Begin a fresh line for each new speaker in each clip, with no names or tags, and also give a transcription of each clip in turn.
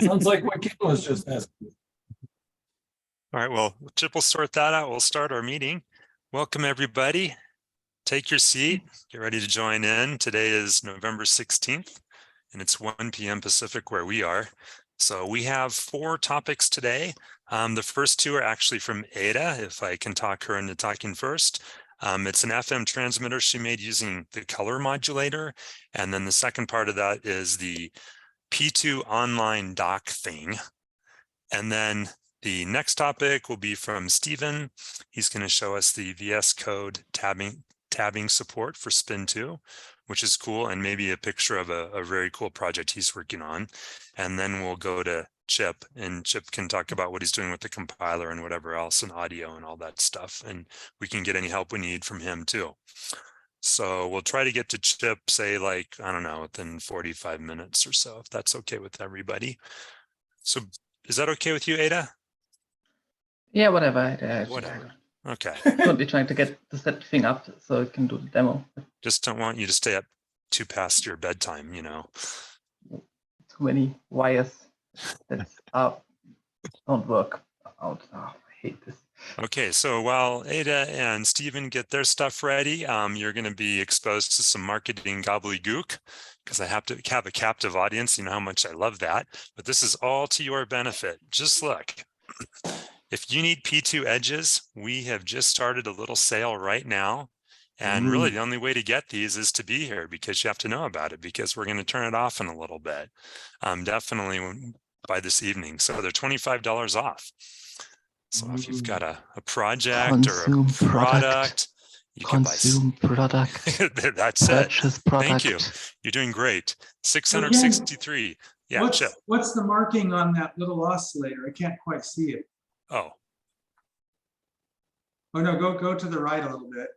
Sounds like what Kim was just asking.
All right, well, Chip will sort that out. We'll start our meeting. Welcome, everybody. Take your seat. Get ready to join in. Today is November 16th, and it's 1 p.m. Pacific where we are. So we have 4 topics today. The first 2 are actually from Ada, if I can talk her into talking first. It's an FM transmitter she made using the color modulator. And then the second part of that is the P2 online dock thing. And then the next topic will be from Stephen. He's going to show us the VS Code tabbing support for Spin2, which is cool, and maybe a picture of a very cool project he's working on. And then we'll go to Chip, and Chip can talk about what he's doing with the compiler and whatever else, and audio and all that stuff. And we can get any help we need from him too. So we'll try to get to Chip, say like, I don't know, within 45 minutes or so, if that's okay with everybody. So is that okay with you, Ada?
Yeah, whatever.
Whatever. Okay.
Don't be trying to get the set thing up so it can do the demo.
Just don't want you to stay up too past your bedtime, you know.
Too many wires that don't work out. Oh, I hate this.
Okay, so while Ada and Stephen get their stuff ready, you're going to be exposed to some marketing gobbledygook because I have to have a captive audience. You know how much I love that. But this is all to your benefit. Just look. If you need P2 edges, we have just started a little sale right now. And really the only way to get these is to be here because you have to know about it because we're going to turn it off in a little bit. Definitely by this evening. So they're $25 off. So if you've got a project or a product, you can buy
product.
That's
Purchase
it.
product.
Thank you. You're doing great. 663. Yeah, Chip.
What's the marking on that little oscillator? I can't quite see it.
Oh
no, go to the right a little bit.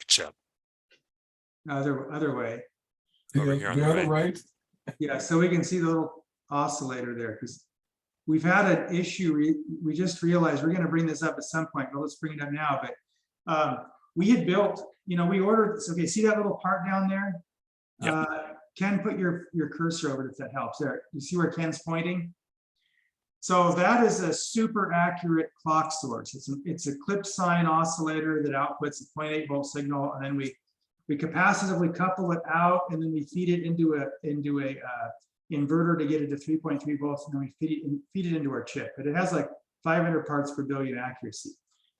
Chip.
Other way.
Over here on the right.
Yeah, so we can see the little oscillator there because we've had an issue. We just realized we're going to bring this up at some point, but let's bring it up now. But we had built, we ordered this. Okay, see that little part down there?
Yep.
Ken, put your cursor over it if that helps. There, you see where Ken's pointing? So that is a super accurate clock source. It's a clip sine oscillator that outputs a 0.8 volt signal, and then we capacitively couple it out, and then we feed it into a inverter to get it to 3.3 volts, and then we feed it into our chip. But it has like 500 parts per billion accuracy.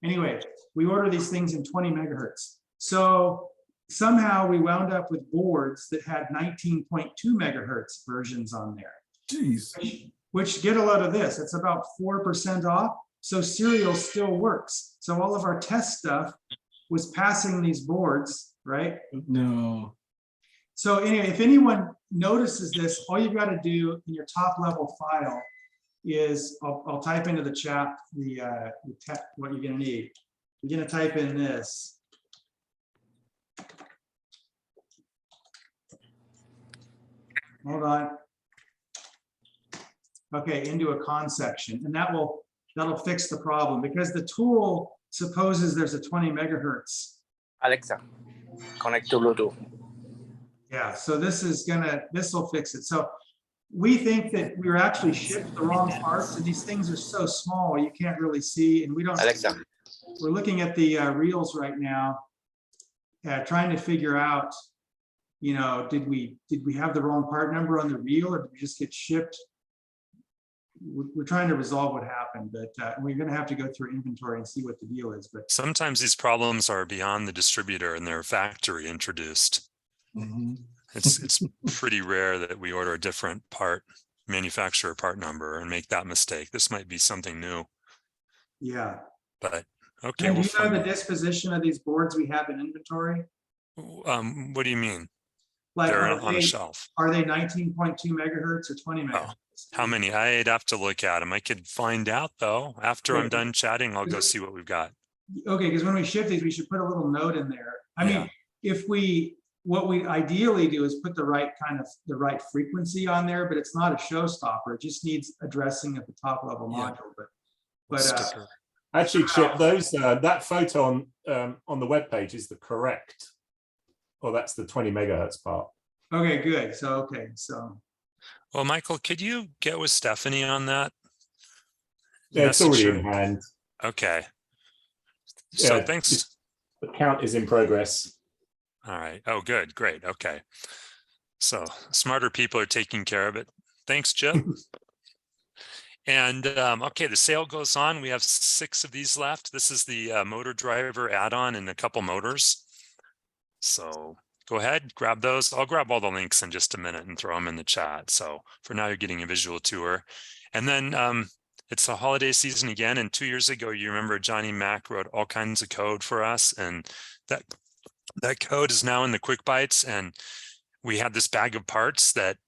Anyway, we order these things in 20 megahertz. So somehow we wound up with boards that had 19.2 megahertz versions on there.
Jeez.
Which get a load of this. It's about 4% off. So serial still works. So all of our test stuff was passing these boards, right?
No.
So anyway, if anyone notices this, all you've got to do in your top level file is, I'll type into the chat what you're going to need. You're going to type in this. Hold on. Okay, into a con section, and that'll fix the problem because the tool supposes there's a 20 megahertz.
Alexa, connect to Bluetooth.
Yeah, so this will fix it. So we think that we were actually shipped the wrong parts, and these things are so small you can't really see, and we don't.
Alexa.
We're looking at the reels right now, trying to figure out, did we have the wrong part number on the reel, or did we just get shipped? We're trying to resolve what happened, but we're going to have to go through inventory and see what the deal is. But
sometimes these problems are beyond the distributor and they're factory introduced. It's pretty rare that we order a different manufacturer part number and make that mistake. This might be something new.
Yeah.
But okay.
And do you know the disposition of these boards we have in inventory?
What do you mean?
Like,
they're on a shelf.
Are they 19.2 megahertz or 20 megahertz?
Oh, how many? I'd have to look at them. I could find out though. After I'm done chatting, I'll go see what we've got.
Okay, because when we ship these, we should put a little note in there. I mean, what we ideally do is put the right frequency on there, but it's not a showstopper. It just needs addressing at the top level module. But
actually, Chip, that photo on the web page is the correct
Oh, that's the 20 megahertz part.
Okay, good. So
Well, Michael, could you get with Stephanie on that?
Yeah, it's
Message
already
her.
in hand.
Okay. So
Yeah,
thanks.
The count is in progress.
All right. Oh, good. Great. Okay. So smarter people are taking care of it. Thanks, Chip. And okay, the sale goes on. We have 6 of these left. This is the motor driver add-on and a couple motors. So go ahead, grab those. I'll grab all the links in just a minute and throw them in the chat. So for now, you're getting a visual tour. And then it's the holiday season again. And 2 years ago, you remember Johnny Mac wrote all kinds of code for us. And that code is now in the Quick Bites. And we have this bag of parts that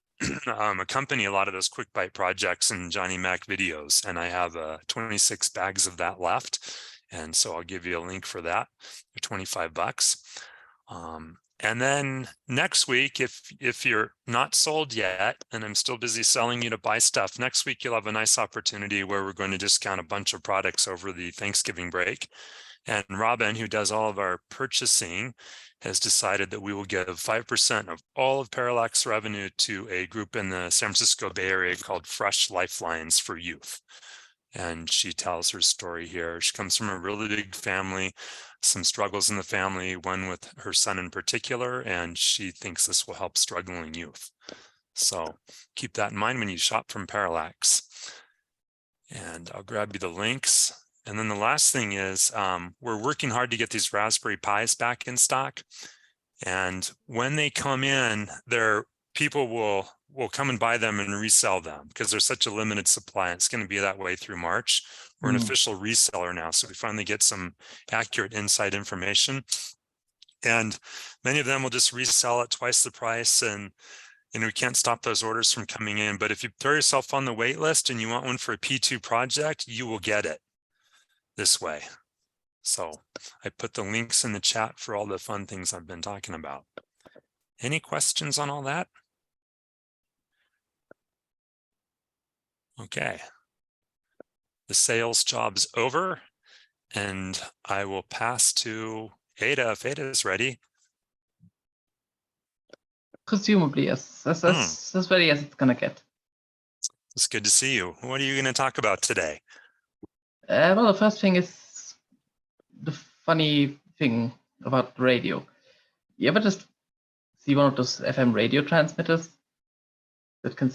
accompany a lot of those Quick Bite projects and Johnny Mac videos. And I have 26 bags of that left. And so I'll give you a link for that for $25. And then next week, if you're not sold yet, and I'm still busy selling you to buy stuff, next week you'll have a nice opportunity where we're going to discount a bunch of products over the Thanksgiving break. And Robin, who does all of our purchasing, has decided that we will give 5% of all of Parallax revenue to a group in the San Francisco Bay Area called Fresh Lifelines for Youth. And she tells her story here. She comes from a really big family, some struggles in the family, one with her son in particular, and she thinks this will help struggling youth. So keep that in mind when you shop from Parallax. And I'll grab you the links. And then the last thing is we're working hard to get these Raspberry Pis back in stock. And when they come in, people will come and buy them and resell them because there's such a limited supply. It's going to be that way through March. We're an official reseller now, so we finally get some accurate inside information. And many of them will just resell at twice the price, and we can't stop those orders from coming in. But if you throw yourself on the wait list and you want one for a P2 project, you will get it this way. So I put the links in the chat for all the fun things I've been talking about. Any questions on all that? Okay. The sales job's over, and I will pass to Ada if Ada is ready.
Presumably, yes. As ready as it's gonna get.
It's good to see you. What are you going to talk about today?
Well, the first thing is the funny thing about the radio. You ever just see one of those FM radio transmitters that can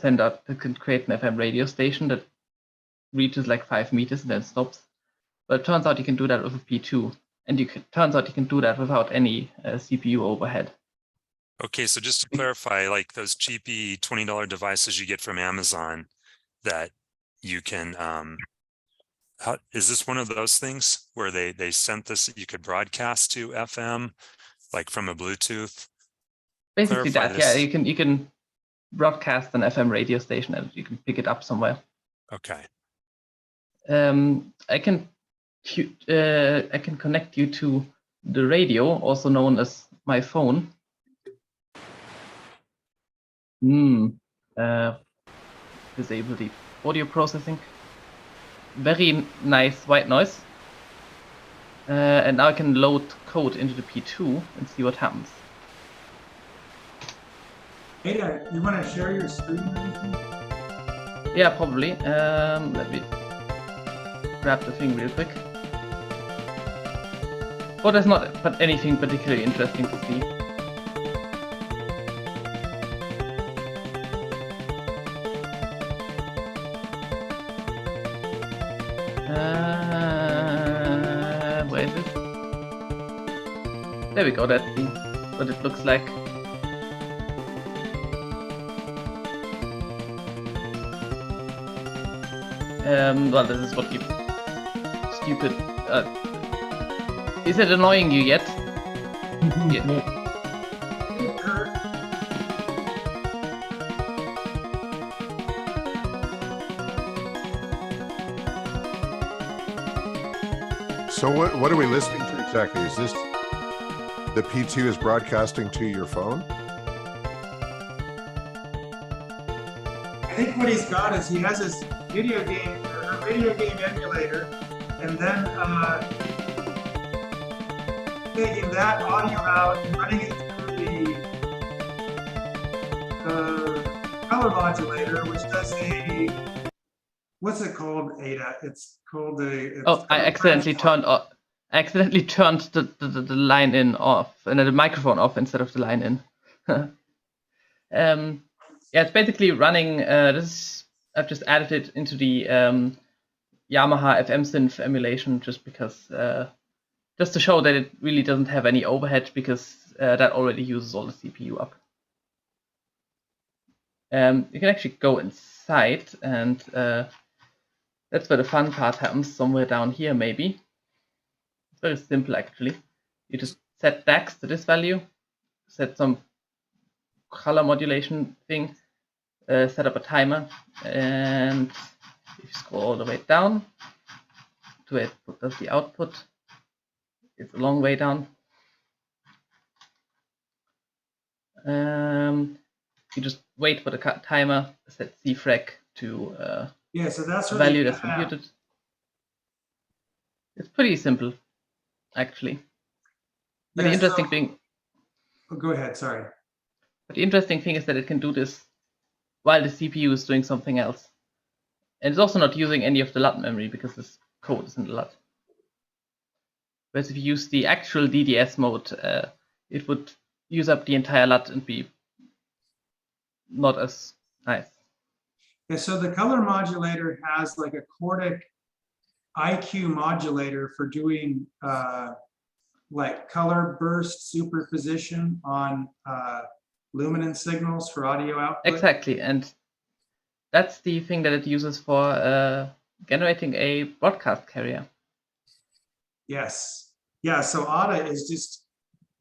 create an FM radio station that reaches like 5 meters and then stops? But it turns out you can do that with a P2, and turns out you can do that without any CPU overhead.
Okay, so just to clarify, like those cheapy $20 devices you get from Amazon that you can, is this one of those things where they sent this, you could broadcast to FM, like from a Bluetooth?
Basically
Clarify
that,
this.
yeah, you can broadcast an FM radio station and you can pick it up somewhere.
Okay.
I can connect you to the radio, also known as my phone. Disable the audio processing. Very nice white noise. And now I can load code into the P2 and see what happens.
Ada, you want to share your screen or anything?
Yeah, probably. Let me grab the thing real quick. But there's not anything particularly interesting to see. Where is it? There we go, that's what it looks like. Well, this is what you stupid. Is it annoying you yet? Yeah.
So what are we listening to exactly? Is this the P2 is broadcasting to your phone?
I think what he's got is he has his video game emulator, and then taking that audio out and running it through the color modulator, which does a, what's it called, Ada? It's called a.
Oh, I accidentally turned off. I accidentally turned the line in off and the microphone off instead of the line in. Yeah, it's basically running. I've just added it into the Yamaha FM Synth emulation just because, just to show that it really doesn't have any overhead because that already uses all the CPU up. You can actually go inside, and that's where the fun part happens, somewhere down here maybe. It's very simple actually. You just set DAX to this value, set some color modulation thing, set up a timer, and if you scroll all the way down to it, does the output. It's a long way down. You just wait for the timer, set CFrag to
Yeah, so that's
a
really
value that's computed. It's pretty simple, actually. But the interesting thing.
Oh, go ahead. Sorry.
But the interesting thing is that it can do this while the CPU is doing something else, and it's also not using any of the LUT memory because this code is in the LUT. Whereas if you use the actual DDS mode, it would use up the entire LUT and be not as nice.
Yeah, so the color modulator has like a Cordic IQ modulator for doing like color burst superposition on luminance signals for audio output.
Exactly, and that's the thing that it uses for generating a broadcast carrier.
Yes. Yeah, so ADA is just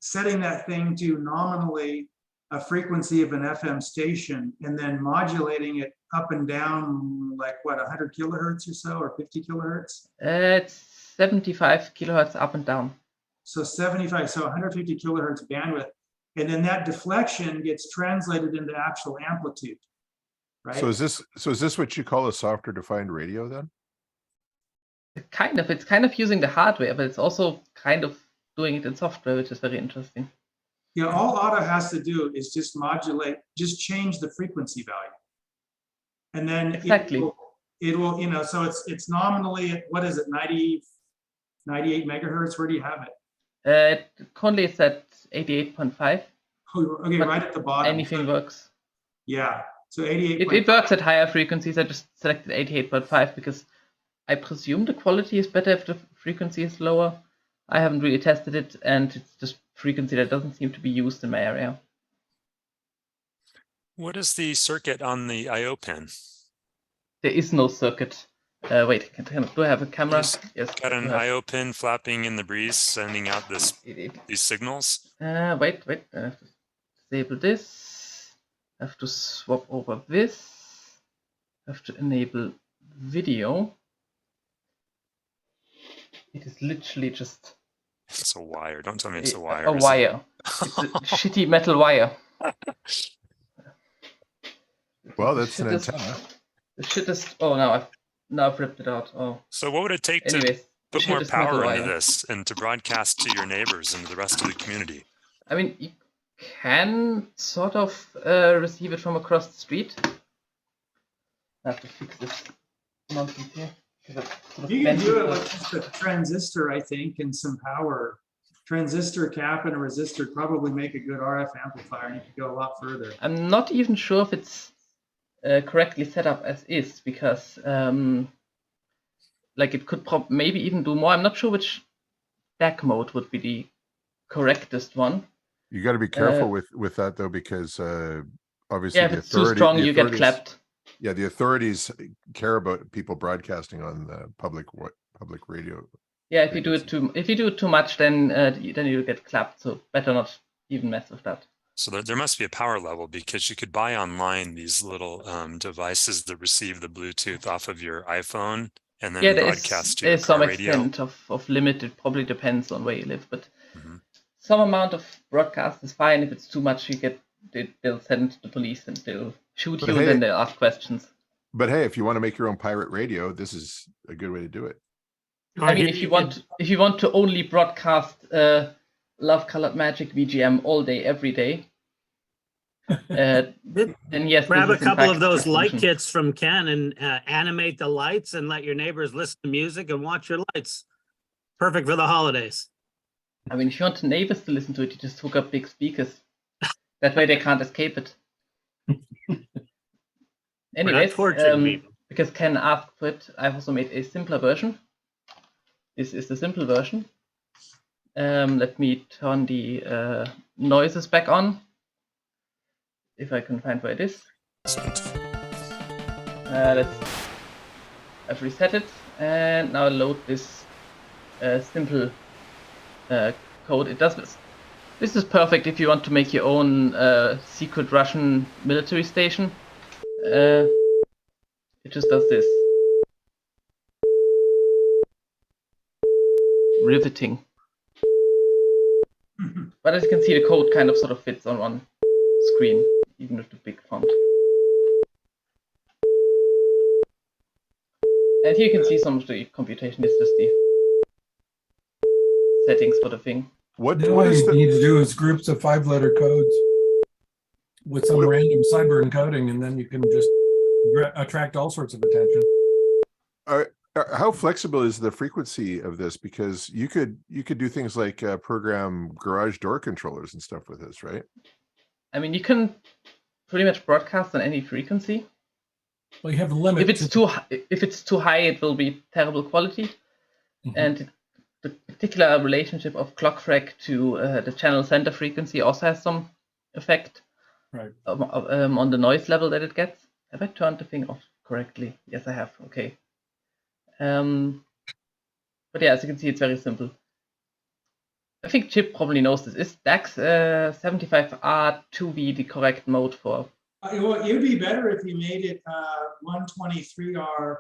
setting that thing to nominally a frequency of an FM station and then modulating it up and down like what, 100 kilohertz or so, or 50 kilohertz?
It's 75 kilohertz up and down.
So 75, so 150 kilohertz bandwidth. And then that deflection gets translated into actual amplitude, right?
So is this what you call a software defined radio then?
It's kind of using the hardware, but it's also kind of doing it in software, which is very interesting.
Yeah, all ADA has to do is just modulate, just change the frequency value. And then
exactly.
it will, you know, so it's nominally, what is it, 98 megahertz? Where do you have it?
Currently it's at 88.5.
Oh, okay, right at the bottom.
Anything works.
Yeah, so 88.
It works at higher frequencies. I just selected 88.5 because I presume the quality is better if the frequency is lower. I haven't really tested it, and it's just frequency that doesn't seem to be used in my area.
What is the circuit on the I/O pin?
There is no circuit. Wait, do I have a camera?
Yes. Got an I/O pin flapping in the breeze, sending out these signals.
Wait. I have to disable this. I have to swap over this. I have to enable video. It is literally just.
It's a wire. Don't tell me it's a wire.
A wire. It's a shitty metal wire.
Well, that's an antenna.
The shit is. Oh, now I've ripped it out. Oh.
So what would it take to put more power into this and to broadcast to your neighbors and to the rest of the community?
I mean, you can sort of receive it from across the street. I have to fix this nonsense here.
You can do it with just a transistor, I think, and some power. Transistor cap and a resistor probably make a good RF amplifier, and you can go a lot further. I'm
not even sure if it's correctly set up as is, because like it could maybe even do more. I'm not sure which DAC mode would be the correctest one.
You got to be careful with that though, because obviously
if it's too strong, you get clapped.
Yeah, the authorities care about people broadcasting on the public radio.
Yeah, if you do it too much, then you get clapped. So better not even mess with that.
So there must be a power level, because you could buy online these little devices that receive the Bluetooth off of your iPhone and then broadcast to your car radio.
There's some extent of limit. It probably depends on where you live, but some amount of broadcast is fine. If it's too much, they'll send the police and they'll shoot you, and then they'll ask questions.
But hey, if you want to make your own pirate radio, this is a good way to do it.
I mean, if you want to only broadcast Love Colored Magic VGM all day, every day, then yes,
Grab
this
a
is in
couple
fact
of those light
transmission.
kits from Ken and animate the lights and let your neighbors listen to music and watch your lights. Perfect for the holidays.
I mean, if you want the neighbors to listen to it, you just hook up big speakers. That way they can't escape it. Anyways,
torturing people.
because Ken asked for it, I've also made a simpler version. This is the simple version. Let me turn the noises back on. If I can find where it is. I've reset it, and now load this simple code. It does this. This is perfect if you want to make your own secret Russian military station. It just does this. Riveting. But as you can see, the code kind of sort of fits on one screen, even with the big font. And here you can see some of the computation. It's just the settings for the thing.
What
Now
what
all
is
you
the
need to do is groups of 5-letter codes with some random cyber encoding, and then you can just attract all sorts of attention.
how flexible is the frequency of this? Because you could do things like program garage door controllers and stuff with this, right?
I mean, you can pretty much broadcast on any frequency.
Well, you have a limit.
If it's too high, it will be terrible quality. And the particular relationship of clock frag to the channel center frequency also has some effect,
right,
on the noise level that it gets. Have I turned the thing off correctly? Yes, I have. Okay. But yeah, as you can see, it's very simple. I think Chip probably knows this. Is DAX 75R2B the correct mode for?
Well, it would be better if you made it 123R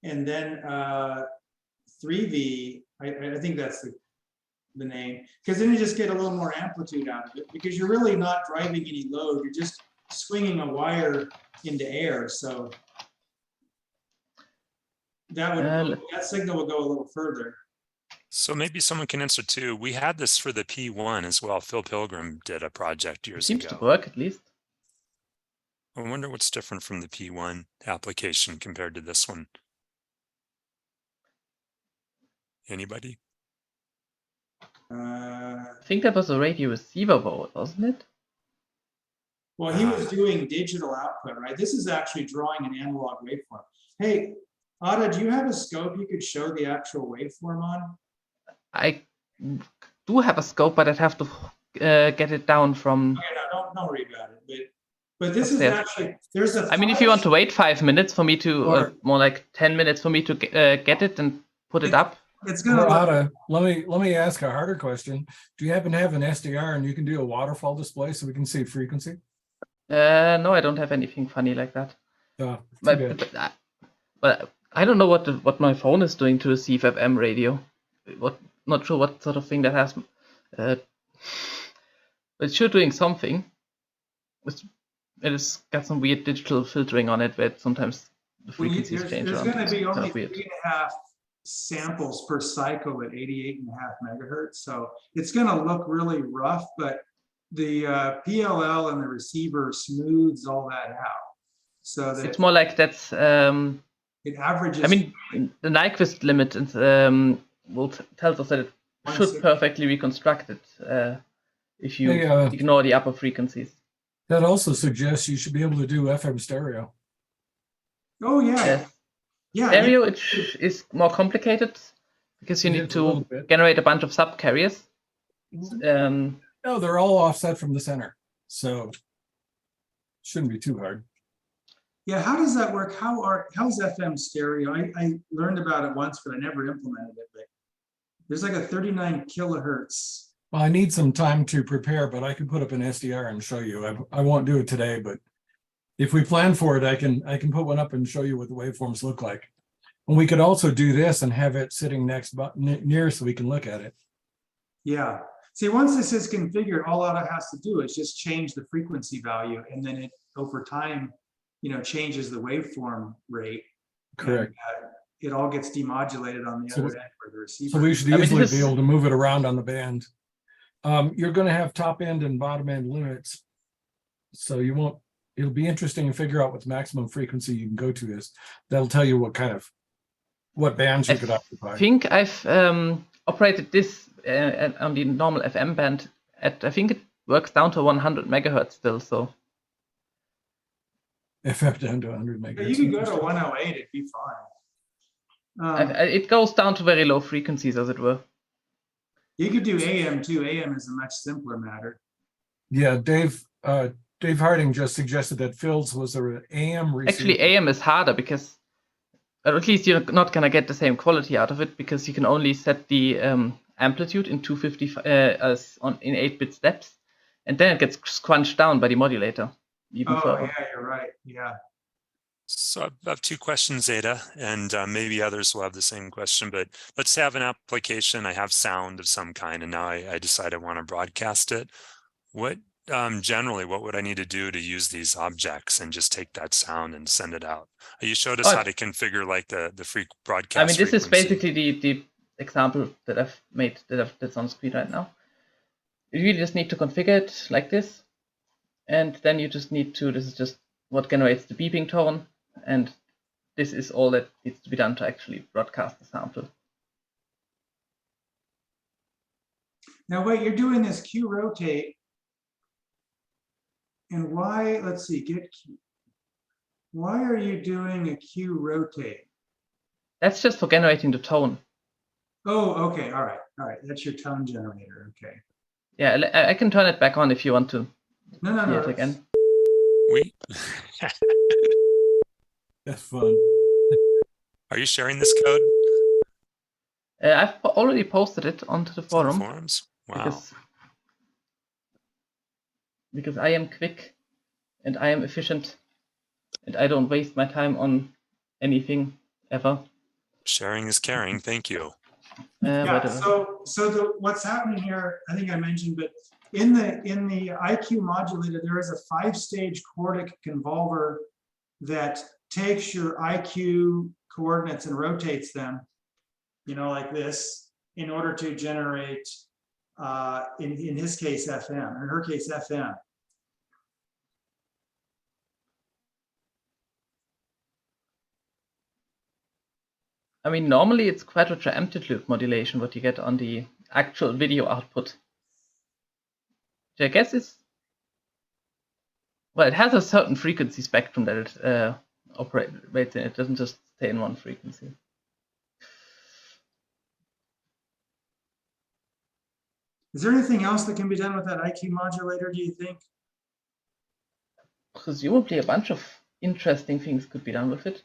and then 3V. I think that's the name, because then you just get a little more amplitude out of it, because you're really not driving any load. You're just swinging a wire into air. So that would that signal will go a little further.
So maybe someone can answer too. We had this for the P1 as well. Phil Pilgrim did a project years
Seems
ago.
to work at least.
I wonder what's different from the P1 application compared to this one. Anybody?
I think that was a radio receiver mode, wasn't it?
Well, he was doing digital output, right? This is actually drawing an analog waveform. Hey, Ada, do you have a scope you could show the actual waveform on?
I do have a scope, but I'd have to get it down from.
Okay, no, don't worry about it. But this
upstairs.
is actually, there's a.
I mean, if you want to wait 5 minutes for me to, or more like 10 minutes for me to get it and put it up.
It's gonna.
Let me ask a harder question. Do you happen to have an SDR and you can do a waterfall display so we can see frequency?
No, I don't have anything funny like that.
Oh,
but I don't know what my phone is doing to receive FM radio. Not sure what sort of thing that has. But it's sure doing something. It has got some weird digital filtering on it, where sometimes the frequencies change.
There's going to be only
weird.
3.5 samples per cycle at 88.5 megahertz. So it's going to look really rough, but the PLL and the receiver smooths all that out. So that
it's more like that's.
It averages.
I mean, the Nyquist limit tells us that it should perfectly reconstruct it if you ignore the upper frequencies.
That also suggests you should be able to do FM stereo.
Oh yeah.
Yes.
Yeah.
Stereo is more complicated because you need to generate a bunch of subcarriers.
No, they're all offset from the center, so shouldn't be too hard.
Yeah, how does that work? How's FM stereo? I learned about it once, but I never implemented it. But there's like a 39 kilohertz.
Well, I need some time to prepare, but I can put up an SDR and show you. I won't do it today, but if we plan for it, I can put one up and show you what the waveforms look like. And we could also do this and have it sitting near so we can look at it.
Yeah. See, once this is configured, all it has to do is just change the frequency value, and then it over time, changes the waveform rate.
Correct.
And, it all gets demodulated on the other end for the receiver.
So we should easily be able to move it around on the band. You're going to have top end and bottom end limits, so you won't it'll be interesting to figure out what the maximum frequency you can go to is. That'll tell you what bands you could
I
occupy.
think I've operated this on the normal FM band at, I think it works down to 100 megahertz still, so.
FF down to 100
But
megahertz.
you could go to 108, it'd be fine.
It goes down to very low frequencies, as it were.
You could do AM too. AM is a much simpler matter.
Yeah, Dave Harding just suggested that Phil's was an AM receiver.
Actually, AM is harder because, or at least you're not gonna get the same quality out of it because you can only set the amplitude in 255 in 8-bit steps, and then it gets scrunched down by the modulator even
Oh,
further.
yeah, you're right. Yeah.
So I have 2 questions, Zeta, and maybe others will have the same question, but let's have an application. I have sound of some kind, and now I decide I want to broadcast it. What generally, what would I need to do to use these objects and just take that sound and send it out? You showed us how to configure like the broadcast.
I mean, this is
frequency.
basically the example that I've made that's on screen right now. You really just need to configure it like this, and then you just need to, this is just what generates the beeping tone, and this is all that needs to be done to actually broadcast the sample.
Now wait, you're doing this Q rotate. And why, let's see, why are you doing a Q rotate?
That's just for generating the tone.
Oh, okay, all right, that's your tone generator, okay.
Yeah, I can turn it back on if you want to
No,
see it again.
We
That's fun.
are you sharing this code?
I've already posted it onto the forum.
Forums? Wow.
Because I am quick and I am efficient and I don't waste my time on anything ever.
Sharing is caring. Thank you.
Yeah, so what's happening here, I think I mentioned, but in the IQ modulator, there is a 5-stage chordic convolver that takes your IQ coordinates and rotates them, you know, like this, in order to generate, in his case, FM, in her case, FM.
I mean, normally it's quadrature amplitude modulation, what you get on the actual video output. Which I guess is, well, it has a certain frequency spectrum that it operates in. It doesn't just stay in one frequency.
Is there anything else that can be done with that IQ modulator, do you think?
Presumably a bunch of interesting things could be done with it.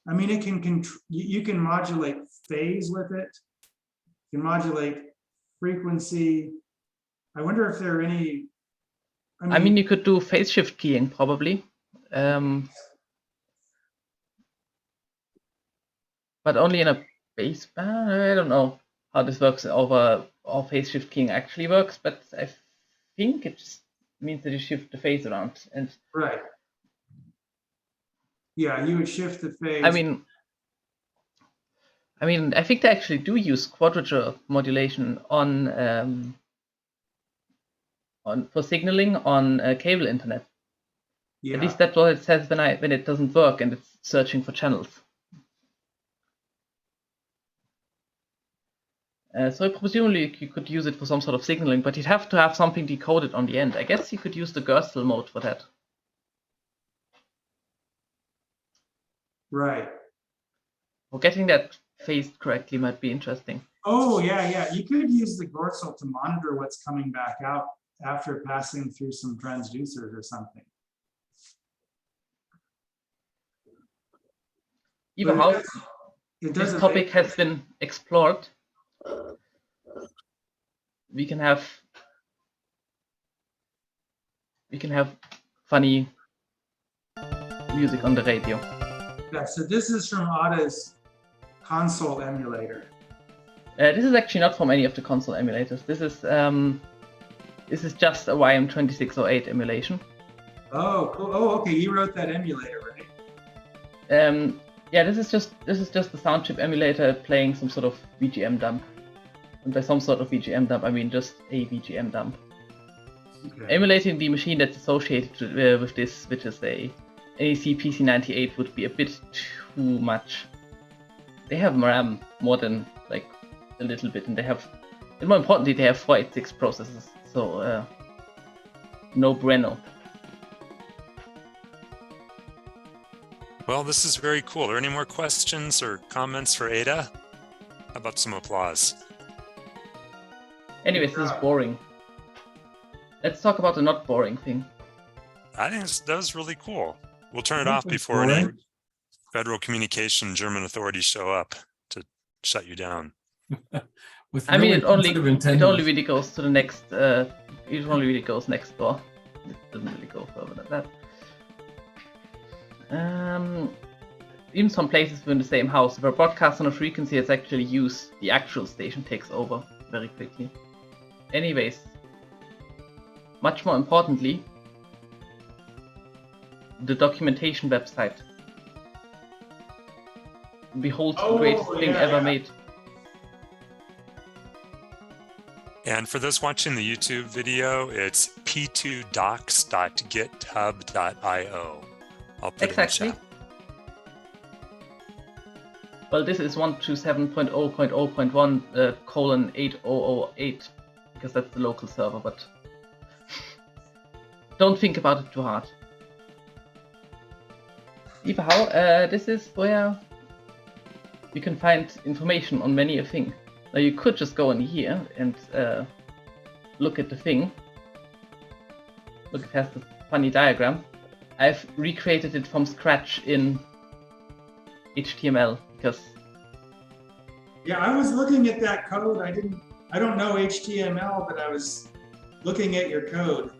I mean, it can, you can modulate phase with it. You can modulate frequency. I wonder if there are any.
I mean, you could do phase shift keying probably. But only in a baseband. I don't know how this works over how phase shift keying actually works, but I think it just means that you shift the phase around. And
right. Yeah, you would shift the phase.
I mean, I think they actually do use quadrature modulation on for signaling on cable internet.
Yeah.
At least that's what it says when it doesn't work and it's searching for channels. So presumably you could use it for some sort of signaling, but you'd have to have something decoded on the end. I guess you could use the Gerstle mode for that.
Right.
Well, getting that phased correctly might be interesting.
Oh, yeah. You could use the Gerstle to monitor what's coming back out after passing through some transducers or something.
Even how this topic has been explored, we can have funny music on the radio.
Yeah, so this is from Ada's console emulator.
This is actually not from any of the console emulators. This is just a YM2608 emulation.
Oh, cool. Oh, okay. You wrote that emulator, right?
Yeah, this is just the sound chip emulator playing some sort of VGM dump. And by some sort of VGM dump, I mean just a VGM dump.
Okay.
Emulating the machine that's associated with this, which is a NEC PC98, would be a bit too much. They have RAM more than like a little bit, and more importantly, they have 486 processors, so no bueno.
Well, this is very cool. Are there any more questions or comments for Ada? How about some applause?
Anyways, this is boring. Let's talk about the not boring thing.
I think that was really cool. We'll turn it
I
off
think it's
before any
boring.
federal communication German authorities show up to shut you down.
With
I mean,
really
it only
sensitive
really goes to the next. It only really goes next door. It doesn't really go further than that. Even some places within the same house, if a broadcast on a frequency is actually used, the actual station takes over very quickly. Anyways, much more importantly, the documentation website. Behold the greatest thing ever made.
And for those watching the YouTube video, it's p2docs.github.io. I'll put
Exactly.
it in chat.
Well, this is 127.0.0.1:8008 because that's the local server, but don't think about it too hard. Anyhow, this is where you can find information on many a thing. Now you could just go in here and look at the thing. Look, it has this funny diagram. I've recreated it from scratch in HTML because
Yeah, I was looking at that code. I don't know HTML, but I was looking at your code.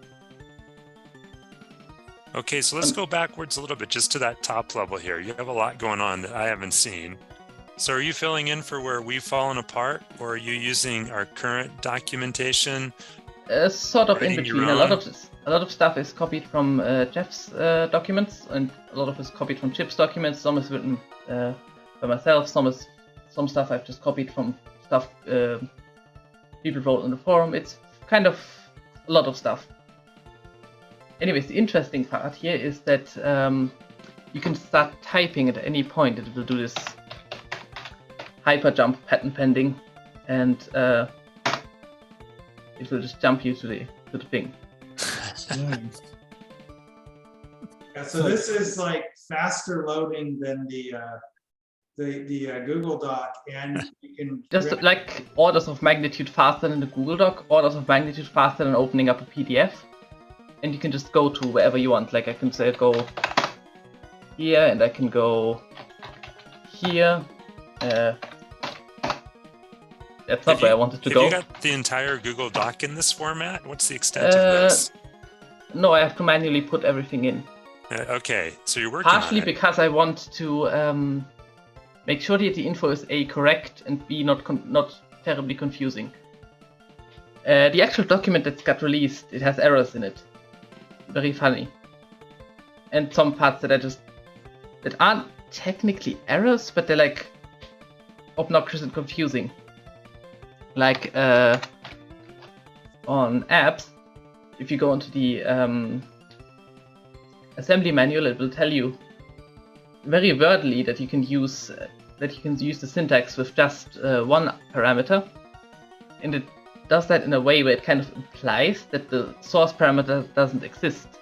Okay, so let's go backwards a little bit just to that top level here. You have a lot going on that I haven't seen. So are you filling in for where we've fallen apart, or are you using our current documentation?
Sort of in
Writing your
between.
own?
A lot of stuff is copied from Jeff's documents, and a lot of it is copied from Chip's documents. Some is written by myself. Some stuff I've just copied from stuff people wrote on the forum. It's kind of a lot of stuff. Anyways, the interesting part here is that you can start typing at any point. It will do this hyper jump pattern pending, and it will just jump you to the thing.
Nice.
Yeah, so this is like faster loading than the Google Doc, and you can
Just like orders of magnitude faster than the Google Doc, orders of magnitude faster than opening up a PDF. And you can just go to wherever you want. Like I can say go here, and I can go here. That's not where I wanted to go.
Have you got the entire Google Doc in this format? What's the extent of this?
No, I have to manually put everything in.
Okay, so you're working
Partially
on it.
because I want to make sure that the info is A, correct, and B, not terribly confusing. The actual document that got released, it has errors in it. Very funny. And some parts that aren't technically errors, but they're like obnoxious and confusing. Like on apps, if you go into the assembly manual, it will tell you very wordily that you can use the syntax with just one parameter, and it does that in a way where it kind of implies that the source parameter doesn't exist,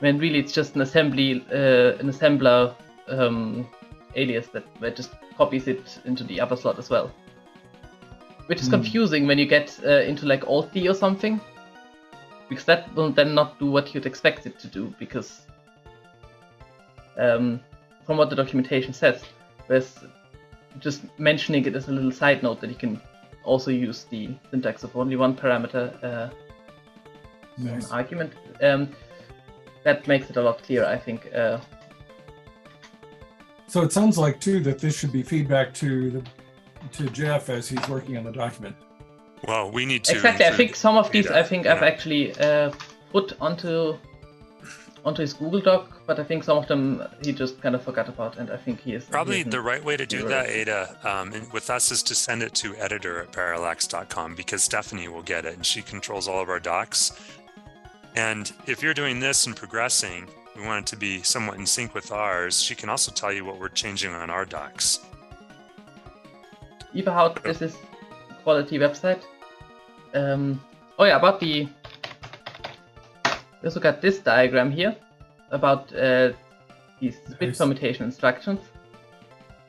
when really it's just an assembler alias where it just copies it into the other slot as well. Which is confusing when you get into like Alt-D or something, because that will then not do what you'd expect it to do, because from what the documentation says, whereas just mentioning it as a little side note that you can also use the syntax of only one parameter
Nice.
argument, that makes it a lot clearer, I think.
So it sounds like too that this should be feedback to Jeff as he's working on the document.
Well, we need to
Exactly. I
include
think some of these
data.
I've actually put onto his Google Doc, but I think some of them he just kind of forgot about, and I think he is
Probably
he
the right way to do
You're
that,
right.
Ada, with us is to send it to editor@parallax.com, because Stephanie will get it and she controls all of our docs. And if you're doing this and progressing, we want it to be somewhat in sync with ours. She can also tell you what we're changing on our docs.
Eberhard, this is quality website. Oh yeah, about the. Let's look at this diagram here about these bit
Nice.
permutation instructions.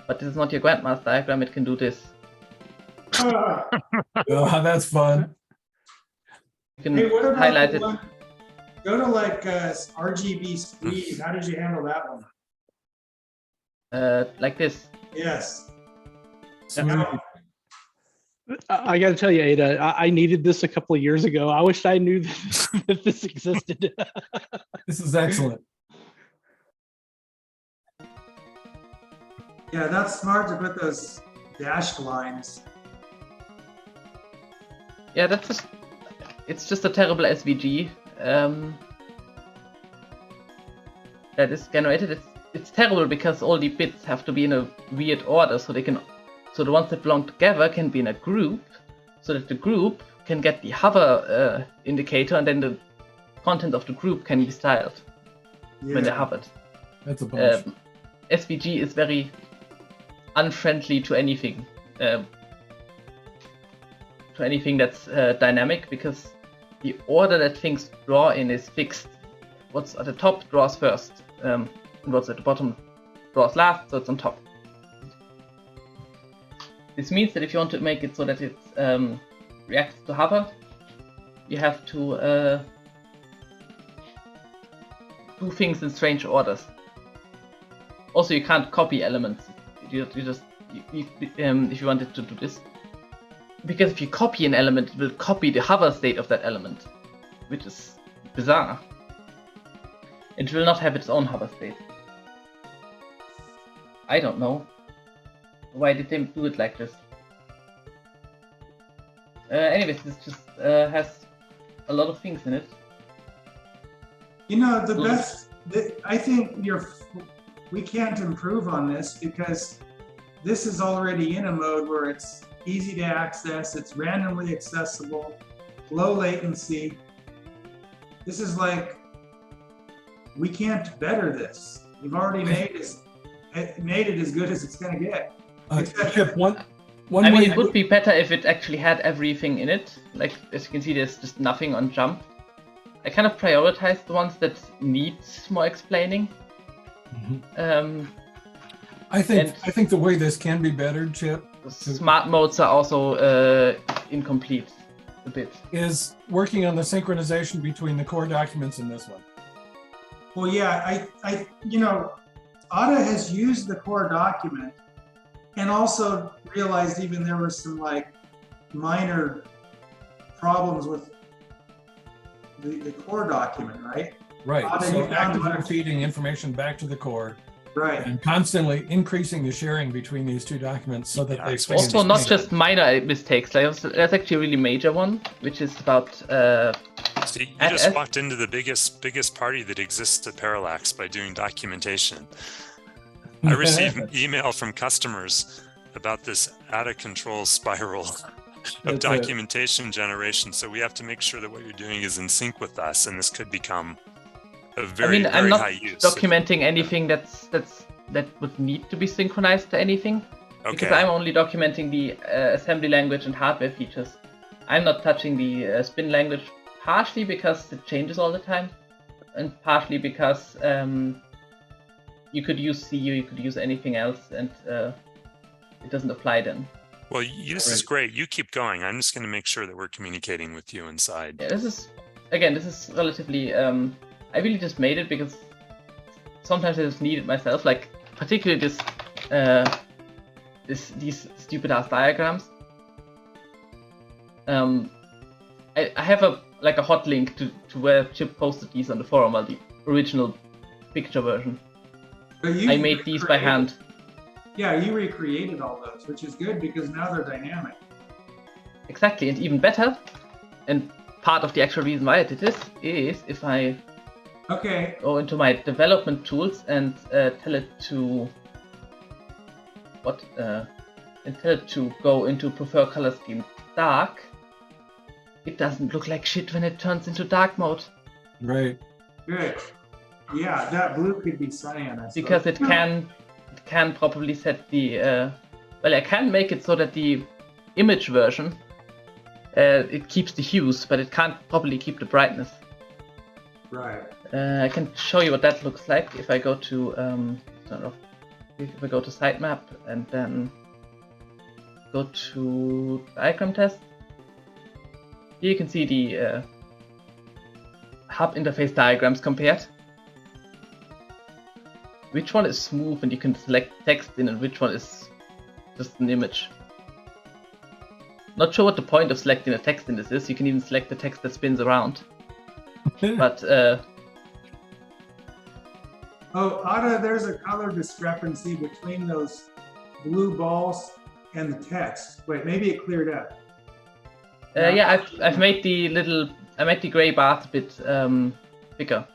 But this is not your grandma's diagram. It can do this.
Ah,
Oh, that's fun.
You can
Hey, what about
highlight
the
it.
one? Go to like RGB speed. How did you handle that one?
Like this.
Yes.
Smooth.
I got to tell you, Ada, I needed this a couple of years ago. I wish I knew that this existed.
This is excellent.
Yeah, that's smart to put those dashed lines.
Yeah, that's just. It's just a terrible SVG that is generated. It's terrible because all the bits have to be in a weird order, so they can. So the ones that belong together can be in a group, so that the group can get the hover indicator, and then the content of the group can be styled when they're
Yeah.
hovered.
That's a bunch.
SVG is very unfriendly to anything, that's dynamic, because the order that things draw in is fixed. What's at the top draws first, and what's at the bottom draws last, so it's on top. This means that if you want to make it so that it reacts to hover, you have to do things in strange orders. Also, you can't copy elements. If you wanted to do this, because if you copy an element, it will copy the hover state of that element, which is bizarre. It will not have its own hover state. I don't know. Why did they do it like this? Anyways, this just has a lot of things in it.
You know, the
Yes.
best, I think we can't improve on this because this is already in a mode where it's easy to access, it's randomly accessible, low latency. This is like, we can't better this. You've already made it as good as it's gonna get.
Chip, one
I mean,
way
it would be better if it actually had everything in it. Like, as you can see, there's just nothing on jump. I kind of prioritize the ones that need more explaining.
Mhm. I think the way this can be bettered, Chip,
The smart modes are also incomplete a bit.
is working on the synchronization between the core documents and this one.
Well, yeah, Ada has used the core document and also realized even there were some like minor problems with the core document, right?
Right.
Ada,
So
you found
actively
what-
feeding information back to the core
Right.
and constantly increasing the sharing between these two documents so that
Yeah,
they
it's
stay in
Also, not
sync.
just minor mistakes. There's actually a really major one, which is about
See, you
At
just
S-
walked into the biggest party that exists at Parallax by doing documentation. I received email from customers about this out of control spiral of
That's it.
documentation generation. So we have to make sure that what you're doing is in sync with us, and this could become a very,
I'm
very
not
high use.
documenting anything that would need to be synchronized to anything, because
Okay.
I'm only documenting the assembly language and hardware features. I'm not touching the spin language, partially because it changes all the time, and partially because you could use CU, you could use anything else, and it doesn't apply then.
Well, this is great. You keep going. I'm just going to make sure that we're communicating with you inside.
Yeah, this is relatively. I really just made it because sometimes I just need it myself. Like particularly these stupid ass diagrams. I have a hot link to where Chip posted these on the forum, the original picture version.
But you
I made these by hand.
Yeah, you recreated all those, which is good because now they're dynamic.
Exactly, and even better. And part of the actual reason why I did this is if I
Okay.
go into my development tools and tell it to go into prefer color scheme dark, it doesn't look like shit when it turns into dark mode.
Right.
Good. Yeah, that blue could be cyan. I suppose.
Because it can probably set the well, I can make it so that the image version it keeps the hues, but it can't probably keep the brightness.
Right.
I can show you what that looks like if I go to if I go to sitemap and then go to diagram test. Here you can see the hub interface diagrams compared. Which one is smooth and you can select text in, and which one is just an image. Not sure what the point of selecting a text in this is. You can even select the text that spins around. But
Oh, Ada, there's a color discrepancy between those blue balls and the text. Wait, maybe it cleared up.
yeah, I've made the gray bars a bit thicker.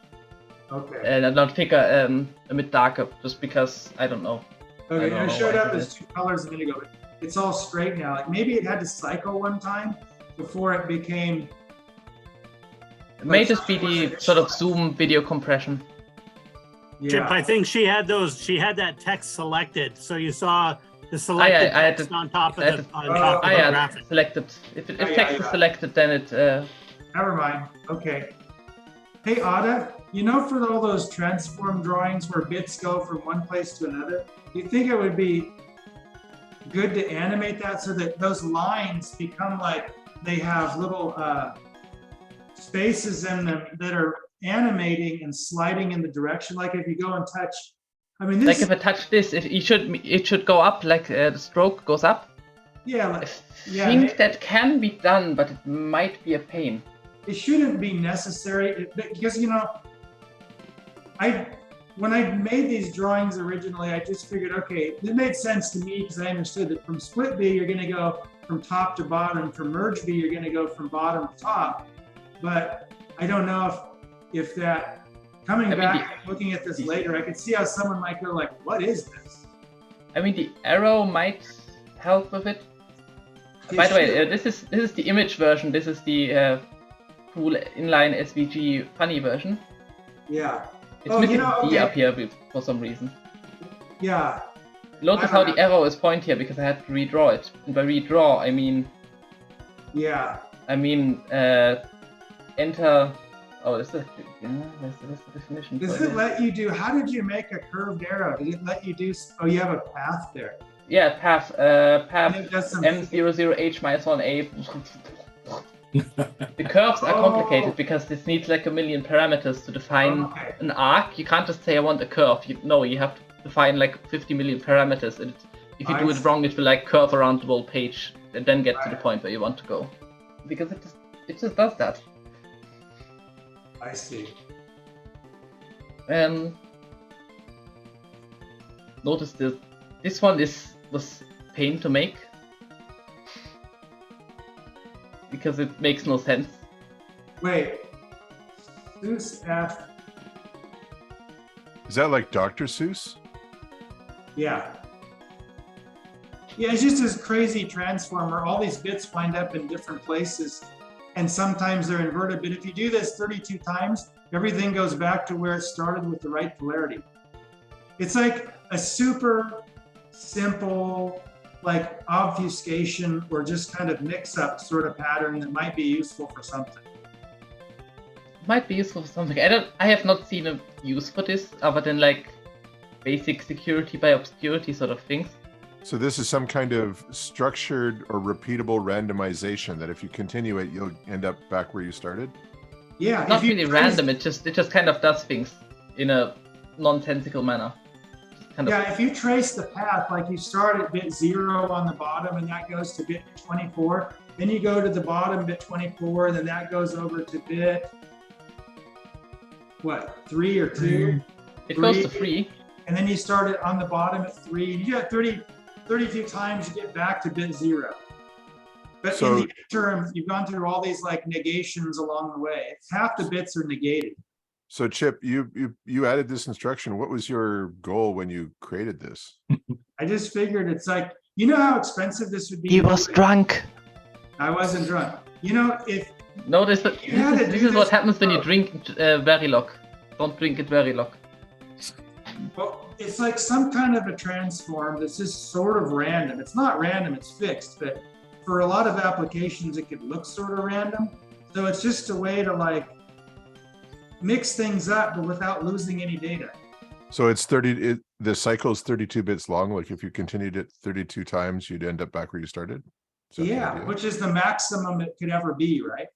Okay.
And not thicker, a bit darker, just because I don't know.
Okay,
don't
it
know
showed
why I
up
did
as two colors a minute ago, but it's all straight now. Like maybe it had to cycle one time before it became.
It may just be the sort of Zoom video compression.
Chip, I
Yeah.
think she had that text selected, so you saw the selected
I had
text
to-
on top of
I had
the
to-
on
I had
graphic.
selected. If
Yeah,
text is
yeah.
selected, then it.
Never mind. Okay. Hey, Ada, you know, for all those transform drawings where bits go from one place to another, do you think it would be good to animate that so that those lines become like they have little spaces in them that are animating and sliding in the direction? Like if you go and touch, I mean,
Like
this,
if I touch this, it should go up, like the stroke goes up.
yeah,
I
like, yeah,
think that can be done, but it might be a pain.
it shouldn't be necessary because, you know, when I made these drawings originally, I just figured, okay, it made sense to me because I understood that from split B, you're going to go from top to bottom. From merge B, you're going to go from bottom to top. But I don't know if that, coming back and looking at this later, I could see how someone might go like, what is this?
I mean, the arrow might help with it. By the way, this is the image version. This is the cool inline SVG funny version.
Yeah.
It's
Oh,
missing
you know,
D
okay.
up here for some reason.
Yeah.
Notice how the arrow is pointed here because I had to redraw it. And by redraw, I mean
Yeah.
enter. Oh, this is where's the definition?
Does
for
it let you do, how did you make a curved arrow? Did it let you do, oh, you have a path there.
Yeah, path
And it does some,
M00H-1A. The curves are complicated because this needs like a million parameters to define
okay.
an arc. You can't just say I want a curve. You have to define like 50 million parameters. And if you do it wrong, it will like curve around the whole page and then get to the point where you want to go. Because it just does that.
I see.
Notice this one was pain to make. Because it makes no sense.
Wait, Seuss F,
Is that like Dr. Seuss?
yeah. Yeah, it's just this crazy transformer. All these bits wind up in different places, and sometimes they're inverted. But if you do this 32 times, everything goes back to where it started with the right polarity. It's like a super simple, like obfuscation or just kind of mix-up sort of pattern that might be useful for something.
Might be useful for something. I have not seen a use for this other than like basic security by obscurity sort of things.
So this is some kind of structured or repeatable randomization that if you continue it, you'll end up back where you started?
Yeah,
Not really random, it just kind of does things in a nonsensical manner.
Yeah, if you trace the path, like you start at bit 0 on the bottom and that goes to bit 24, then you go to the bottom bit 24, and then that goes over to bit, what, 3 or 2?
It goes to 3.
And then you start it on the bottom at 3. You get 32 times, you get back to bit 0. But
So-
in the interim, you've gone through all these like negations along the way. Half the bits are negated.
So Chip, you added this instruction. What was your goal when you created this?
I just figured it's like, you know how expensive this would be?
He was drunk.
I wasn't drunk. You know,
No, this
Yeah,
is
this
what
is-
happens when you drink Verilog. Don't drink it Verilog.
Well, it's like some kind of a transform that's just sort of random. It's not random, it's fixed, but for a lot of applications, it could look sort of random. So it's just a way to like mix things up, but without losing any data.
So it's 30, the cycle is 32 bits long. Like if you continued it 32 times, you'd end up back where you started. Is that the
Yeah,
idea?
which is the maximum it could ever be, right?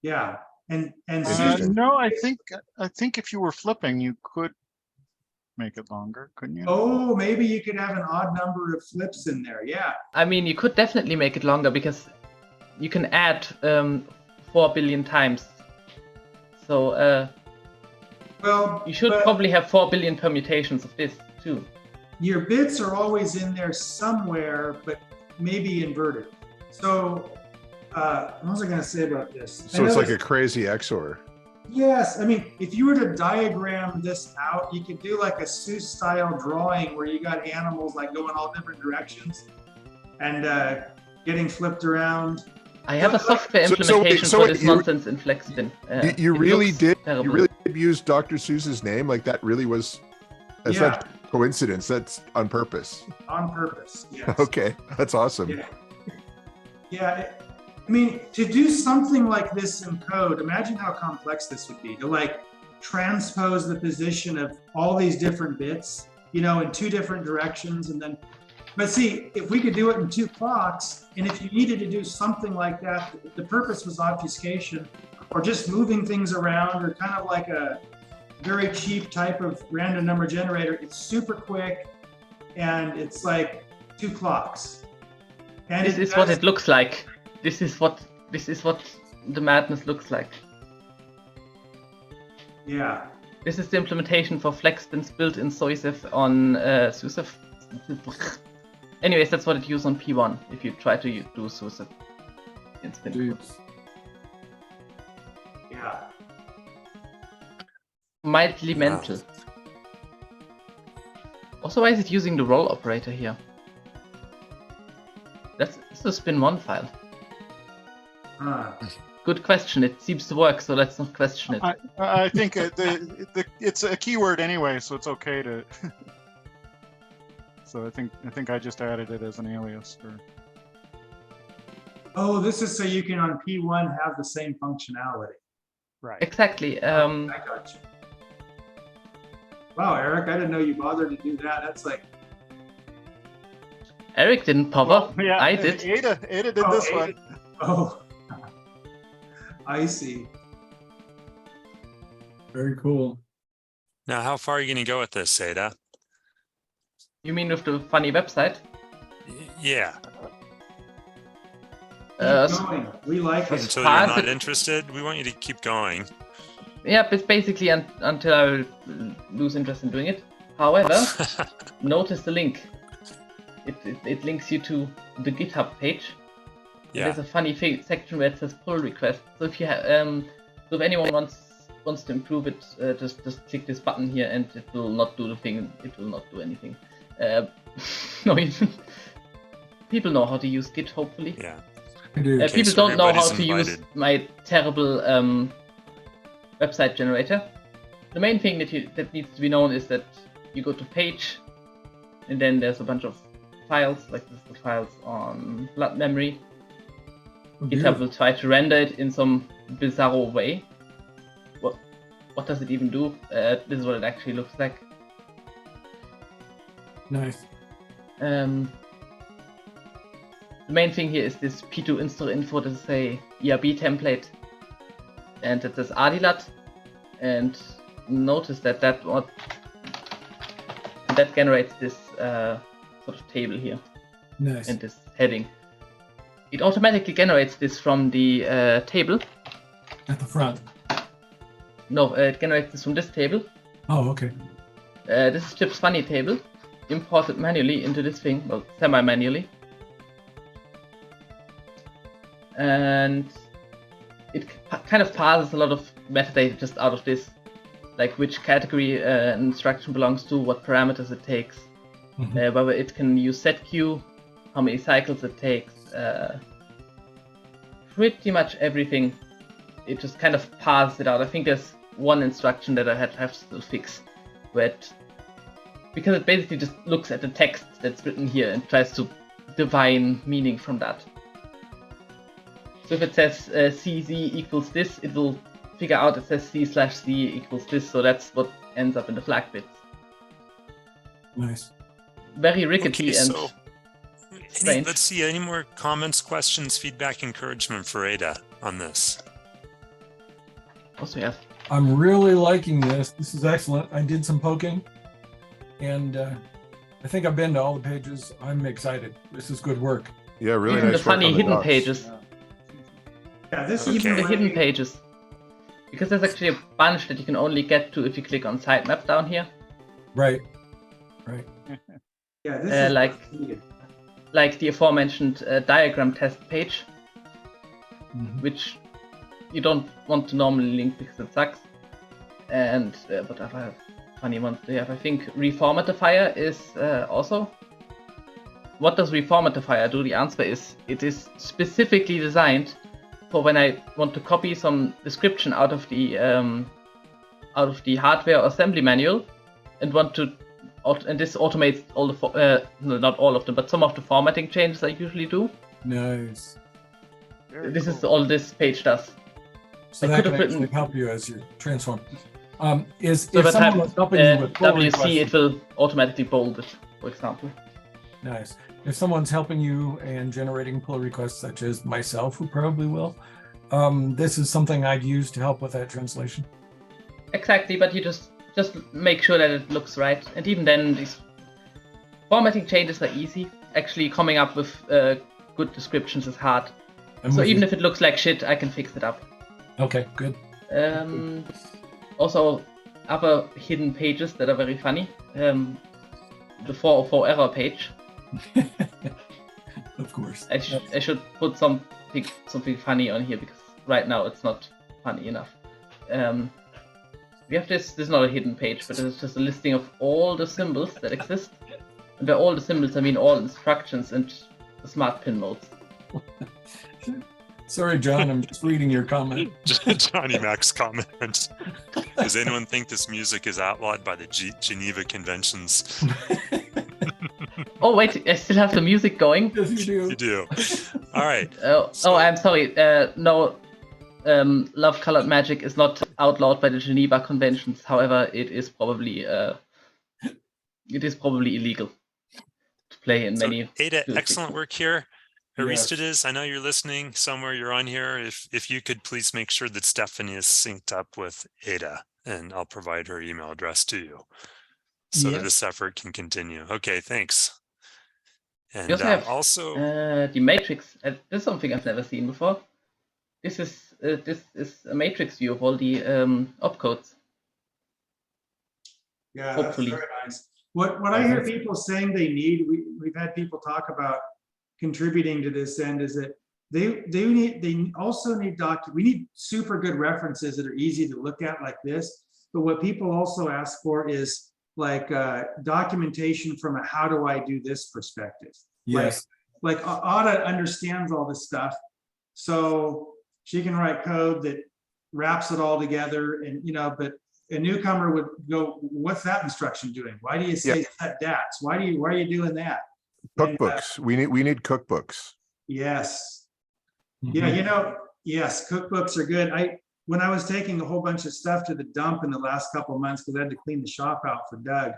Yeah, and
Interesting.
No, I think if you were flipping, you could make it longer, couldn't you?
oh, maybe you could have an odd number of flips in there. Yeah,
I mean, you could definitely make it longer because you can add 4 billion times. So
well,
you should
but
probably have 4 billion permutations of this too.
your bits are always in there somewhere, but maybe inverted. So what was I going to say about this?
So it's like a crazy XOR.
Yes, I mean, if you were to diagram this out, you could do like a Seuss style drawing where you got animals like going all different directions and getting flipped around.
I have a software
So-
implementation
so
for
wait,
this
you-
nonsense in FlexSpin.
You
It
really
looks
did.
terrible.
You really did use Dr. Seuss's name. Like that really was. That's
Yeah.
not coincidence. That's on purpose.
On purpose, yes.
Okay, that's awesome.
Yeah. Yeah, I mean, to do something like this in code, imagine how complex this would be to like transpose the position of all these different bits, you know, in two different directions. And then, but see, if we could do it in 2 clocks, and if you needed to do something like that, the purpose was obfuscation or just moving things around or kind of like a very cheap type of random number generator. It's super quick and it's like 2 clocks. And
This is what it looks like. This is what the madness looks like.
Yeah.
This is the implementation for FlexSpins built in Soisev on Susev. Anyways, that's what it uses on P1 if you try to do Susev in Spin.
Dudes.
Yeah.
Mildly mental. Also, why is it using the roll operator here? This is a Spin1 file.
Huh.
Good question. It seems to work, so let's not question it.
I think it's a keyword anyway, so it's okay to. So I think I just added it as an alias. Or...
Oh, this is so you can on P1 have the same functionality.
Right.
Exactly.
I got you. Wow, Eric, I didn't know you bothered to do that. That's like.
Eric didn't bother.
Yeah,
I did.
Ada did
Oh,
this
Ada.
one.
Oh. I see.
Very cool.
Now, how far are you going to go with this, Ada?
You mean with the funny website?
Yeah,
Keep going. We like it.
until you're
far as
not
it-
interested, we want you to keep going.
Yeah, it's basically until I lose interest in doing it. However, notice the link. It links you to the GitHub page.
Yeah,
There's a funny section where it says pull request. So if you so if anyone wants to improve it, just click this button here, and it will not do the thing. It will not do anything. No, people know how to use Git. Hopefully,
yeah.
I do.
Okay,
people
so
don't know how
everybody's
to use
invited.
my terrible website generator. The main thing that needs to be known is that you go to page, and then there's a bunch of files, like this is the files on blood memory. GitHub will try to render it in some bizarro way. What does it even do? This is what it actually looks like.
Nice.
The main thing here is this P2 install info. This is a ERB template, and it says Adilat. And notice that that generates this sort of table here
Nice.
and this heading. It automatically generates this from the table.
At the front.
No, it generates this from this table.
Oh, okay.
This is Chip's funny table, imported manually into this thing, well, semi-manually. And it kind of parses a lot of metadata just out of this, like which category an instruction belongs to, what parameters it takes,
Mhm.
whether it can use setQ, how many cycles it takes, pretty much everything. It just kind of parses it out. I think there's one instruction that I have to still fix, because it basically just looks at the text that's written here and tries to divine meaning from that. So if it says CZ equals this, it will figure out it says C/C equals this, so that's what ends up in the flag bits.
Nice.
Very rickety
Okay,
and
so
strange.
let's see, any more comments, questions, feedback, encouragement for Ada on this?
Also, yes.
I'm really liking this. This is excellent. I did some poking, and I think I've been to all the pages. I'm excited. This is good work.
Yeah, really
Even
nice
the
work
funny
on the
hidden
docs.
pages.
Yeah, this
Okay.
is
Even the hidden
great.
pages. Because there's actually a bunch that you can only get to if you click on sitemap down here.
Right. Right.
Yeah, this is
Like the aforementioned diagram test page,
Mhm.
which you don't want to normally link because it sucks. And what other funny ones do you have? I think reformatifier is also. What does reformatifier do? The answer is it is specifically designed for when I want to copy some description out of the hardware assembly manual and want to, and this automates all the no, not all of them, but some of the formatting changes I usually do.
Nice.
This is all this page does.
So
I
that
could
can
have
actually
written-
help you as you transform. If
So if I
someone
type
was helping you with pull
WC,
requests,
it will automatically bold it, for example.
nice. If someone's helping you and generating pull requests, such as myself, who probably will, this is something I'd use to help with that translation.
Exactly, but you just make sure that it looks right. And even then, these formatting changes are easy. Actually, coming up with good descriptions is hard. So even if it looks like shit, I can fix it up.
Okay, good.
Also, other hidden pages that are very funny. The 404 error page.
Of course.
I should put something funny on here because right now it's not funny enough. We have this is not a hidden page, but it's just a listing of all the symbols that exist. And by all the symbols, I mean all instructions and the smart pin modes.
Sorry, John, I'm just reading your comment.
Johnny Mac's comment. Does anyone think this music is outlawed by the Geneva Conventions?
Oh wait, I still have the music going.
Yes, you do.
You do. All right.
Oh, I'm sorry. No, Love Colored Magic is not outlawed by the Geneva Conventions. However, it is probably illegal to play in
So,
many.
Ada,
jurisdictions.
excellent work here.
Yes.
Aristides, I know you're listening somewhere, you're on here. If you could please make sure that Stephanie is synced up with Ada, and I'll provide her email address to you so that
Yes.
this effort can continue. Okay, thanks. And
We also have
also,
the matrix. This is something I've never seen before. This is a matrix view of all the opcodes.
Yeah,
Hopefully.
that's very nice. What I hear people saying they need, we've had people talk about contributing to this end, is that they also need we need super good references that are easy to look at like this. But what people also ask for is like documentation from a how do I do this perspective.
Yes.
Like Ada understands all this stuff, so she can write code that wraps it all together, and but a newcomer would go, what's that instruction doing? Why do you say set dats? Why are you doing that?
Cookbooks. We need cookbooks.
Yes.
Mhm.
Yeah, yes, cookbooks are good. When I was taking a whole bunch of stuff to the dump in the last couple of months because I had to clean the shop out for Doug,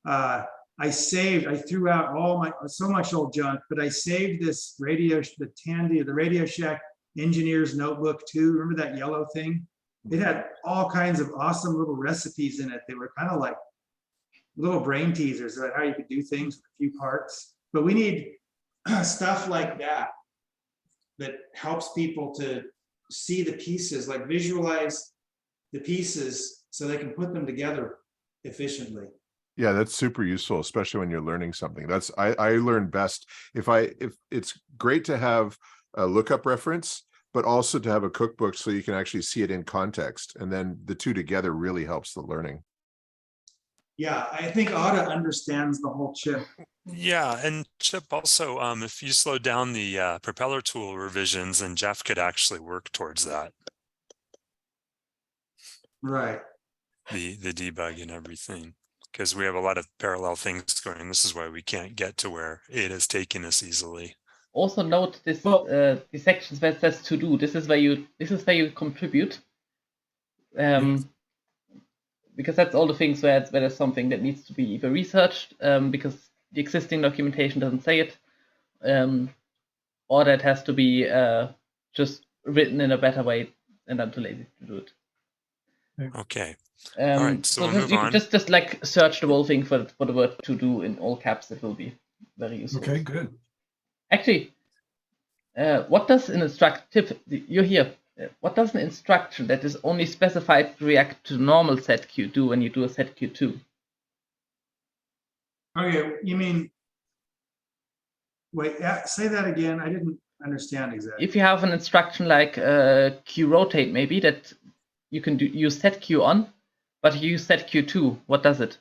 I threw out so much old junk, but I saved this the Tandy, the Radio Shack Engineer's Notebook 2. Remember that yellow thing? It had all kinds of awesome little recipes in it. They were kind of like little brain teasers about how you could do things with a few parts. But we need stuff like that helps people to see the pieces, like visualize the pieces so they can put them together efficiently.
Yeah, that's super useful, especially when you're learning something. I learn best if it's great to have a lookup reference, but also to have a cookbook so you can actually see it in context. And then the two together really helps the learning.
Yeah, I think Ada understands the whole chip.
Yeah, and Chip also, if you slow down the propeller tool revisions, then Jeff could actually work towards that,
Right.
the debug and everything, because we have a lot of parallel things going. This is why we can't get to where it is taking us easily.
Also note this the sections where it says to do. This is where you contribute. Because that's all the things where there's something that needs to be either researched because the existing documentation doesn't say it, or that has to be just written in a better way, and I'm too lazy to do it.
Okay. All right, so we'll move
you
on.
just like search the whole thing for the word to do in all caps. It will be very useful.
Okay, good.
Actually, what does an you're here. What does an instruction that is only specified to react to normal setq do when you do a setq2?
Okay, you mean, wait, say that again. I didn't understand exactly.
If you have an instruction like q rotate, maybe that you can use setq on, but you use setq2, what does it?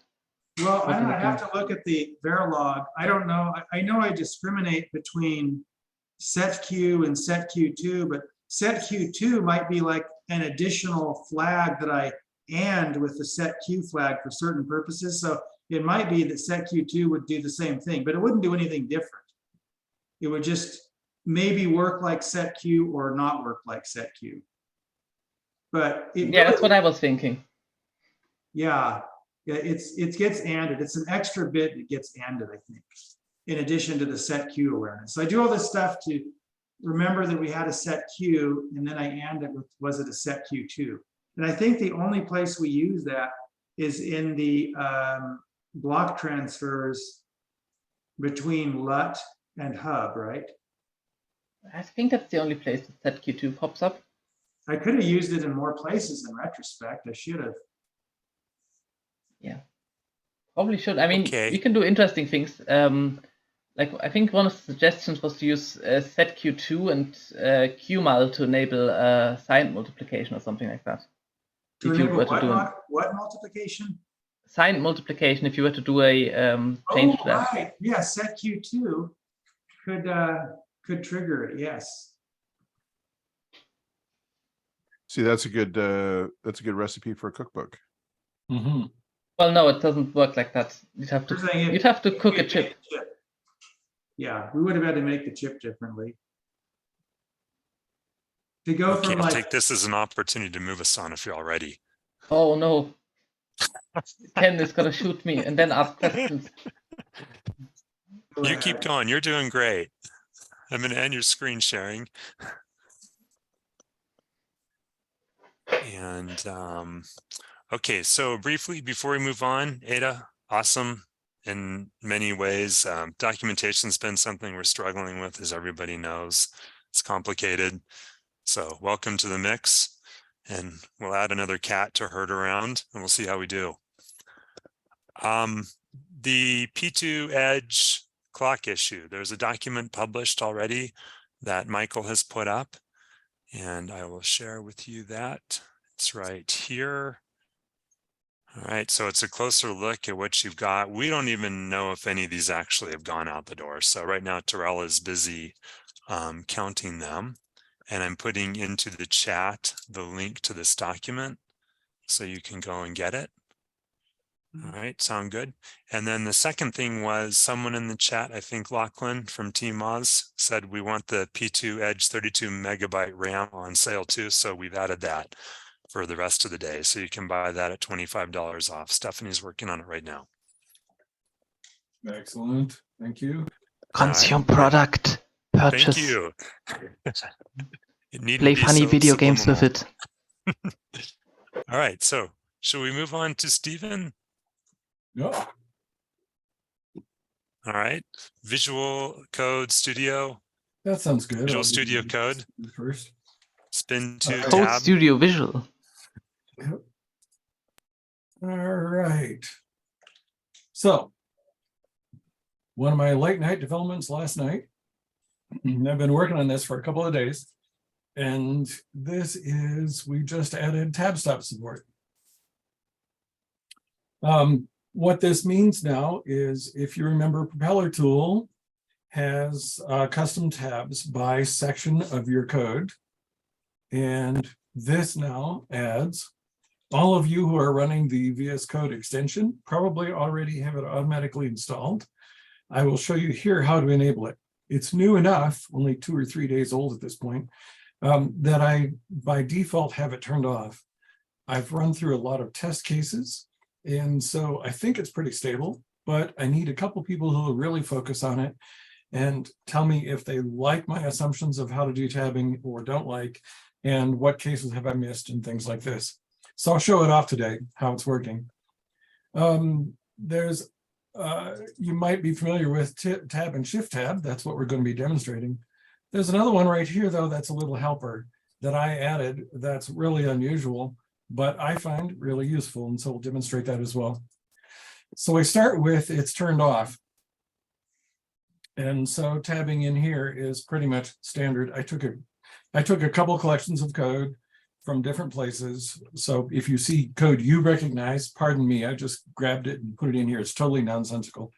Well, I have to look at the Verilog. I don't know. I know I discriminate between setq and setq2, but setq2 might be like an additional flag that I and with the setq flag for certain purposes. So it might be that setq2 would do the same thing, but it wouldn't do anything different. It would just maybe work like setq or not work like setq. But
yeah, that's what I was thinking.
Yeah, it gets ANDed. It's an extra bit that gets ANDed, I think, in addition to the setq awareness. So I do all this stuff to remember that we had a setq, and then I AND it with, was it a setq2? And I think the only place we use that is in the block transfers between LUT and hub, right?
I think that's the only place that setq2 pops up.
I could have used it in more places in retrospect. I should have.
Yeah, probably should. I mean,
Okay.
you can do interesting things. Like I think one of the suggestions was to use setq2 and qmul to enable signed multiplication or something like that.
To
if you
enable
were to do
what multiplication?
Signed multiplication, if you were to do a change to that.
Right. Yeah, setq2 could trigger it. Yes.
See, that's a good recipe for a cookbook.
Mm-hmm.
Well, no, it doesn't work like that. You'd have to cook a chip.
Yeah, we would have had to make the chip differently. To go
Okay,
from
I'll
like
take this as an opportunity to move us on if you're all ready.
Oh no. Ken is gonna shoot me and then ask questions.
You keep going. You're doing great. I'm going to end your screen sharing. And okay, so briefly before we move on, Ada, awesome in many ways. Documentation's been something we're struggling with, as everybody knows. It's complicated. So welcome to the mix, and we'll add another cat to herd around, and we'll see how we do. The P2 Edge clock issue, there's a document published already that Michael has put up, and I will share with you that. It's right here. All right, so it's a closer look at what you've got. We don't even know if any of these actually have gone out the door. So right now, Terrell is busy counting them, and I'm putting into the chat the link to this document so you can go and get it. All right, sound good? And then the second thing was someone in the chat, I think Lachlan from Team Oz, said we want the P2 Edge 32 megabyte RAM on sale too. So we've added that for the rest of the day. So you can buy that at $25 off. Stephanie's working on it right now.
Excellent. Thank you.
Consume product. Purchase.
Thank you.
Play funny video games with it.
All right, so should we move on to Stephen?
Yeah.
All right, Visual Code Studio.
That sounds good.
Visual Studio Code.
First.
Spin2
Code
tab.
Studio Visual.
Yep. All right. So, one of my late night developments last night. I've been working on this for a couple of days. And this is, we just added tab stop support. What this means now is, if you remember, Propeller tool has custom tabs by section of your code. And this now adds, all of you who are running the VS Code extension probably already have it automatically installed. I will show you here how to enable it. It's new enough, only 2 or 3 days old at this point, that I, by default, have it turned off. I've run through a lot of test cases, and so I think it's pretty stable, but I need a couple people who will really focus on it and tell me if they like my assumptions of how to do tabbing or don't like, and what cases have I missed and things like this. So I'll show it off today, how it's working. There's, you might be familiar with tab and shift tab. That's what we're going to be demonstrating. There's another one right here, though, that's a little helper that I added that's really unusual, but I find really useful, and so we'll demonstrate that as well. So we start with it's turned off. And so tabbing in here is pretty much standard. I took a couple collections of code from different places. So if you see code you recognize, pardon me, I just grabbed it and put it in here. It's totally nonsensical,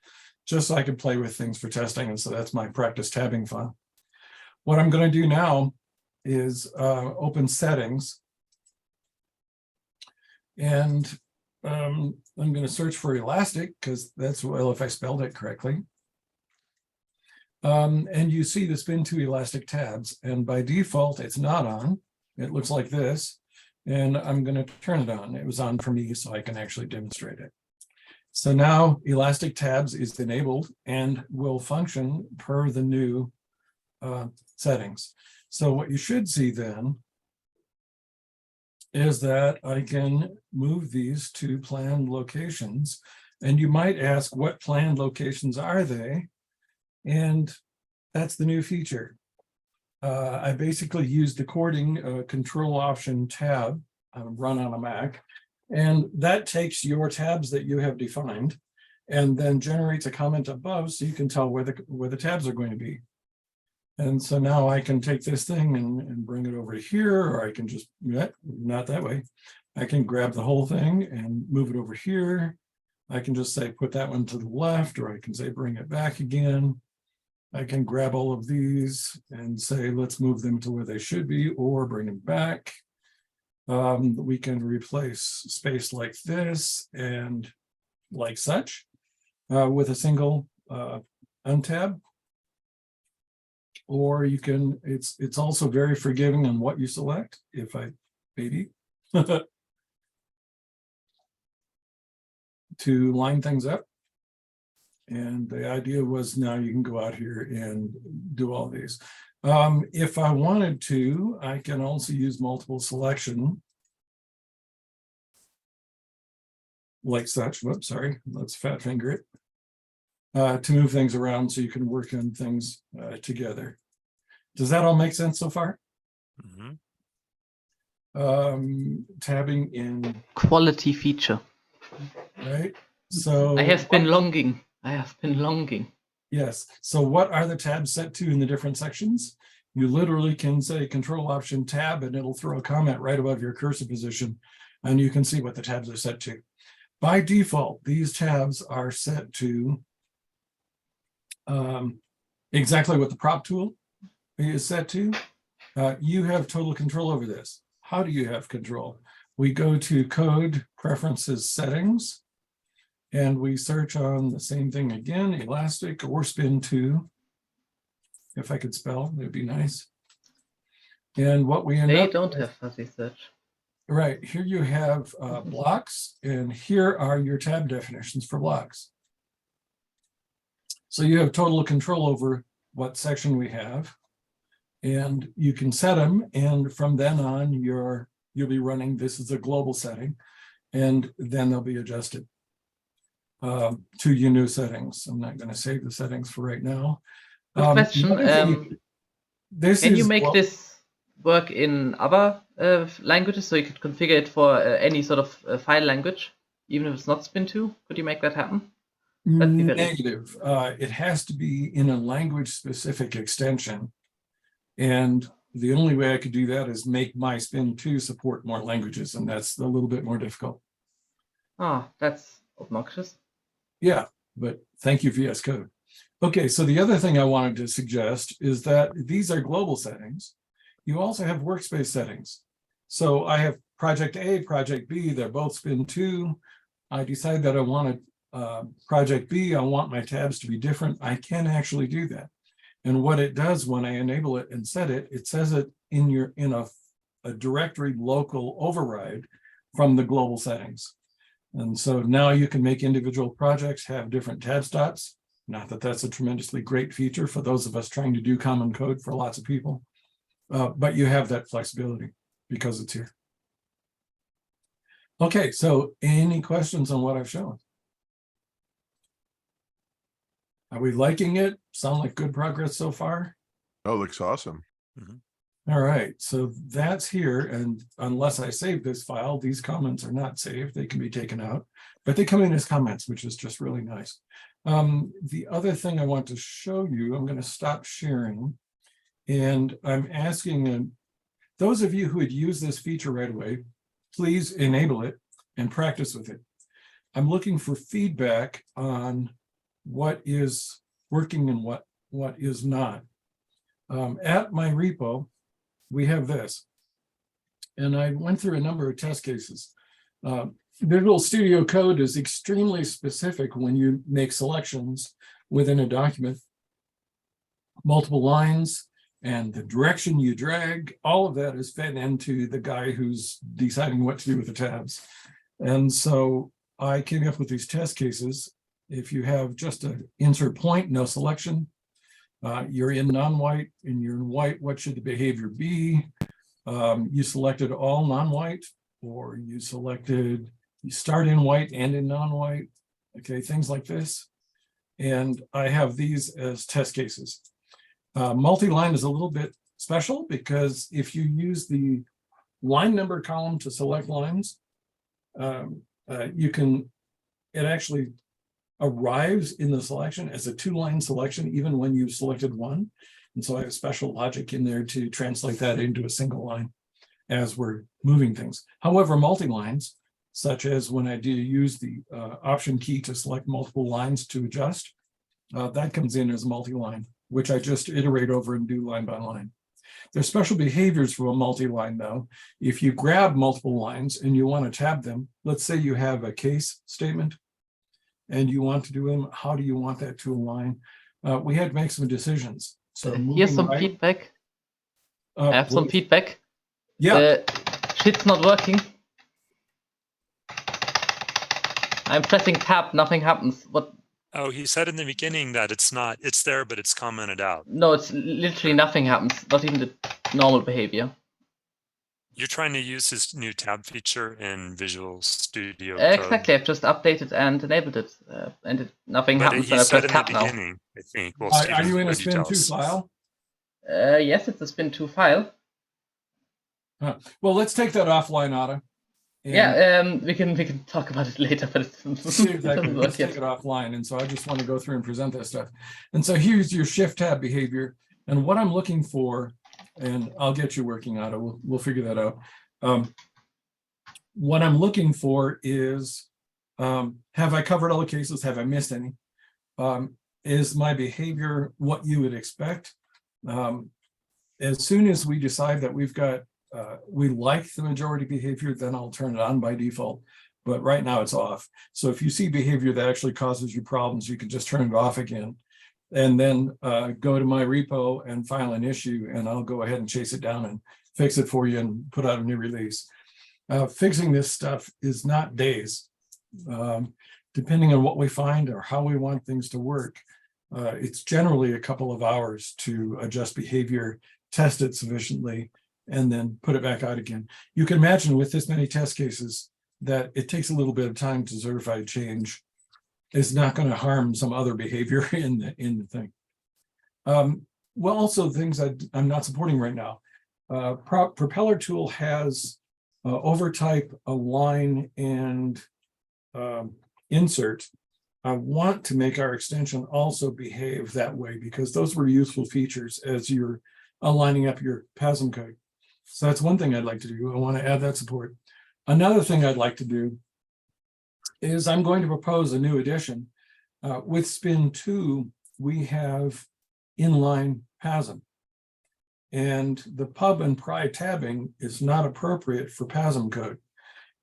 just so I could play with things for testing. And so that's my practice tabbing file. What I'm going to do now is open settings. And I'm going to search for Elastic, because that's, well, if I spelled it correctly. And you see the Spin2 Elastic tabs, and by default it's not on. It looks like this, and I'm going to turn it on. It was on for me, so I can actually demonstrate it. So now Elastic tabs is enabled and will function per the new settings. So what you should see then is that I can move these to planned locations, and you might ask, what planned locations are they? And that's the new feature. I basically used the chording control option tab run on a Mac, and that takes your tabs that you have defined and then generates a comment above so you can tell where the tabs are going to be. And so now I can take this thing and bring it over to here, or I can just, not that way. I can grab the whole thing and move it over here. I can just say, put that one to the left, or I can say, bring it back again. I can grab all of these and say, let's move them to where they should be, or bring them back. We can replace space like this and like such with a single untab. Or you can, it's also very forgiving on what you select. If I maybe to line things up. And the idea was, now you can go out here and do all these. If I wanted to, I can also use multiple selection. Like such. Whoops, sorry. Let's fat finger it. To move things around so you can work on things together. Does that all make sense so far?
Mm-hmm.
Tabbing in
Quality feature.
right. So
I have been longing. I have been longing.
Yes. So what are the tabs set to in the different sections? You literally can say Control Option Tab, and it'll throw a comment right above your cursor position, and you can see what the tabs are set to. By default, these tabs are set to exactly what the prop tool is set to. You have total control over this. How do you have control? We go to Code Preferences Settings, and we search on the same thing again, Elastic or Spin2. If I could spell, it'd be nice. And what we end
They
up
don't
with,
have fuzzy search.
right here, you have blocks, and here are your tab definitions for blocks. So you have total control over what section we have, and you can set them. And from then on, you'll be running. This is a global setting, and then they'll be adjusted to your new settings. I'm not going to save the settings for right now.
Good question. Can you make this work in other languages, so you could configure it for any sort of file language, even if it's not Spin2? Could you make that happen?
Negative. It has to be in a language-specific extension, and the only way I could do that is make my Spin2 support more languages, and that's a little bit more difficult.
Ah, that's obnoxious.
Yeah, but thank you, VS Code. Okay, so the other thing I wanted to suggest is that these are global settings. You also have workspace settings. So I have project A, project B, they're both Spin2. I decide that I want project B, I want my tabs to be different. I can actually do that. And what it does when I enable it and set it, it says it in a directory local override from the global settings. And so now you can make individual projects have different tab stops. Not that that's a tremendously great feature for those of us trying to do common code for lots of people, but you have that flexibility because it's here. Okay, so any questions on what I've shown? Are we liking it? Sound like good progress so far?
Oh, looks awesome.
All right, so that's here, and unless I save this file, these comments are not saved. They can be taken out, but they come in as comments, which is just really nice. The other thing I want to show you, I'm going to stop sharing, and I'm asking those of you who had used this feature right away, please enable it and practice with it. I'm looking for feedback on what is working and what is not. At my repo, we have this, and I went through a number of test cases. Visual Studio Code is extremely specific when you make selections within a document, multiple lines, and the direction you drag, all of that is fed into the guy who's deciding what to do with the tabs. And so I came up with these test cases. If you have just an insert point, no selection, you're in non-white and you're in white, what should the behavior be? You selected all non-white, or you start in white and in non-white, okay, things like this. And I have these as test cases. Multi-line is a little bit special because if you use the line number column to select lines, it actually arrives in the selection as a 2-line selection, even when you've selected one. And so I have special logic in there to translate that into a single line as we're moving things. However, multi-lines, such as when I do use the option key to select multiple lines to adjust, that comes in as multi-line, which I just iterate over and do line by line. There's special behaviors for a multi-line though. If you grab multiple lines and you want to tab them, let's say you have a case statement and you want to do them, how do you want that to align? We had to make some decisions. So
here's some feedback. I have some feedback.
Yeah.
The shit's not working. I'm pressing tab, nothing happens. What?
Oh, he said in the beginning that it's there, but it's commented out.
No, it's literally nothing happens. Not even the normal behavior.
You're trying to use his new tab feature in Visual Studio
Exactly,
Code.
I've just updated and enabled it, and nothing happens
He
when I
said
press
in the
tab now.
beginning, I think. Well,
Are
Steven,
you in a
what did you tell
Spin2
us?
file?
Yes, it's a Spin2 file.
Well, let's take that offline, Otto.
Yeah, we can talk about it later, but it's
Exactly. Let's take it offline. And so I just want to go through and present that stuff. And so here's your shift tab behavior. And what I'm looking for, and I'll get you working, Otto. We'll figure that out. What I'm looking for is, have I covered all the cases? Have I missed any? Is my behavior what you would expect? As soon as we decide that we like the majority behavior, then I'll turn it on by default. But right now it's off. So if you see behavior that actually causes you problems, you can just turn it off again. And then go to my repo and file an issue, and I'll go ahead and chase it down and fix it for you and put out a new release. Fixing this stuff is not days. Depending on what we find or how we want things to work, it's generally a couple of hours to adjust behavior, test it sufficiently, and then put it back out again. You can imagine with this many test cases that it takes a little bit of time to certify change. It's not going to harm some other behavior in the thing. Well, also things I'm not supporting right now. Propeller tool has overtype, align, and insert. I want to make our extension also behave that way because those were useful features as you're aligning up your PASM code. So that's one thing I'd like to do. I want to add that support. Another thing I'd like to do is I'm going to propose a new addition. With Spin2, we have inline PASM. And the pub and pry tabbing is not appropriate for PASM code.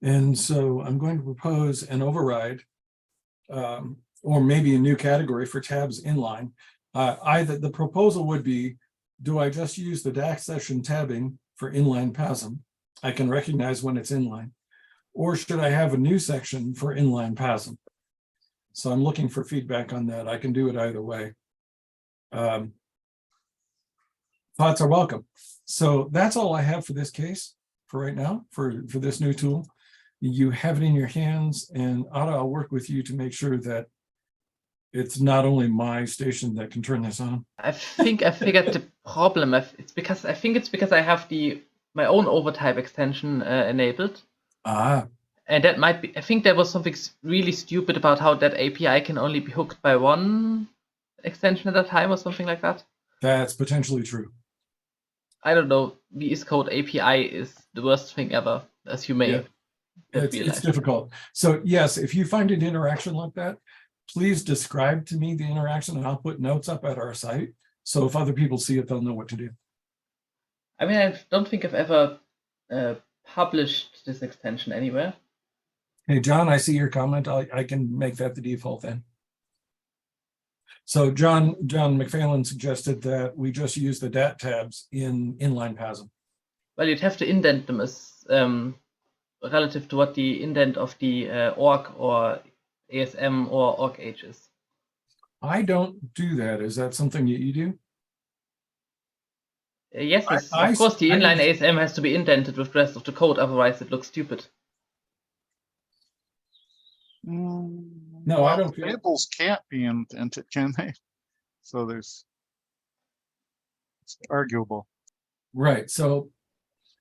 And so I'm going to propose an override or maybe a new category for tabs inline. Either the proposal would be, do I just use the DAC session tabbing for inline PASM? I can recognize when it's inline. Or should I have a new section for inline PASM? So I'm looking for feedback on that. I can do it either way. Thoughts are welcome. So that's all I have for this case for right now, for this new tool. You have it in your hands, and Ada, I'll work with you to make sure that it's not only my station that can turn this on.
I think I figured the problem. I think it's because I have my own overtype extension enabled.
Ah,
And that might be, I think there was something really stupid about how that API can only be hooked by one extension at a time or something like that.
that's potentially true.
I don't know. VS Code API is the worst thing ever, as you may
Yeah.
have
It's
realized.
difficult. So yes, if you find an interaction like that, please describe to me the interaction and I'll put notes up at our site. So if other people see it, they'll know what to do.
I mean, I don't think I've ever published this extension anywhere.
Hey, John, I see your comment. I can make that the default then. So John McPhailin suggested that we just use the DAT tabs in inline PASM.
Well, you'd have to indent them as relative to what the indent of the org or ASM or org-h is.
I don't do that. Is that something that you do?
Yes,
I-
of course, the
I-
inline ASM has to be indented with the rest of the code, otherwise it looks stupid.
No, I don't feel-
Tables can't be indented, can they? So it's arguable.
Right. So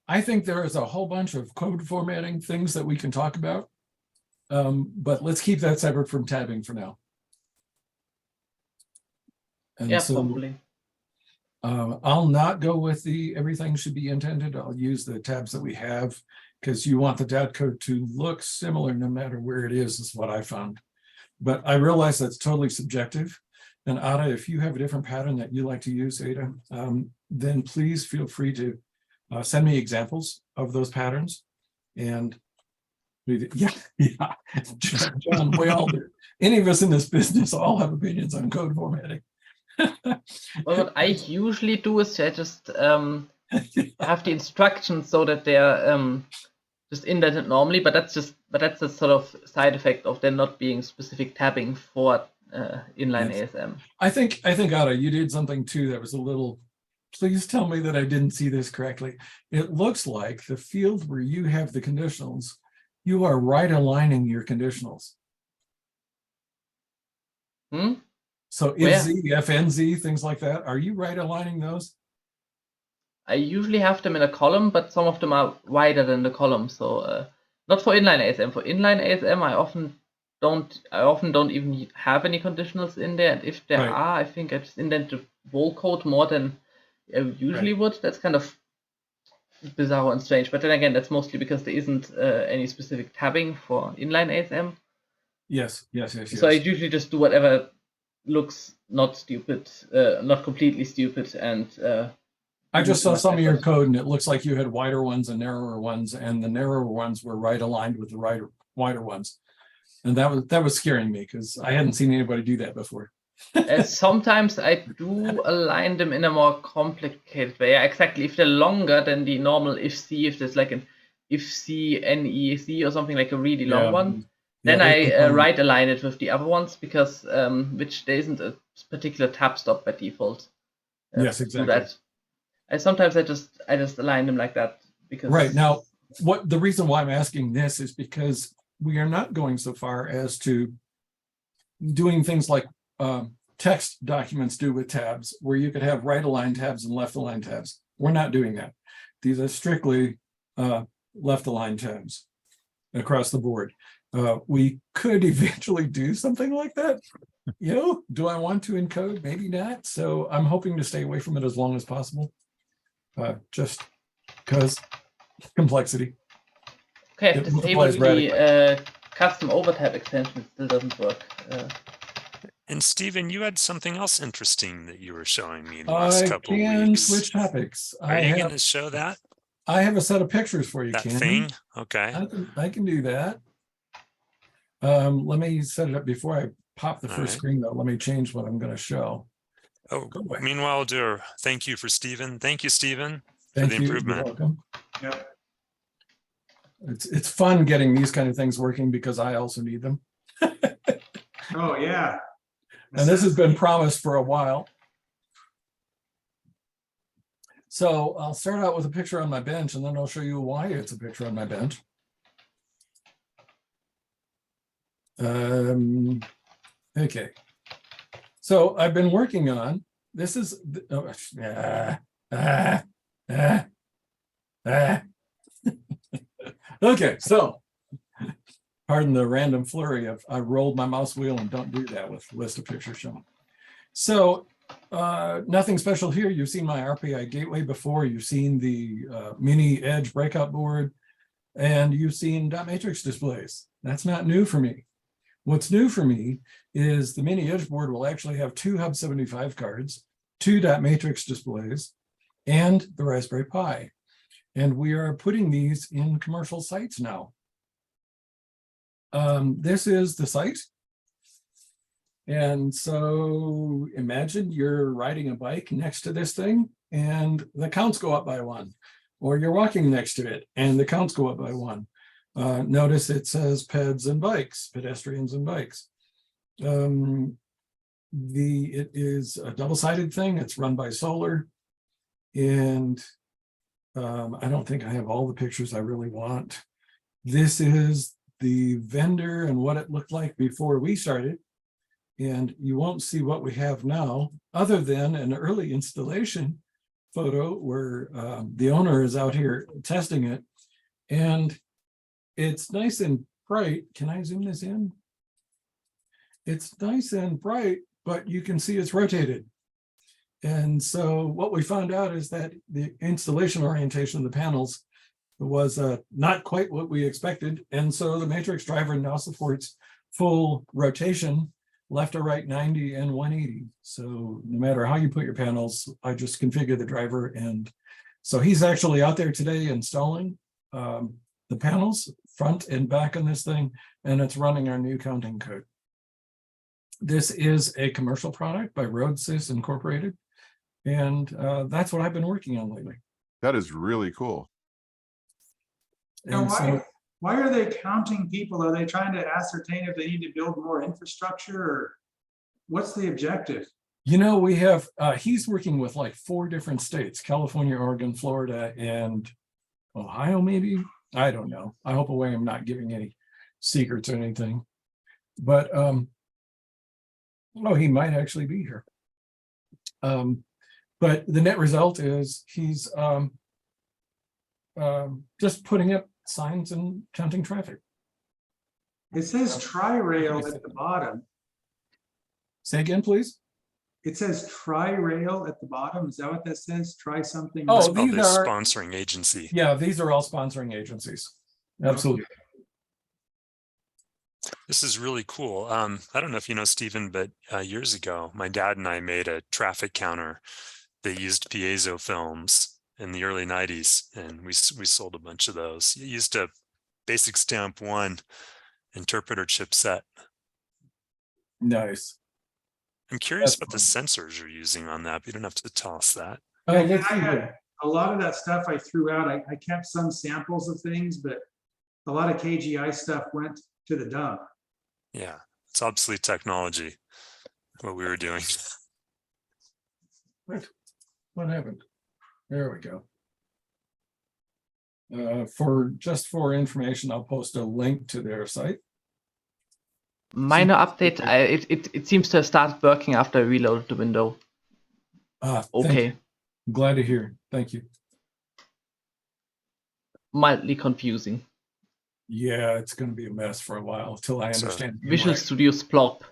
I think there is a whole bunch of code formatting things that we can talk about. But let's keep that separate from tabbing for now. And
Yeah,
so
probably.
I'll not go with the everything should be indented. I'll use the tabs that we have because you want the DAT code to look similar no matter where it is what I found. But I realize that's totally subjective. And Ada, if you have a different pattern that you like to use, Ada, then please feel free to send me examples of those patterns. And yeah, John, we all do. Any of us in this business all have opinions on code formatting.
Well, what I usually do is I just have the instructions so that they're just indented normally, but that's a sort of side effect of there not being specific tabbing for inline
Yes.
ASM.
I think Ada, you did something too that was a little. Please tell me that I didn't see this correctly. It looks like the field where you have the conditionals, you are right aligning your conditionals. So if Z, FNZ, things like that, are you right aligning those?
I usually have them in a column, but some of them are wider than the column. So not for inline ASM. For inline ASM, I often don't even have any conditionals in there. And if there are, I think I just indent the whole code more than I usually would. That's kind of bizarre and strange. But then again, that's mostly because there isn't any specific tabbing for inline ASM.
Yes.
So I usually just do whatever looks not stupid, not completely stupid, and
I just saw some of your code and it looks like you had wider ones and narrower ones, and the narrower ones were right aligned with the wider ones. And that was scaring me because I hadn't seen anybody do that before.
Sometimes I do align them in a more complicated way. Yeah, exactly. If they're longer than the normal if-C, if there's like an if-C, NEC or something like a really long one, then I right align it with the other ones because which there isn't a particular tab stop by default.
Yes, exactly.
Sometimes I just align them like that because
right now the reason why I'm asking this is because we are not going so far as to doing things like text documents do with tabs, where you could have right aligned tabs and left aligned tabs. We're not doing that. These are strictly left aligned tabs across the board. We could eventually do something like that. Do I want to encode? Maybe not. So I'm hoping to stay away from it as long as possible. Just because complexity.
Okay, I've disabled the custom overtype extension. It still doesn't work.
And Stephen, you had something else interesting that you were showing me the last
I
couple of
can
weeks.
switch topics.
Are you going to show that?
I have a set of pictures for you,
That
Ken.
thing? Okay.
I can do that. Let me set it up before I pop the
All
first
right.
screen though. Let me change what I'm going to show.
Oh,
Go away.
meanwhile, I'll do a thank you for Stephen. Thank you, Stephen, for
Thank
the
you. You're
improvement.
welcome.
Yep.
It's fun getting these kind of things working because I also need them.
Oh, yeah.
And this has been promised for a while. So I'll start out with a picture on my bench, and then I'll show you why it's a picture on my bench. Okay. So I've been working on, this is, okay, so pardon the random flurry of I rolled my mouse wheel, and don't do that with list of pictures shown. So nothing special here. You've seen my RPI gateway before. You've seen the mini edge breakout board, and you've seen dot matrix displays. That's not new for me. What's new for me is the mini edge board will actually have 2 Hub 75 cards, 2 dot matrix displays, and the Raspberry Pi. And we are putting these in commercial sites now. This is the site. And so imagine you're riding a bike next to this thing and the counts go up by 1, or you're walking next to it and the counts go up by 1. Notice it says peds and bikes, pedestrians and bikes. It is a double-sided thing. It's run by solar. And I don't think I have all the pictures I really want. This is the vendor and what it looked like before we started. And you won't see what we have now, other than an early installation photo where the owner is out here testing it. And it's nice and bright. Can I zoom this in? It's nice and bright, but you can see it's rotated. And so what we found out is that the installation orientation of the panels was not quite what we expected. And so the matrix driver now supports full rotation, left or right 90 and 180. So no matter how you put your panels, I just configure the driver. And so he's actually out there today installing the panels front and back on this thing, and it's running our new counting code. This is a commercial product by RoadSys Incorporated. And that's what I've been working on lately.
That is really cool.
Now,
And so,
why are they counting people? Are they trying to ascertain if they need to build more infrastructure, or what's the objective?
you know, we have, he's working with like 4 different states, California, Oregon, Florida, and Ohio, maybe? I don't know. I hope away I'm not giving any secrets or anything. But, he might actually be here. But the net result is he's just putting up signs and counting traffic.
It says tri-rail at the bottom.
Say again, please.
It says tri-rail at the bottom. Is that what that says? Try something?
Oh,
It's called
these
the
are-
sponsoring agency.
Yeah, these are all sponsoring agencies. Absolutely.
This is really cool. I don't know if you know, Stephen, but years ago, my dad and I made a traffic counter that used piezo films in the early 90s, and we sold a bunch of those. It used a basic stamp 1 interpreter chipset.
Nice.
I'm curious
That's
what the sensors you're using on that, but you don't have to tell us that.
Let's see
I
here.
had a lot of that stuff I threw out. I kept some samples of things, but a lot of KGI stuff went to the dump.
Yeah, it's obsolete technology, what we were doing.
What happened? There we go. For information, I'll post a link to their site.
Minor update. It seems to have started working after I reloaded the window.
Thank
Okay.
you. I'm glad to hear. Thank you.
Mildly confusing.
Yeah, it's going to be a mess for a while until I
So,
understand.
Visual Studio Splop.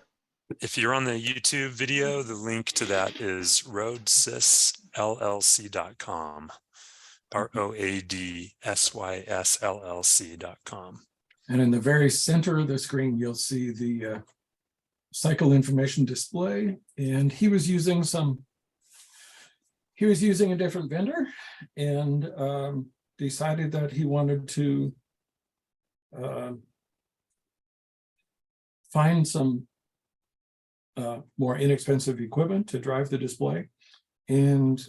If you're on the YouTube video, the link to that is roadsysllc.com. ROADSYSLLC.com.
And in the very center of the screen, you'll see the cycle information display, and he was using a different vendor, and decided that he wanted to find some more inexpensive equipment to drive the display, and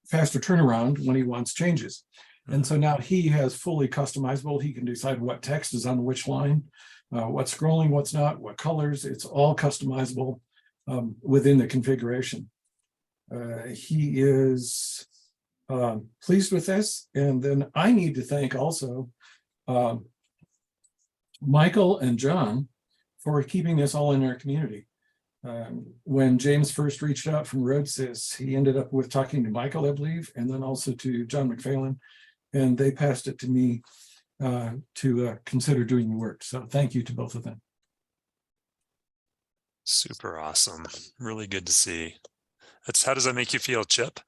faster turnaround when he wants changes. And so now he has fully customizable. He can decide what text is on which line, what's scrolling, what's not, what colors. It's all customizable within the configuration. He is pleased with this. And then I need to thank also Michael and John for keeping this all in our community. When James first reached out from RoadSys, he ended up with talking to Michael, I believe, and then also to John McPhailin, and they passed it to me to consider doing the work. So thank you to both of them.
Super awesome. Really good to see. How does that make you feel, Chip?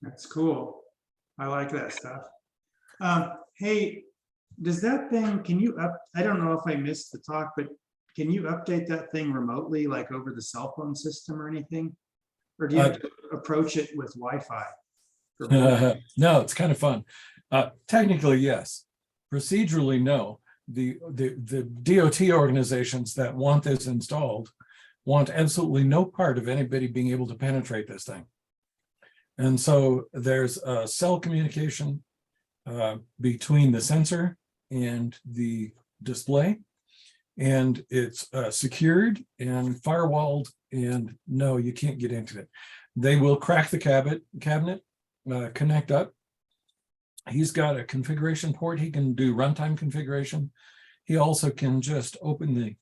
That's cool. I like that stuff. Hey, does that thing, I don't know if I missed the talk, but can you update that thing remotely, like over the cell phone system or anything? Or do you have to approach it with Wi-Fi?
No, it's kind of fun. Technically, yes. Procedurally, no. The DOT organizations that want this installed want absolutely no part of anybody being able to penetrate this thing. And so there's a cell communication between the sensor and the display, and it's secured and firewalled, and no, you can't get into it. They will crack the cabinet, connect up. He's got a configuration port. He can do runtime configuration. He also can just open the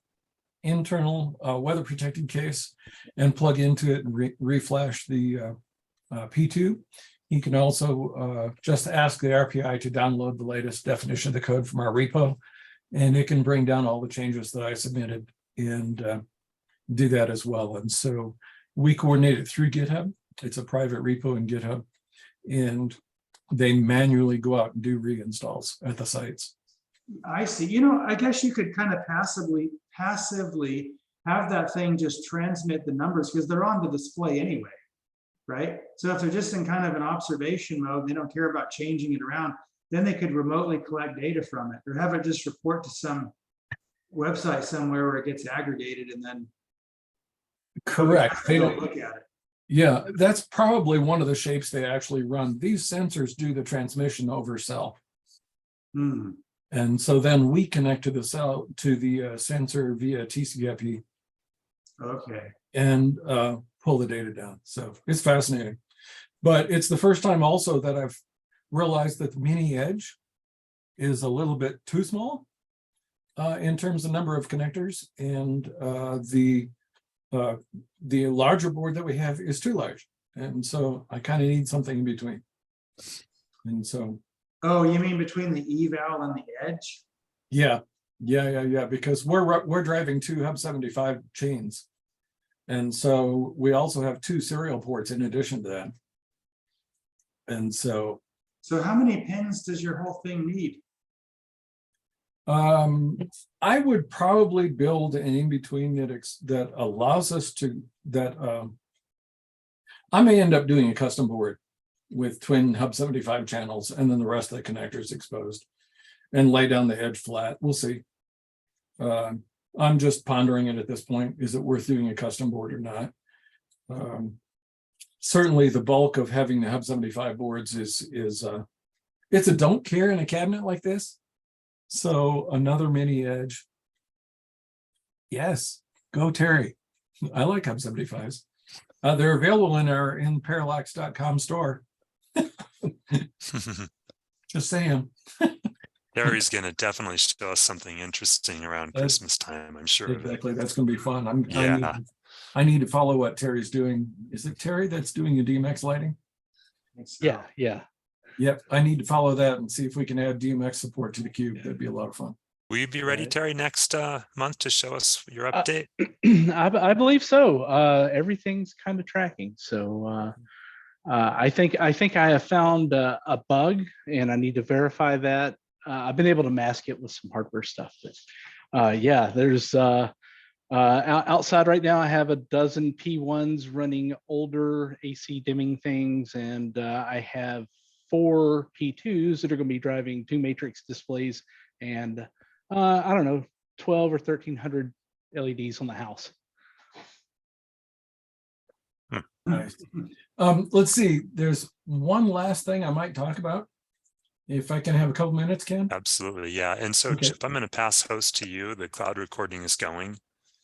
internal weather protected case and plug into it and reflash the P2. He can also just ask the RPI to download the latest definition of the code from our repo, and it can bring down all the changes that I submitted and do that as well. And so we coordinate it through GitHub. It's a private repo in GitHub, and they manually go out and do reinstalls at the sites.
I see. I guess you could kind of passively have that thing just transmit the numbers because they're on the display anyway, right? So if they're just in kind of an observation mode, they don't care about changing it around, then they could remotely collect data from it or have it just report to some website somewhere where it gets aggregated and then
correct. They don't
look at it.
Yeah, that's probably one of the shapes they actually run. These sensors do the transmission over cell. And so then we connect to the cell, to the sensor via TCP.
Okay.
And pull the data down. So it's fascinating. But it's the first time also that I've realized that the mini edge is a little bit too small in terms of number of connectors, and the larger board that we have is too large. And so I kind of need something in between. And so.
Oh, you mean between the eval and the edge?
Yeah. Because we're driving two Hub 75 chains. And so we also have two serial ports in addition to that. And so.
So how many pins does your whole thing need?
I would probably build an in-between that allows us to, I may end up doing a custom board with twin Hub 75 channels and then the rest of the connectors exposed and lay down the edge flat. We'll see. I'm just pondering it at this point. Is it worth doing a custom board or not? Certainly the bulk of having the Hub 75 boards is it's a don't care in a cabinet like this. So another mini edge. Yes, go Terry. I like Hub 75s. They're available in parallax.com store. Just saying.
Terry's going to definitely show us something interesting around Christmas time, I'm sure.
Exactly. That's going to be fun.
I
need to follow what Terry's doing. Is it Terry that's doing the DMX lighting?
Yeah.
Yep. I need to follow that and see if we can add DMX support to the cube. That'd be a lot of fun.
Will you be ready, Terry, next month to show us your update?
I believe so. Everything's kind of tracking. So I think I have found a bug, and I need to verify that. I've been able to mask it with some hardware stuff, but Yeah, there's outside right now. I have a dozen P1s running older AC dimming things, and I have 4 P2s that are going to be driving 2 matrix displays, and I don't know, 12 or 1300 LEDs on the house.
Nice. Let's see. There's one last thing I might talk about. If I can have a couple minutes, Ken.
Absolutely, yeah. And so
Okay.
Chip, I'm going to pass host to you. The cloud recording is going.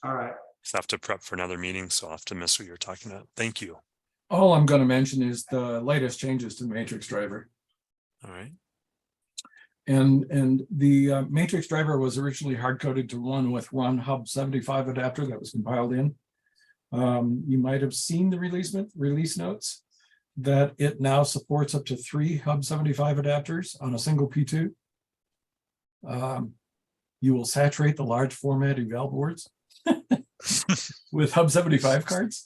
All right.
So I have to prep for another meeting, so I'll have to miss what you're talking about. Thank you.
All I'm going to mention is the latest changes to the Matrix driver.
All right.
And the Matrix driver was originally hard-coded to run with one Hub 75 adapter that was compiled in. You might have seen the release notes that it now supports up to 3 Hub 75 adapters on a single P2. You will saturate the large format eval boards with Hub 75 cards.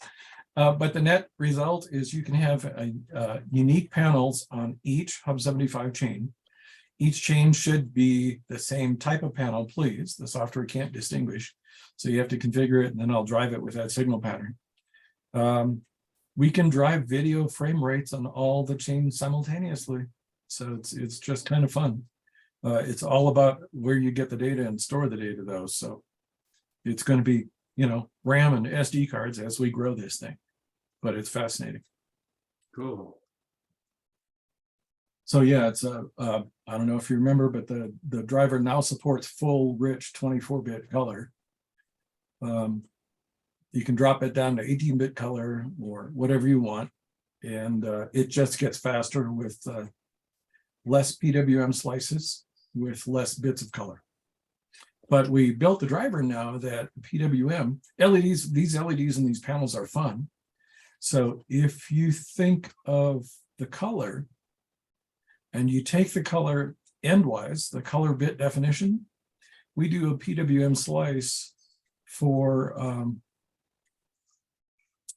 But the net result is you can have unique panels on each Hub 75 chain. Each chain should be the same type of panel, please. The software can't distinguish. So you have to configure it, and then I'll drive it with that signal pattern. We can drive video frame rates on all the chains simultaneously. So it's just kind of fun. It's all about where you get the data and store the data, though. So it's going to be, you know, RAM and SD cards as we grow this thing. But it's fascinating.
Cool.
So yeah, it's I don't know if you remember, but the driver now supports full rich 24-bit color. You can drop it down to 18-bit color or whatever you want, and it just gets faster with less PWM slices with less bits of color. But we built the driver now that PWM LEDs, these LEDs and these panels are fun. So if you think of the color and you take the color endwise, the color bit definition, we do a PWM slice for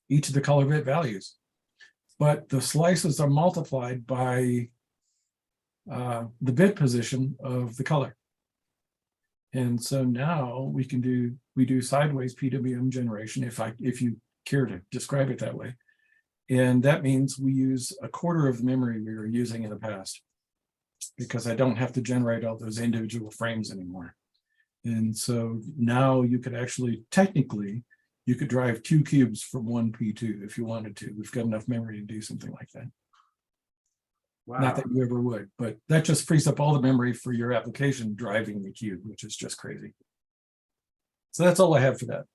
each of the color bit values. But the slices are multiplied by the bit position of the color. And so now we do sideways PWM generation, if you care to describe it that way. And that means we use a quarter of the memory we were using in the past, because I don't have to generate all those individual frames anymore. And so now you could actually, technically, you could drive 2 cubes from one P2 if you wanted to. We've got enough memory to do something like that.
Wow.
Not that you ever would, but that just frees up all the memory for your application driving the cube, which is just crazy. So that's all I have for that.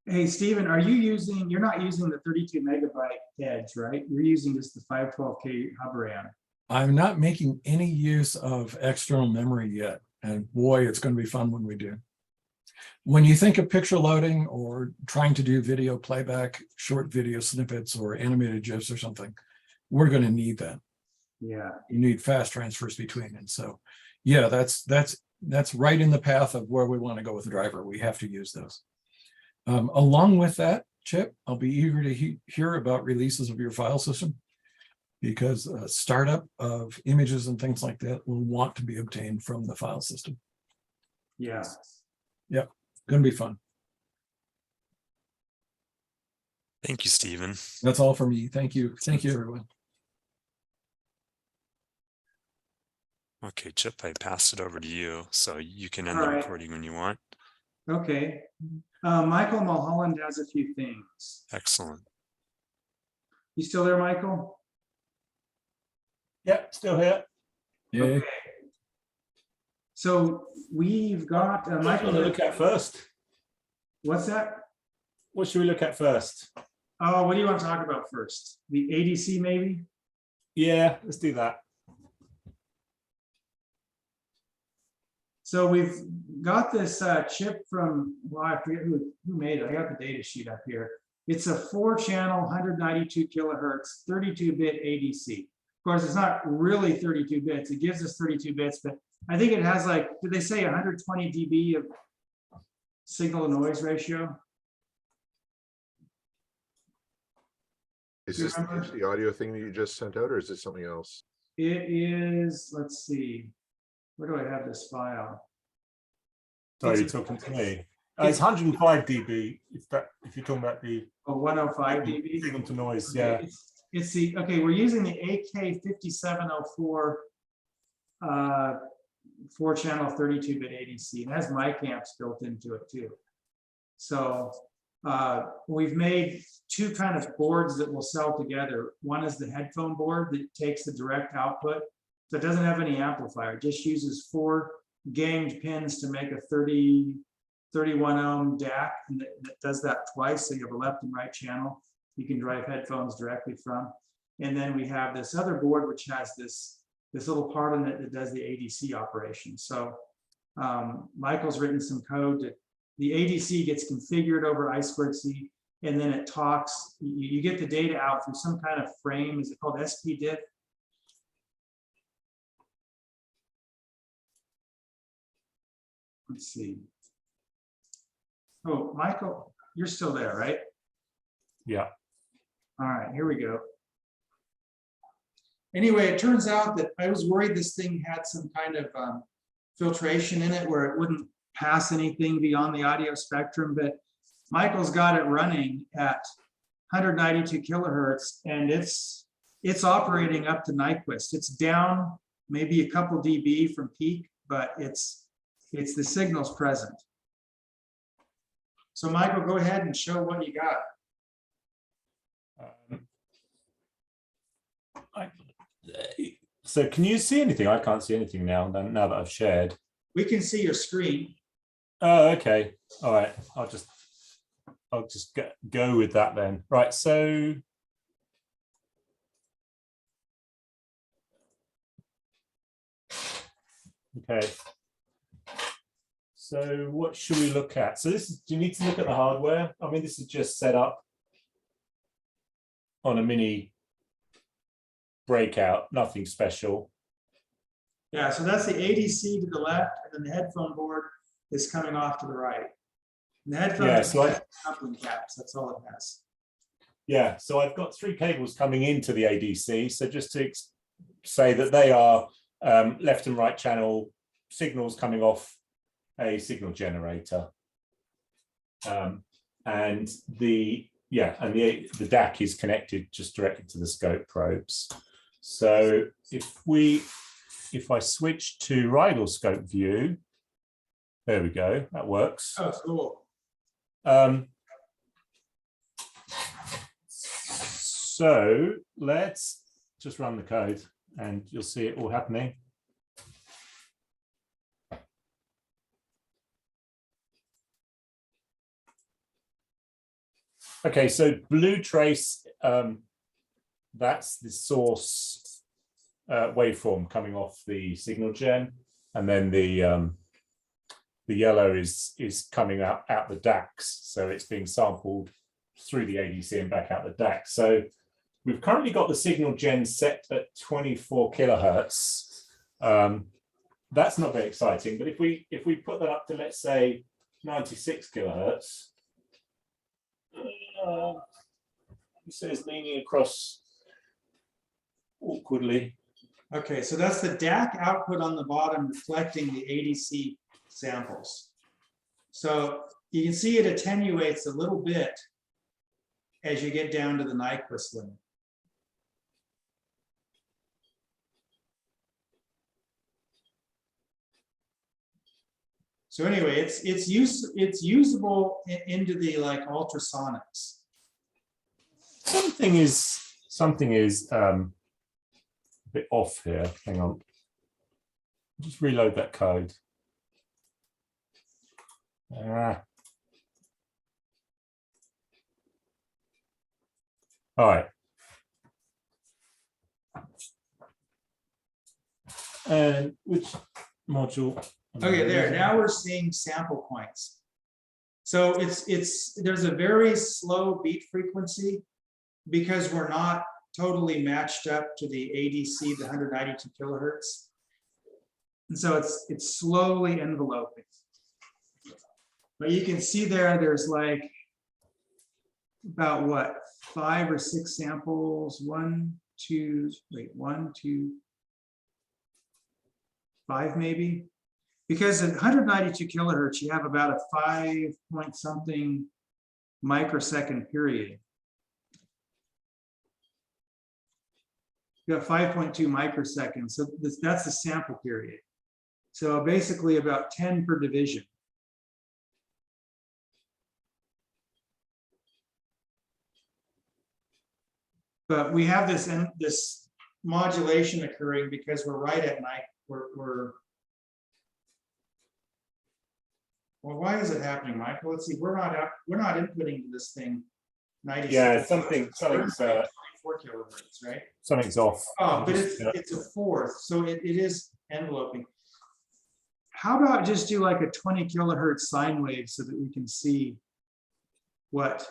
Hey, Stephen, you're not using the 32 megabyte heads, right? You're using just the 512K hub RAM.
I'm not making any use of external memory yet. And boy, it's going to be fun when we do. When you think of picture loading or trying to do video playback, short video snippets or animated GIFs or something, we're going to need that.
Yeah.
You need fast transfers between. And so, yeah, that's right in the path of where we want to go with the driver. We have to use those. Along with that, Chip, I'll be eager to hear about releases of your file system, because startup of images and things like that will want to be obtained from the file system.
Yeah.
Yep, going to be fun.
Thank you, Stephen.
That's all for me. Thank you. Thank you, everyone.
Okay, Chip, I passed it over to you, so you can end
All
the
right.
recording when you want.
Okay. Michael Mulholland has a few things.
Excellent.
You still there, Michael?
Yep, still here.
Yeah.
Okay. So we've got
What
Michael.
should we look at first?
What's that?
What should we look at first?
Oh, what do you want to talk about first? The ADC, maybe?
Yeah, let's do that.
So we've got this chip from, well, I forget who made it. I got the data sheet up here. It's a 4-channel, 192 kilohertz, 32-bit ADC. Of course, it's not really 32 bits. It gives us 32 bits, but I think it has, like, did they say 120 dB of signal to noise ratio?
Is this the audio thing that you just sent out, or is it something else?
It is, let's see, where do I have this file?
Sorry, you're talking to me. It's 105 dB. If you're talking about the
105 dB.
signal to noise,
Okay,
yeah.
It's the, okay, we're using the AK5704 4-channel 32-bit ADC. It has mic amps built into it too. So we've made two kind of boards that will sell together. One is the headphone board that takes the direct output. So it doesn't have any amplifier. It just uses 4 ganged pins to make a 31 ohm DAC, and that does that twice. So you have a left and right channel you can drive headphones directly from. And then we have this other board which has this little part in it that does the ADC operation. So Michael's written some code that the ADC gets configured over I2C, and then it talks. You get the data out through some kind of frame. Is it called SPDIF? Let's see. Oh, Michael, you're still there, right?
Yeah.
All right, here we go. Anyway, it turns out that I was worried this thing had some kind of filtration in it where it wouldn't pass anything beyond the audio spectrum, but Michael's got it running at 192 kilohertz, and it's operating up to Nyquist. It's down maybe a couple dB from peak, but it's the signal's present. So Michael, go ahead and show what you got.
So can you see anything? I can't see anything now that I've shared.
We can see your screen.
Oh, okay. All right. I'll just go with that then. Right. So okay. So what should we look at? So this is, do you need to look at the hardware? I mean, this is just set up on a mini breakout, nothing special.
Yeah, so that's the ADC to the left, and then the headphone board is coming off to the right. And the headphone
Yeah, so
coupling caps, that's all it has.
Yeah, so I've got 3 cables coming into the ADC. So just to say that they are left and right channel signals coming off a signal generator. And the DAC is connected just directly to the scope probes. So if I switch to Rydal scope view, there we go, that works.
Oh, cool.
So let's just run the code and you'll see it all happening. Okay, so blue trace, that's the source waveform coming off the signal gen, and then the yellow is coming out the DACs, so it's being sampled through the ADC and back out the DAC. So we've currently got the signal gen set at 24 kilohertz. That's not very exciting, but if we put that up to, let's say, 96 kilohertz, it says leaning across awkwardly.
Okay, so that's the DAC output on the bottom reflecting the ADC samples. So you can see it attenuates a little bit as you get down to the Nyquist limit. So anyway, it's usable into the like ultrasonics.
Something is a bit off here. Hang on. Just reload that code. All right. And which module?
Okay, there. Now we're seeing sample points. So there's a very slow beat frequency because we're not totally matched up to the ADC, the 192 kilohertz. And so it's slowly enveloping. But you can see there's like about what, 5 or 6 samples, 1, 2, 5 maybe. Because at 192 kilohertz, you have about a 5 point something microsecond period. You have 5.2 microseconds, so that's the sample period. So basically about 10 per division. But we have this modulation occurring because we're right at night. Well, why is it happening, Michael? Let's see. We're not inputting to this thing 96.
Yeah, something's
24 kilohertz, right?
something's off.
Oh, but it's a fourth, so it is enveloping. How about just do like a 20 kilohertz sine wave so that we can see what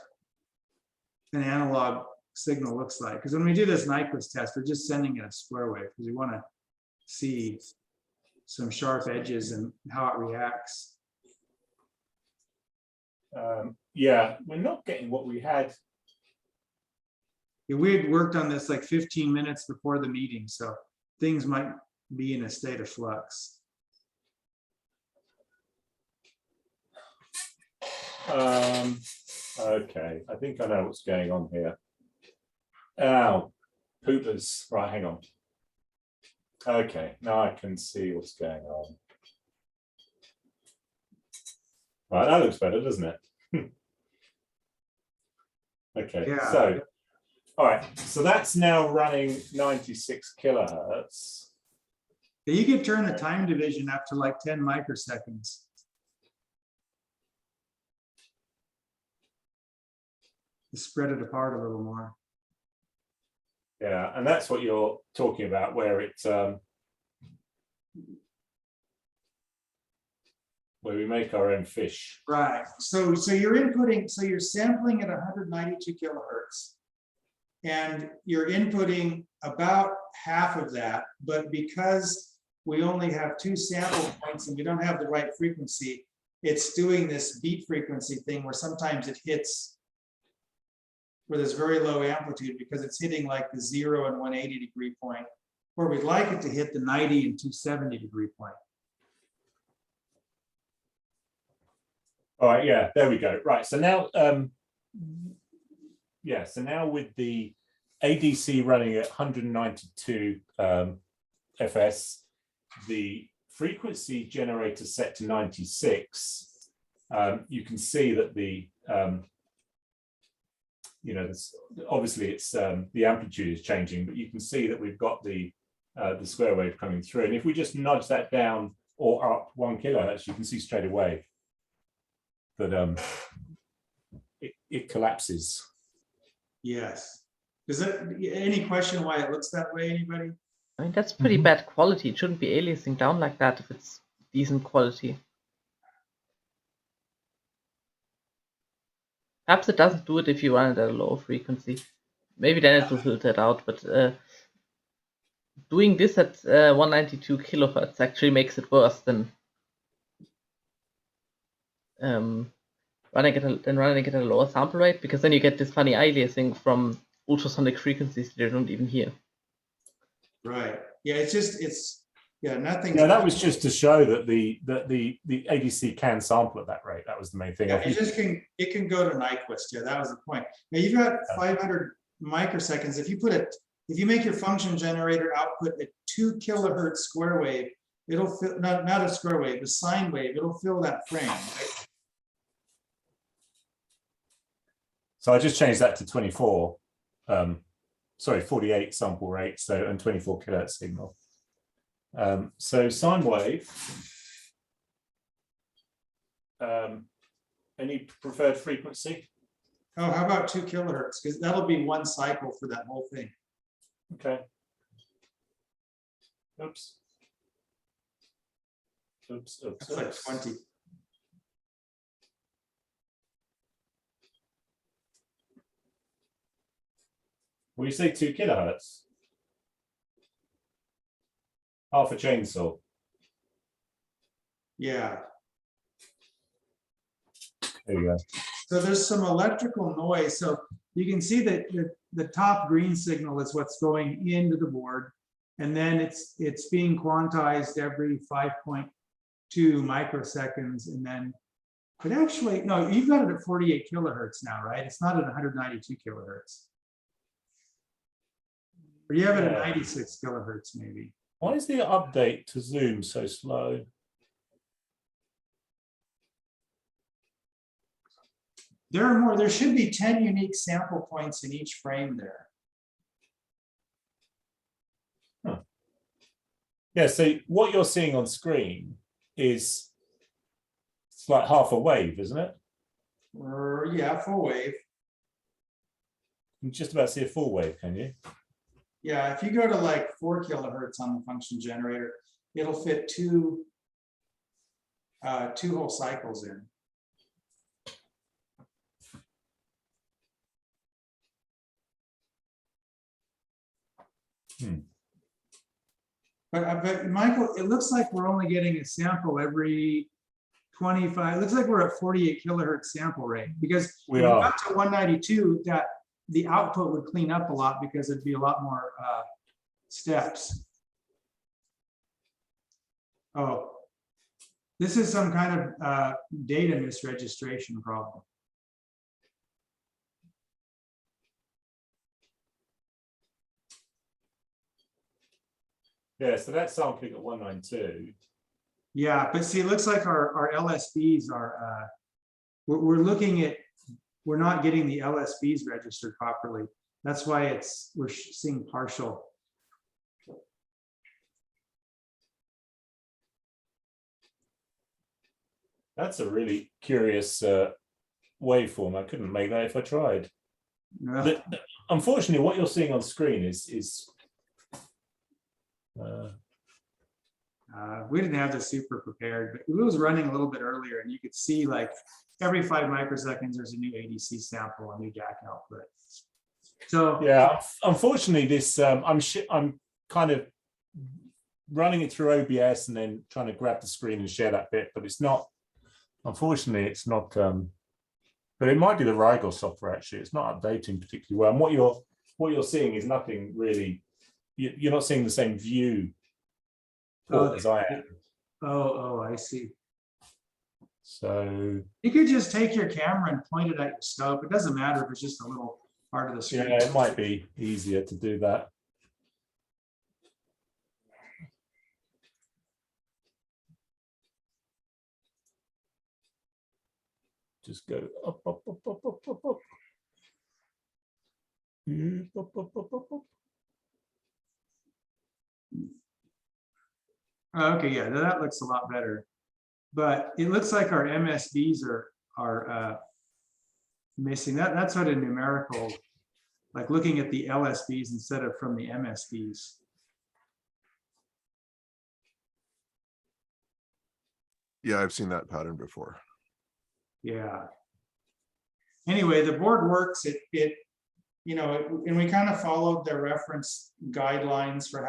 an analog signal looks like? Because when we do this Nyquist test, we're just sending it a square wave because we want to see some sharp edges and how it reacts.
Yeah, we're not getting what we had.
Yeah, we had worked on this like 15 minutes before the meeting, so things might be in a state of flux.
Okay, I think I know what's going on here. Oh, poopers. Right, hang on. Okay, now I can see what's going on. Right, that looks better, doesn't it? Okay,
Yeah.
so, all right, so that's now running 96 kilohertz.
Yeah, you could turn the time division up to like 10 microseconds. To spread it apart a little more.
Yeah, and that's what you're talking about, where it's where we make our own fish.
Right. So you're inputting, so you're sampling at 192 kilohertz. And you're inputting about half of that, but because we only have 2 sample points and we don't have the right frequency, it's doing this beat frequency thing where sometimes it hits where there's very low amplitude because it's hitting like the 0 and 180 degree point, where we'd like it to hit the 90 and 270 degree point.
All right, yeah, there we go. Right, so now, yeah, so now with the ADC running at 192 FS, the frequency generator set to 96, you can see that the, you know, this, obviously it's the amplitude is changing, but you can see that we've got the square wave coming through. And if we just nudge that down or up 1 kilohertz, you can see straight away that it collapses.
Yes. Is there any question why it looks that way, anybody?
I mean, that's pretty bad quality. It shouldn't be aliasing down like that if it's decent quality. Perhaps it doesn't do it if you run it at a low frequency. Maybe then it will filter it out, but doing this at 192 kilohertz actually makes it worse than running it at a lower sample rate, because then you get this funny aliasing from ultrasonic frequencies that you don't even hear.
Right. Yeah, it's yeah, nothing.
Yeah, that was just to show that the ADC can sample at that rate. That was the main thing.
Yeah, it can go to Nyquist. Yeah, that was the point. Now you've got 500 microseconds. If you make your function generator output a 2 kilohertz square wave, it'll fill, not a square wave, a sine wave, it'll fill that frame. Right?
So I just changed that to 24, sorry, 48 sample rate, so and 24 kilohertz signal. So sine wave, any preferred frequency?
Oh, how about 2 kilohertz? Because that'll be 1 cycle for that whole thing.
Okay. Oops.
That's like 20.
Well, you say 2 kilohertz. Half a chainsaw.
Yeah.
There you go.
So there's some electrical noise. So you can see that the top green signal is what's going into the board, and then it's being quantized every 5 point 2 microseconds, and then, but actually, no, you've got it at 48 kilohertz now, right? It's not at 192 kilohertz. Or you have it at 96 kilohertz, maybe.
Why is the update to Zoom so slow?
There should be 10 unique sample points in each frame there.
Huh. Yeah, so what you're seeing on screen is it's like half a wave, isn't it?
Or yeah, full wave.
You can just about see a full wave, can you?
Yeah, if you go to like 4 kilohertz on the function generator, it'll fit two whole cycles in. But Michael, it looks like we're only getting a sample every 25. It looks like we're at 48 kilohertz sample rate, because
We
if we
are.
got to 192, that the output would clean up a lot because it'd be a lot more steps. Oh, this is some kind of data misregistration problem.
Yeah, so that's sampling at 192.
Yeah, but see, it looks like our LSBs are, we're looking at, we're not getting the LSBs registered properly. That's why we're seeing partial.
That's a really curious waveform. I couldn't make that if I tried.
No.
Unfortunately, what you're seeing on screen is
We didn't have this super prepared, but it was running a little bit earlier, and you could see like every 5 microseconds, there's a new ADC sample, a new DAC output. So
yeah, unfortunately, this I'm kind of running it through OBS and then trying to grab the screen and share that bit, but it's not. Unfortunately, it's not. But it might be the Rigel software. Actually, it's not updating particularly well. And what you're seeing is nothing really. You're not seeing the same view as I am.
Oh, I see.
So
You could just take your camera and point it at your scope. It doesn't matter if it's just a little part of the screen.
yeah, it might be easier to do that. Just go up, up, up, up, up, up, up. Up, up, up, up, up.
Okay, yeah, that looks a lot better. But it looks like our MSBs are missing. That's what a numerical, like looking at the LSBs instead of from the MSBs.
Yeah, I've seen that pattern before.
Yeah. Anyway, the board works. It and we kind of followed their reference guidelines for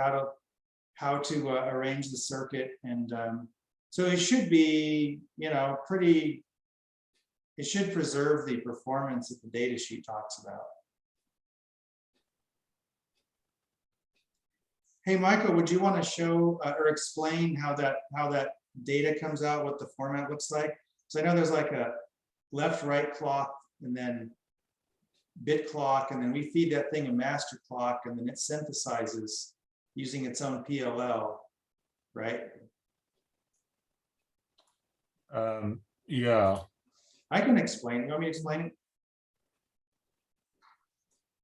how to arrange the circuit, and so it should be, pretty. It should preserve the performance that the data sheet talks about. Hey, Michael, would you want to show or explain how that data comes out, what the format looks like? So I know there's like a left-right clock, and then bit clock, and then we feed that thing a master clock, and then it synthesizes using its own PLL, right?
Yeah.
I can explain. You want me to explain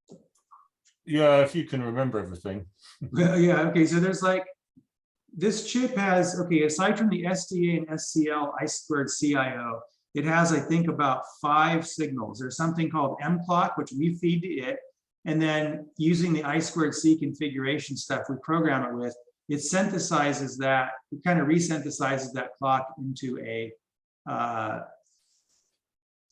it?
Yeah, if you can remember everything.
Yeah, okay, so there's like, this chip has, okay, aside from the SDA and SCL I2 CIO, it has, I think, about 5 signals. There's something called M clock, which we feed to it. And then using the I2C configuration stuff we program it with, it synthesizes that, it kind of resynthesizes that clock into a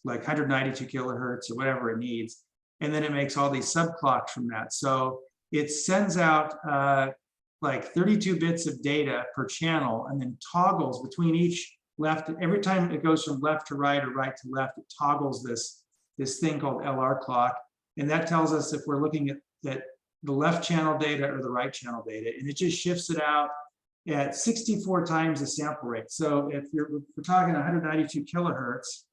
like 192 kilohertz or whatever it needs. And then it makes all these subclocks from that. So it sends out like 32 bits of data per channel, and then toggles between each left. Every time it goes from left to right or right to left, it toggles this thing called LR clock. And that tells us if we're looking at the left channel data or the right channel data. And it just shifts it out at 64 times the sample rate. So if we're talking 192 kilohertz,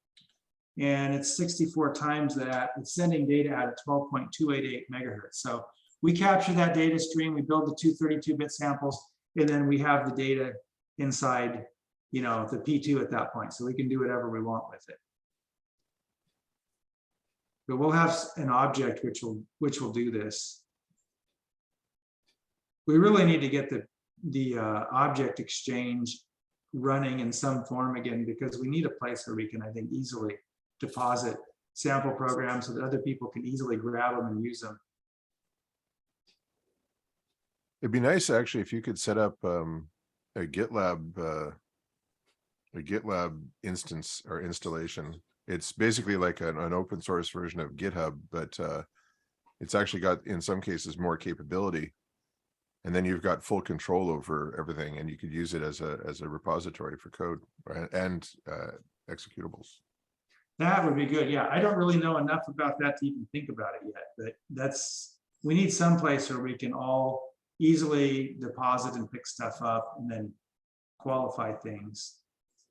and it's 64 times that, it's sending data out at 12.288 megahertz. So we capture that data stream, we build the two 32-bit samples, and then we have the data inside, you know, the P2 at that point. So we can do whatever we want with it. But we'll have an object which will do this. We really need to get the object exchange running in some form again, because we need a place where we can, I think, easily deposit sample programs so that other people can easily grab them and use them.
It'd be nice actually if you could set up a GitLab instance or installation. It's basically like an open source version of GitHub, but it's actually got, in some cases, more capability. And then you've got full control over everything, and you could use it as a repository for code and executables.
That would be good. Yeah, I don't really know enough about that to even think about it yet, but we need some place where we can all easily deposit and pick stuff up and then qualify things,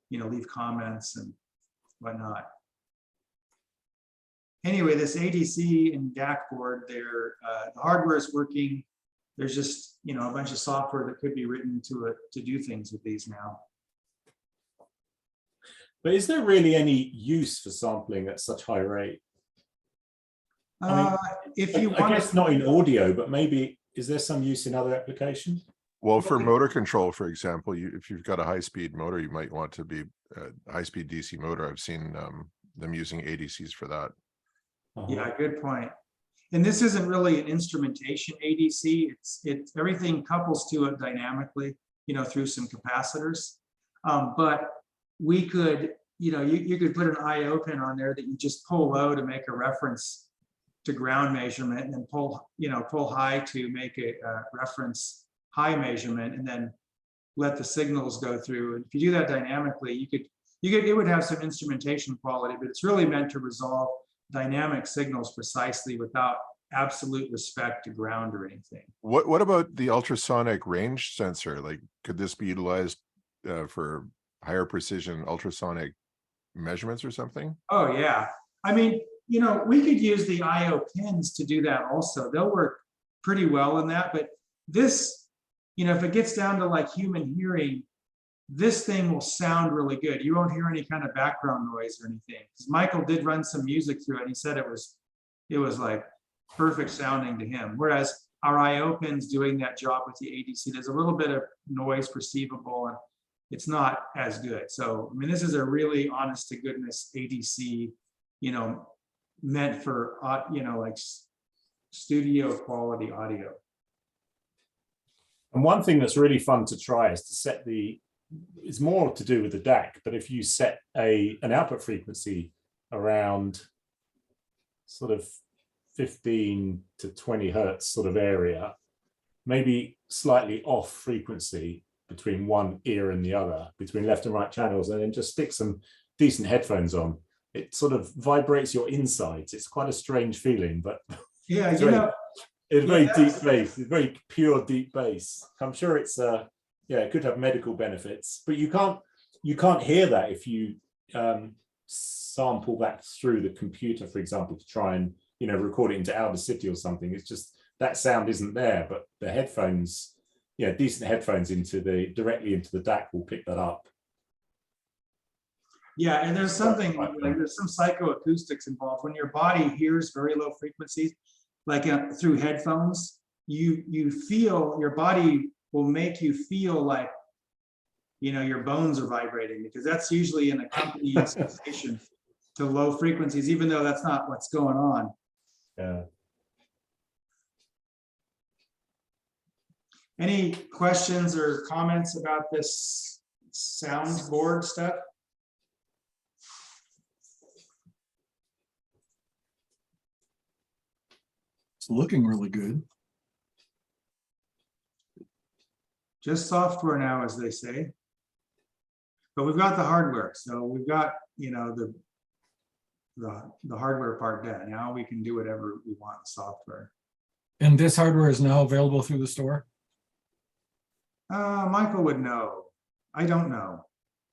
you know, leave comments and whatnot. Anyway, this ADC and DAC board, the hardware is working. There's just, you know, a bunch of software that could be written to it to do things with these now.
But is there really any use for sampling at such high rate? I mean,
If you
I
want
guess not in audio, but maybe is there some use in other applications?
Well, for motor control, for example, if you've got a high-speed motor, you might want to be a high-speed DC motor. I've seen them using ADCs for that.
Yeah, good point. And this isn't really an instrumentation ADC. It's everything couples to it dynamically, you know, through some capacitors. But we could, you know, you could put an IO pin on there that you just pull low to make a reference to ground measurement, and then pull high to make a reference high measurement, and then let the signals go through. And if you do that dynamically, it would have some instrumentation quality, but it's really meant to resolve dynamic signals precisely without absolute respect to ground or anything.
What about the ultrasonic range sensor? Like, could this be utilized for higher precision ultrasonic measurements or something?
Oh yeah, I mean, you know, we could use the IO pins to do that also. They'll work pretty well in that, but this, you know, if it gets down to like human hearing, this thing will sound really good. You won't hear any kind of background noise or anything. Because Michael did run some music through it, and he said it was like perfect sounding to him. Whereas our IO pins doing that job with the ADC, there's a little bit of noise perceivable, and it's not as good. So, I mean, this is a really honest to goodness ADC, you know, meant for, you know, like studio quality audio.
And one thing that's really fun to try is to set it's more to do with the DAC, but if you set an output frequency around sort of 15 to 20 hertz sort of area, maybe slightly off frequency between one ear and the other, between left and right channels, and then just stick some decent headphones on, it sort of vibrates your insides. It's quite a strange feeling, but
yeah,
it's
you know,
it's very deep bass. It's very pure deep bass. I'm sure it's yeah, it could have medical benefits, but you can't hear that if you sample that through the computer, for example, to try and, you know, record it into Audacity or something. It's just that sound isn't there, but the headphones, yeah, decent headphones directly into the DAC will pick that up.
Yeah, and there's something like there's some psychoacoustics involved. When your body hears very low frequencies, like through headphones, you feel, your body will make you feel like, you know, your bones are vibrating, because that's usually an accompanying sensation to low frequencies, even though that's not what's going on.
Yeah.
Any questions or comments about this soundboard stuff?
It's looking really good.
Just software now, as they say. But we've got the hardware, so we've got, you know, the hardware part done. Now we can do whatever we want with software.
And this hardware is now available through the store?
Michael would know. I don't know.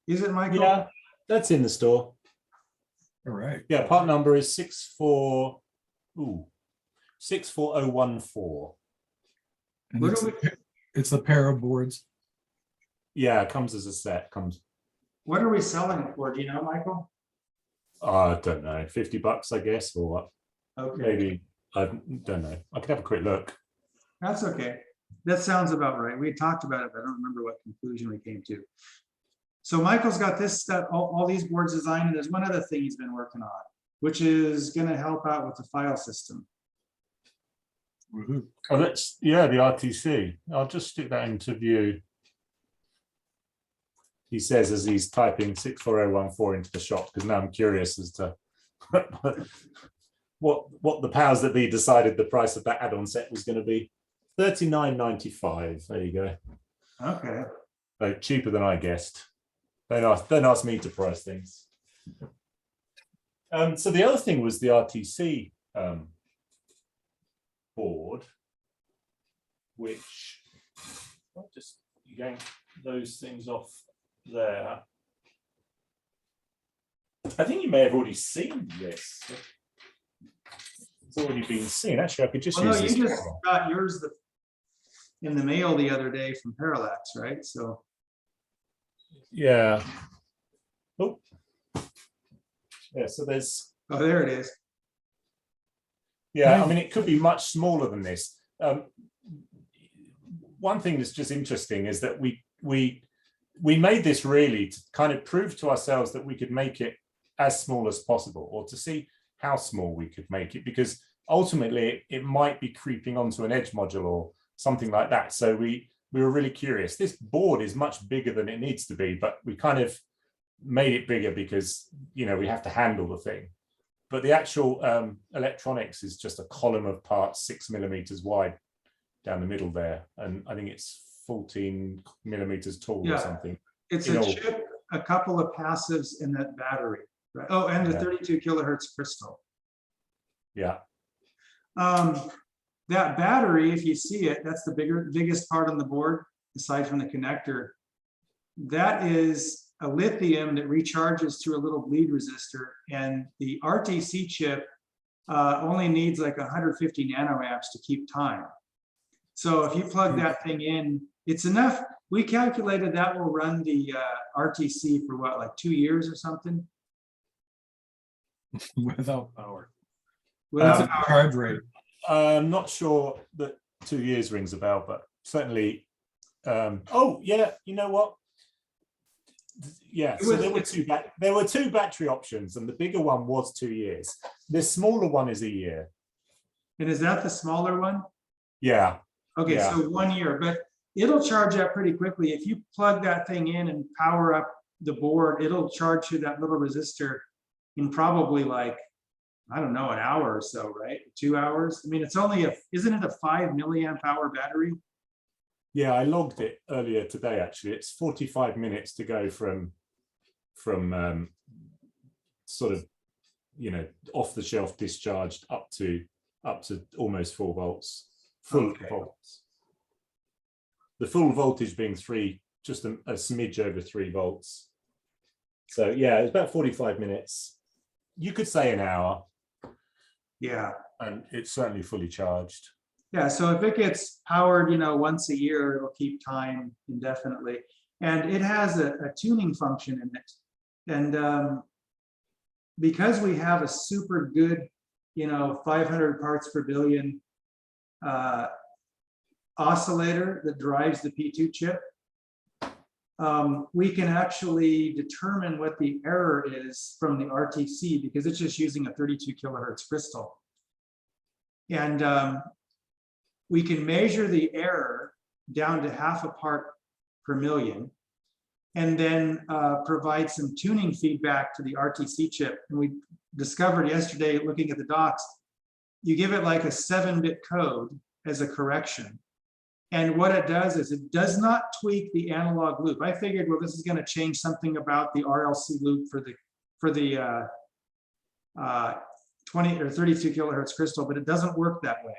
Is it Michael?
Yeah, that's in the store.
All right.
Yeah, part number is 64014.
And
What
it's,
do we-
it's the pair of boards.
Yeah, it comes as a set. Comes.
What are we selling it for? Do you know, Michael?
I don't know, $50, I guess, or what?
Okay,
Maybe. I don't know. I could have a quick look.
that's okay. That sounds about right. We had talked about it, but I don't remember what conclusion we came to. So Michael's got this stuff, all these boards designed, and there's one other thing he's been working on, which is going to help out with the file system.
Woohoo.
Oh, that's, yeah, the RTC. I'll just stick that into view. He says as he's typing 64014 into the shop, because now I'm curious as to what the powers that be decided the price of that add-on set was going to be. $39.95. There you go.
Okay.
So cheaper than I guessed. Don't ask me to price things. So the other thing was the RTC board, which I'll just yank those things off there. I think you may have already seen this. It's already been seen. Actually, I could just
Well, no,
use this.
you just got yours in the mail the other day from Parallax, right? So
Yeah. Oh. Yeah, so there's.
oh, there it is.
Yeah, I mean, it could be much smaller than this. One thing that's just interesting is that we made this really to kind of prove to ourselves that we could make it as small as possible, or to see how small we could make it, because ultimately it might be creeping onto an edge module or something like that. So we were really curious. This board is much bigger than it needs to be, but we kind of made it bigger because, you know, we have to handle the thing. But the actual electronics is just a column of parts 6 millimeters wide down the middle there. And I think it's 14 millimeters tall or something.
It's
In
a
all.
chip, a couple of passives, and that battery. Right? Oh, and the
Yeah.
32 kilohertz crystal.
Yeah.
That battery, if you see it, that's the biggest part on the board, aside from the connector. That is a lithium that recharges through a little bleed resistor, and the RTC chip only needs like 150 nanoamps to keep time. So if you plug that thing in, it's enough. We calculated that will run the RTC for what, like 2 years or something?
Without power.
Without
What's the charge rate?
I'm not sure that 2 years rings a bell, but certainly. Oh yeah, you know what? Yeah, so there were two battery options, and the bigger one was 2 years. The smaller one is a year.
And is that the smaller one?
Yeah.
Okay,
Yeah.
so 1 year, but it'll charge up pretty quickly. If you plug that thing in and power up the board, it'll charge through that little resistor in probably like, I don't know, an hour or so, right? 2 hours. I mean, it's only isn't it a 5 milliamp hour battery?
Yeah, I logged it earlier today. Actually, it's 45 minutes to go from sort of, you know, off the shelf discharged up to almost 4 volts. Full volts. The full voltage being just a smidge over 3 volts. So yeah, it's about 45 minutes. You could say an hour.
Yeah.
And it's certainly fully charged.
Yeah, so if it gets powered, you know, once a year, it'll keep time indefinitely. And it has a tuning function in it. And because we have a super good, you know, 500 parts per billion oscillator that drives the P2 chip, we can actually determine what the error is from the RTC, because it's just using a 32 kilohertz crystal. And we can measure the error down to half a part per million, and then provide some tuning feedback to the RTC chip. And we discovered yesterday, looking at the docs, you give it like a 7-bit code as a correction. And what it does is it does not tweak the analog loop. I figured, well, this is going to change something about the RLC loop for the 20 or 32 kilohertz crystal, but it doesn't work that way,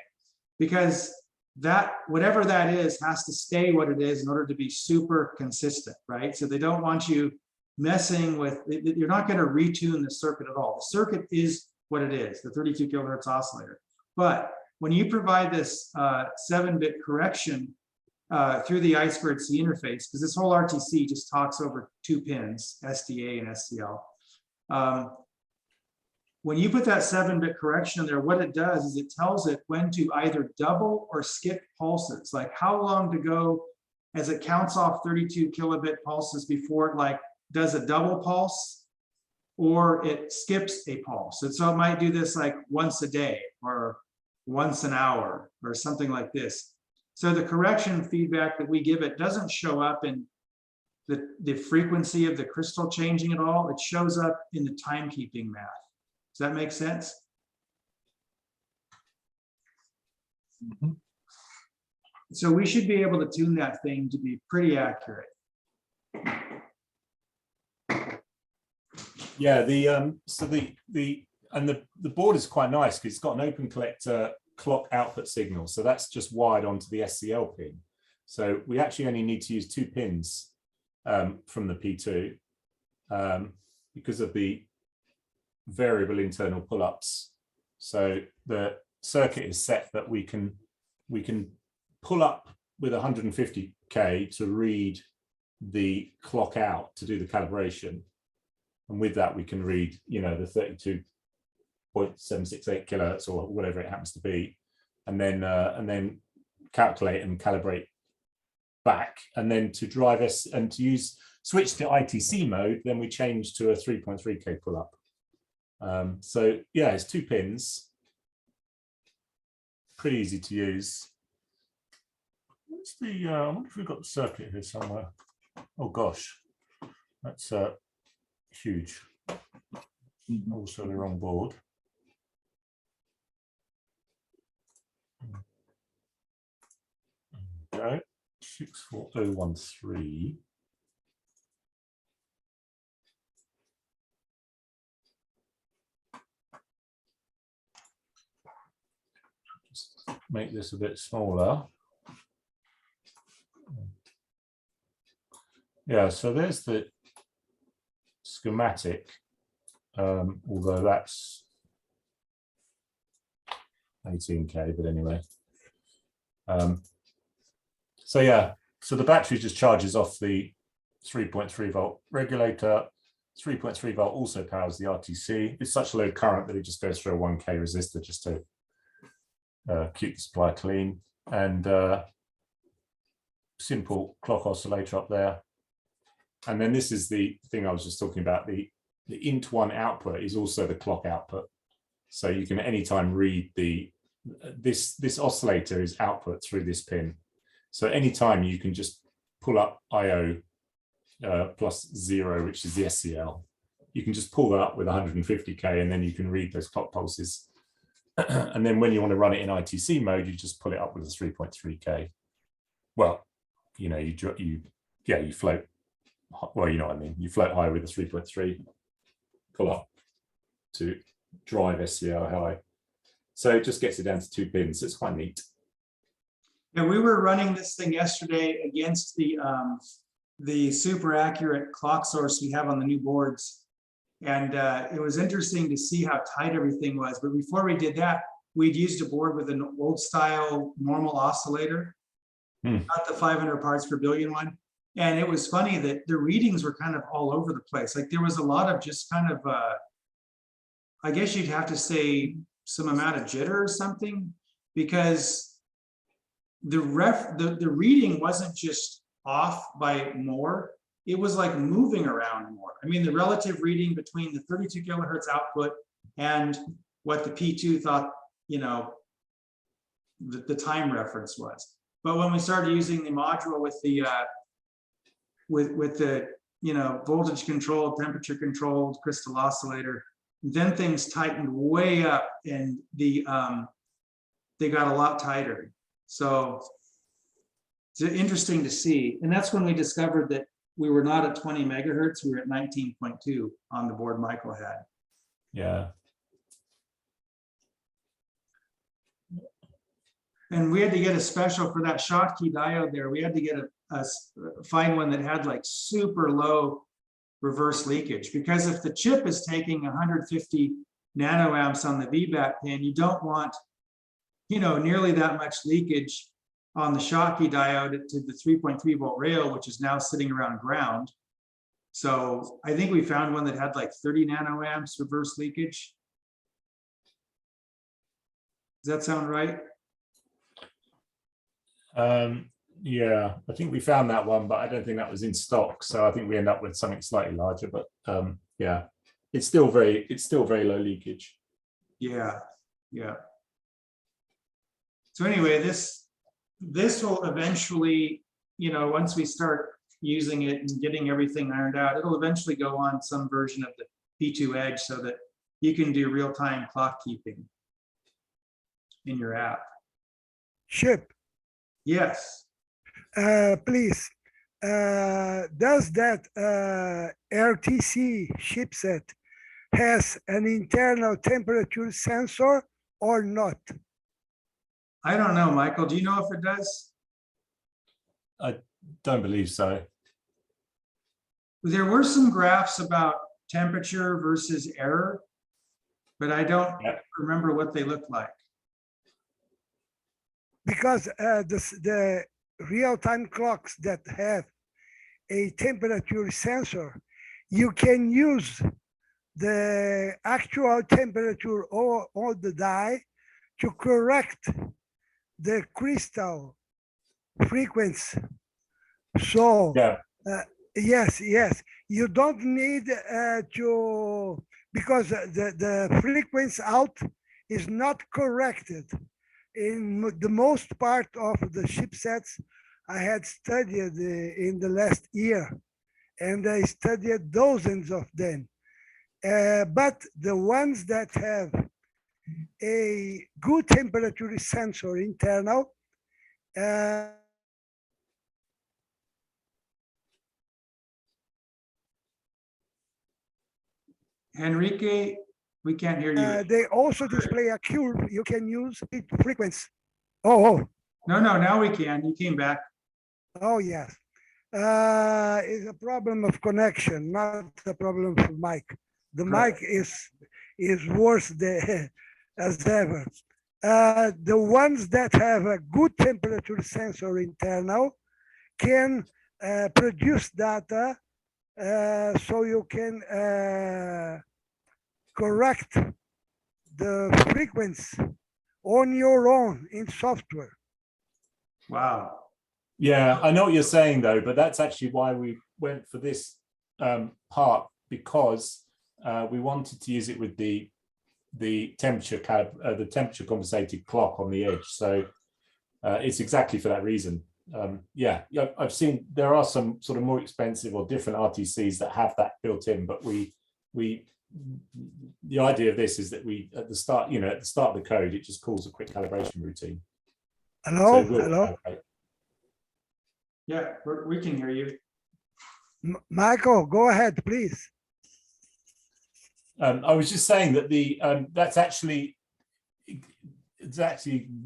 because that whatever that is has to stay what it is in order to be super consistent, right? So they don't want you messing with, you're not going to retune the circuit at all. The circuit is what it is, the 32 kilohertz oscillator. But when you provide this 7-bit correction through the I2C interface, because this whole RTC just talks over 2 pins, SDA and SCL. When you put that 7-bit correction in there, what it does is it tells it when to either double or skip pulses, like how long to go as it counts off 32 kilobit pulses before it like does a double pulse or it skips a pulse. And so it might do this like once a day or once an hour or something like this. So the correction feedback that we give it doesn't show up in the frequency of the crystal changing at all. It shows up in the timekeeping math. Does that make sense?
Mhm.
So we should be able to tune that thing to be pretty accurate.
Yeah, the board is quite nice because it's got an open collector clock output signal. So that's just wired onto the SCL pin. So we actually only need to use 2 pins from the P2 because of the variable internal pull-ups. So the circuit is set that we can pull up with 150K to read the clock out to do the calibration. And with that, we can read, you know, the 32.768 kilohertz or whatever it happens to be, and then calculate and calibrate back. And then to drive us and to switch to ITC mode, then we change to a 3.3K pull up. So yeah, it's 2 pins, pretty easy to use. What's the, I wonder if we've got the circuit here somewhere. Oh gosh, that's huge. Also the wrong board. Okay, 64013. Just make this a bit smaller. Yeah, so there's the schematic, although that's 18K, but anyway. So yeah, so the battery just charges off the 3.3 volt regulator. 3.3 volt also powers the RTC. It's such low current that it just goes through a 1K resistor just to keep the supply clean. And simple clock oscillator up there. And then this is the thing I was just talking about. The int1 output is also the clock output. So you can anytime read this oscillator is output through this pin. So anytime you can just pull up IO plus 0, which is the SCL. You can just pull that up with 150K and then you can read those clock pulses. And then when you want to run it in ITC mode, you just pull it up with a 3.3K. Well, you know, you float. Well, you know what I mean. You float high with a 3.3, pull up to drive SCL high. So it just gets it down to 2 pins. It's quite neat.
Yeah, we were running this thing yesterday against the super accurate clock source we have on the new boards. And it was interesting to see how tight everything was. But before we did that, we'd used a board with an old style normal oscillator, not the 500 parts per billion one. And it was funny that the readings were kind of all over the place. Like there was a lot of just kind of, I guess you'd have to say some amount of jitter or something, because the reading wasn't just off by more, it was like moving around more. I mean, the relative reading between the 32 kilohertz output and what the P2 thought, you know, the time reference was. But when we started using the module with the with the, you know, voltage controlled, temperature controlled crystal oscillator, then things tightened way up and they got a lot tighter. So it's interesting to see. And that's when we discovered that we were not at 20 megahertz, we were at 19.2 on the board Michael had.
Yeah.
And we had to get a special for that Schottky diode there. We had to get find one that had like super low reverse leakage, because if the chip is taking 150 nanoamps on the VBAT pin, you don't want, you know, nearly that much leakage on the Schottky diode to the 3.3 volt rail, which is now sitting around ground. So I think we found one that had like 30 nanoamps reverse leakage. Does that sound right?
Yeah, I think we found that one, but I don't think that was in stock. So I think we end up with something slightly larger, but yeah, it's still very low leakage.
Yeah, yeah. So anyway, this will eventually, you know, once we start using it and getting everything ironed out, it'll eventually go on some version of the P2 Edge so that you can do real-time clock keeping in your app.
Chip,
Yes.
please, does that RTC chipset has an internal temperature sensor or not?
I don't know, Michael. Do you know if it does?
I don't believe so.
There were some graphs about temperature versus error, but I don't remember what they look like.
Because the real-time clocks that have a temperature sensor, you can use the actual temperature of the die to correct the crystal frequency. So
Yeah.
yes, you don't need to, because the frequency out is not corrected. In the most part of the chipsets I had studied in the last year, and I studied dozens of them. But the ones that have a good temperature sensor internal,
Enrique, we can't hear you.
they also display a curve you can use with frequency. Oh,
No, now we can. You came back.
oh yes. It's a problem of connection, not a problem for mic. The mic is worse as ever. The ones that have a good temperature sensor internal can produce data, so you can correct the frequency on your own in software.
Wow.
Yeah, I know what you're saying though, but that's actually why we went for this part, because we wanted to use it with the temperature compensated clock on the edge. So it's exactly for that reason. Yeah, I've seen there are some sort of more expensive or different RTCs that have that built in, but the idea of this is that we at the start of the code, it just calls a quick calibration routine.
Hello,
So
hello.
Yeah, we can hear you.
Michael, go ahead, please.
I was just saying that that's actually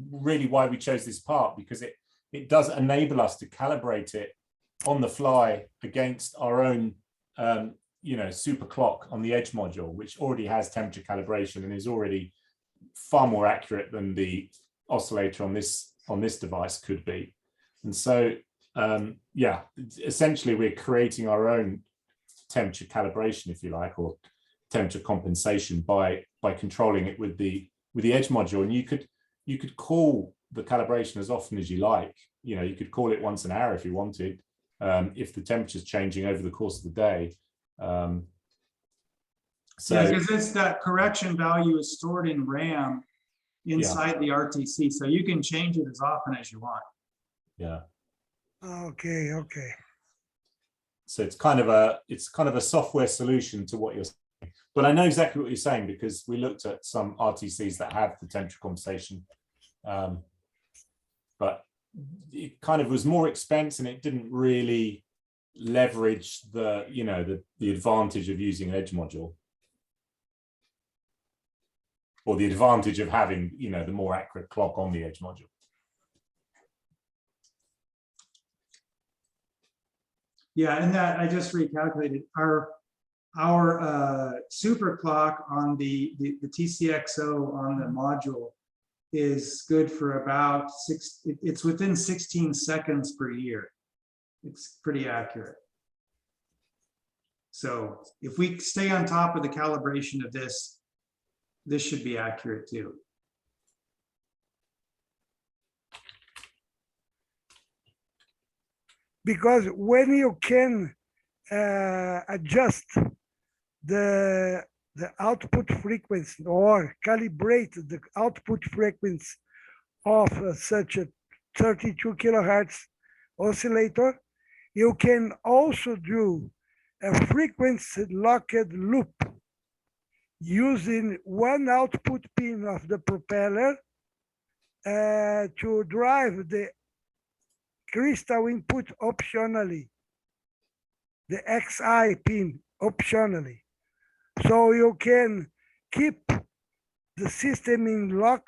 really why we chose this part, because it does enable us to calibrate it on the fly against our own super clock on the edge module, which already has temperature calibration and is already far more accurate than the oscillator on this device could be. And so yeah, essentially we're creating our own temperature calibration, if you like, or temperature compensation by controlling it with the edge module. And you could call the calibration as often as you like. You could call it once an hour if you wanted, if the temperature is changing over the course of the day. So
yeah, because it's that correction value is stored in RAM inside the RTC, so you can change it as often as you want.
Yeah.
Okay.
So it's kind of a software solution to what you're saying. But I know exactly what you're saying, because we looked at some RTCs that have the temperature compensation, but it kind of was more expense and it didn't really leverage the advantage of using an edge module, or the advantage of having the more accurate clock on the edge module.
Yeah, and that I just recalculated our super clock on the TCXO on the module is good for about it's within 16 seconds per year. It's pretty accurate. So if we stay on top of the calibration of this should be accurate too.
Because when you can adjust the output frequency or calibrate the output frequency of such a 32 kilohertz oscillator, you can also do a frequency locked loop using one output pin of the propeller to drive the crystal input optionally, the XI pin optionally. So you can keep the system in lock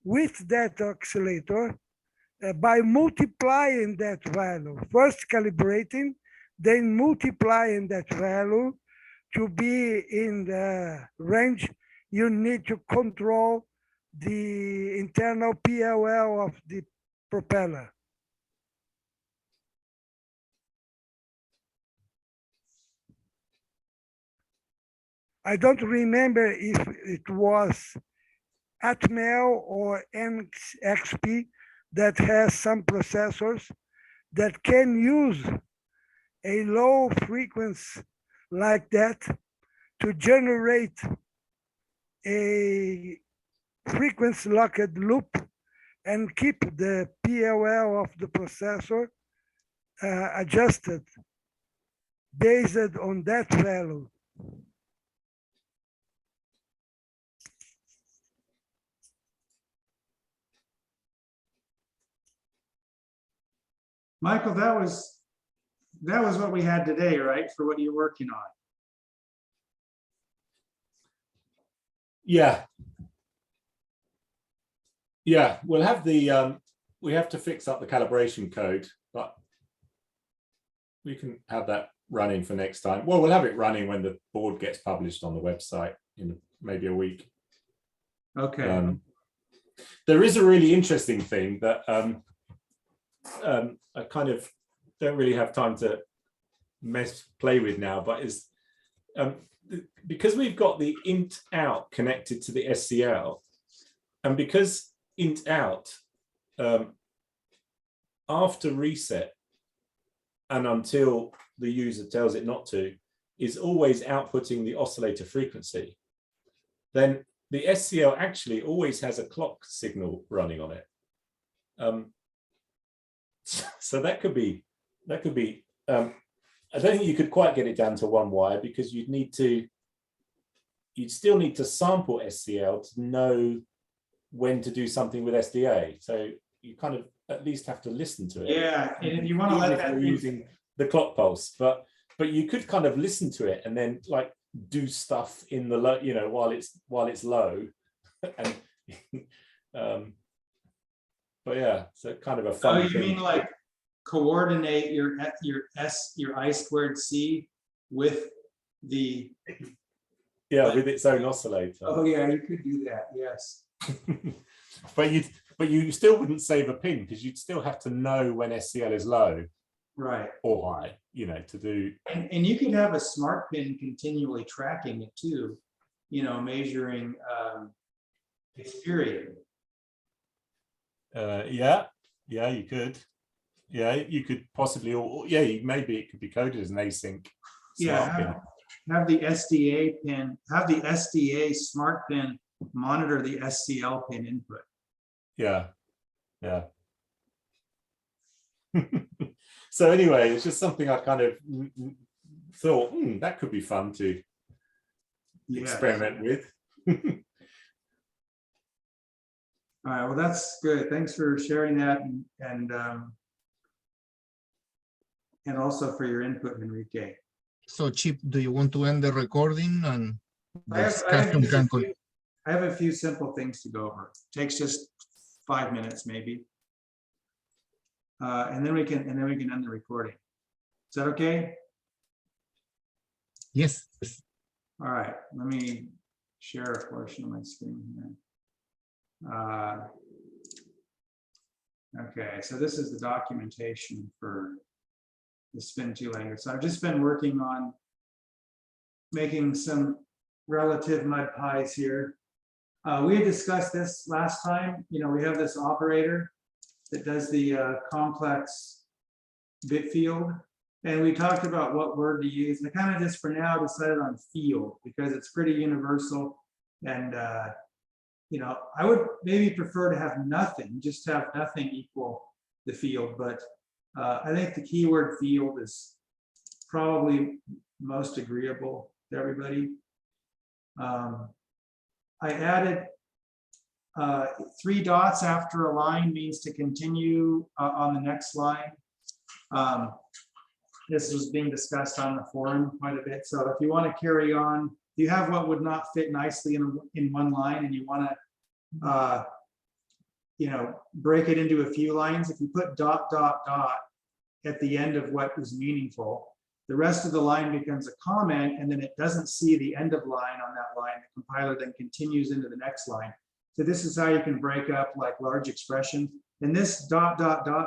with that oscillator by multiplying that value. First calibrating, then multiplying that value to be in the range you need to control the internal PLL of the propeller. I don't remember if it was Atmel or NXP that has some processors that can use a low frequency like that to generate a frequency locked loop and keep the PLL of the processor adjusted based on that value.
Michael, that was what we had today, right? For what you're working on.
Yeah. Yeah, we'll have the, we have to fix up the calibration code, but we can have that running for next time. Well, we'll have it running when the board gets published on the website in maybe a week.
Okay.
There is a really interesting thing that I kind of don't really have time to play with now, but is because we've got the int out connected to the SCL, and because int out after reset and until the user tells it not to is always outputting the oscillator frequency, then the SCL actually always has a clock signal running on it. So that could be I don't think you could quite get it down to one wire, because you'd still need to sample SCL to know when to do something with SDA. So you kind of at least have to listen to it.
Yeah, and if you want to let that
using the clock pulse, but you could kind of listen to it and then like do stuff in the low, you know, while it's low, and but yeah, so kind of a fun.
Oh, you
thing.
mean like coordinate your I squared C with the
with its own oscillator.
Oh yeah, you could do that. Yes.
but you still wouldn't save a pin, because you'd still have to know when SCL is low,
right,
or high, you know, to do. And
you could have a smart pin continually tracking it too, you know, measuring its period.
Yeah, you could. Yeah, you could possibly, or maybe it could be coded as an async.
Yeah, have the SDA pin, have the SDA smart pin monitor the SCL pin input.
Yeah. So anyway, it's just something I kind of thought that could be fun to experiment with.
All right, well, that's good. Thanks for sharing that, and also for your input, Enrique.
So, Chip, do you want to end the recording and
I have a few simple things to go over. Takes just 5 minutes maybe, and then we can end the recording. Is that okay?
Yes.
All right, let me share a portion of my screen here. Okay, so this is the documentation for the Spin2 language. So I've just been working on making some relative mud pies here. We had discussed this last time. You know, we have this operator that does the complex bit field. And we talked about what word to use. And I kind of just for now decided on field because it's pretty universal. And, you know, I would maybe prefer to have nothing, just have nothing equal the field. But I think the keyword field is probably most agreeable to everybody. I added 3 dots after a line means to continue on the next line. This was being discussed on the forum quite a bit. So if you want to carry on, you have what would not fit nicely in one line and you want to, you know, break it into a few lines. If you put ... at the end of what is meaningful, the rest of the line becomes a comment and then it doesn't see the end of line on that line. The compiler then continues into the next line. So this is how you can break up like large expressions. And this ...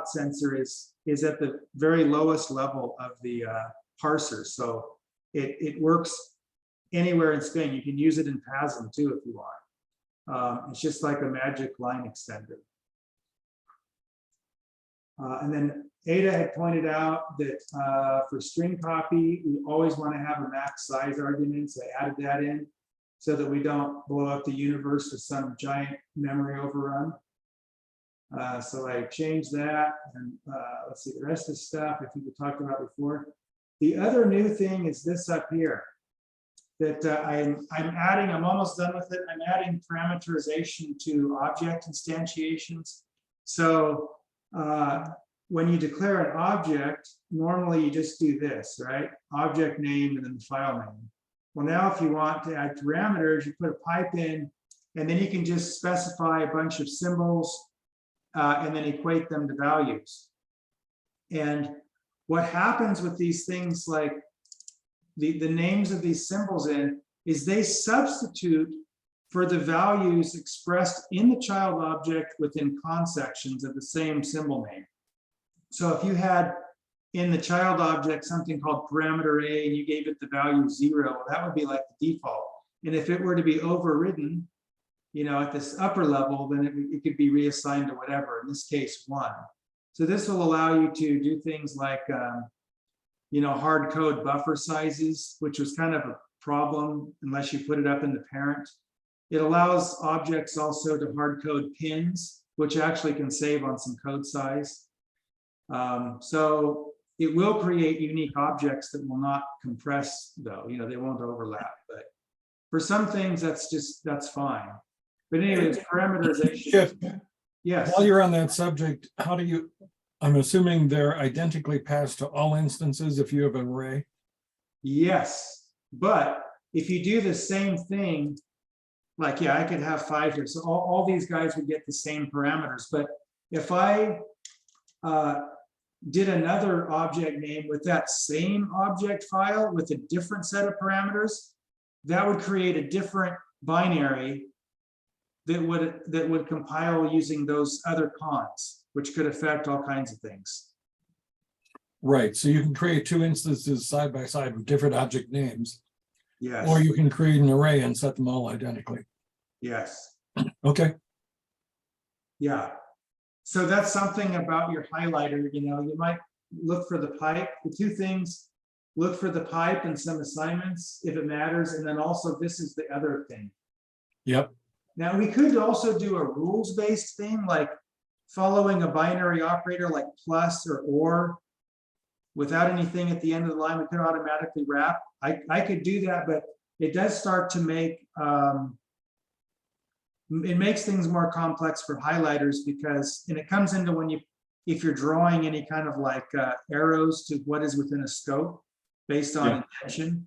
sensor is at the very lowest level of the parser. So it works anywhere in Spin. You can use it in PASM too if you want. It's just like a magic line extender. And then Ada had pointed out that for string copy, we always want to have a max size argument. So I added that in so that we don't blow up the universe with some giant memory overrun. So I changed that, and let's see the rest of the stuff I think we talked about before. The other new thing is this up here that I'm adding. I'm almost done with it. I'm adding parameterization to object instantiations. So when you declare an object, normally you just do this, right? Object name and then the file name. Well, now if you want to add parameters, you put a pipe in, and then you can just specify a bunch of symbols and then equate them to values. And what happens with these things like the names of these symbols in is they substitute for the values expressed in the child object within consections of the same symbol name. So if you had in the child object something called parameter A and you gave it the value 0, that would be like the default. And if it were to be overridden, you know, at this upper level, then it could be reassigned to whatever, in this case, 1. So this will allow you to do things like, you know, hard code buffer sizes, which was kind of a problem unless you put it up in the parent. It allows objects also to hard code pins, which actually can save on some code size. So it will create unique objects that will not compress though, you know, they won't overlap, but for some things that's fine. But anyways, parameterization. Yes.
While you're on that subject, how do you, I'm assuming they're identically passed to all instances if you have an array?
Yes, but if you do the same thing, like, yeah, I could have 5 here. So all these guys would get the same parameters. But if I did another object name with that same object file with a different set of parameters, that would create a different binary that would compile using those other cons, which could affect all kinds of things.
Right. So you can create 2 instances side by side with different object names.
Yes.
Or you can create an array and set them all identically.
Yes.
Okay.
Yeah. So that's something about your highlighter. You know, you might look for the pipe. The 2 things, look for the pipe and some assignments if it matters. And then also this is the other thing.
Yep.
Now we could also do a rules-based thing like following a binary operator like plus or without anything at the end of the line. We could automatically wrap. I could do that, but it does start to make it makes things more complex for highlighters because, and it comes into when if you're drawing any kind of like arrows to what is within a scope based on intention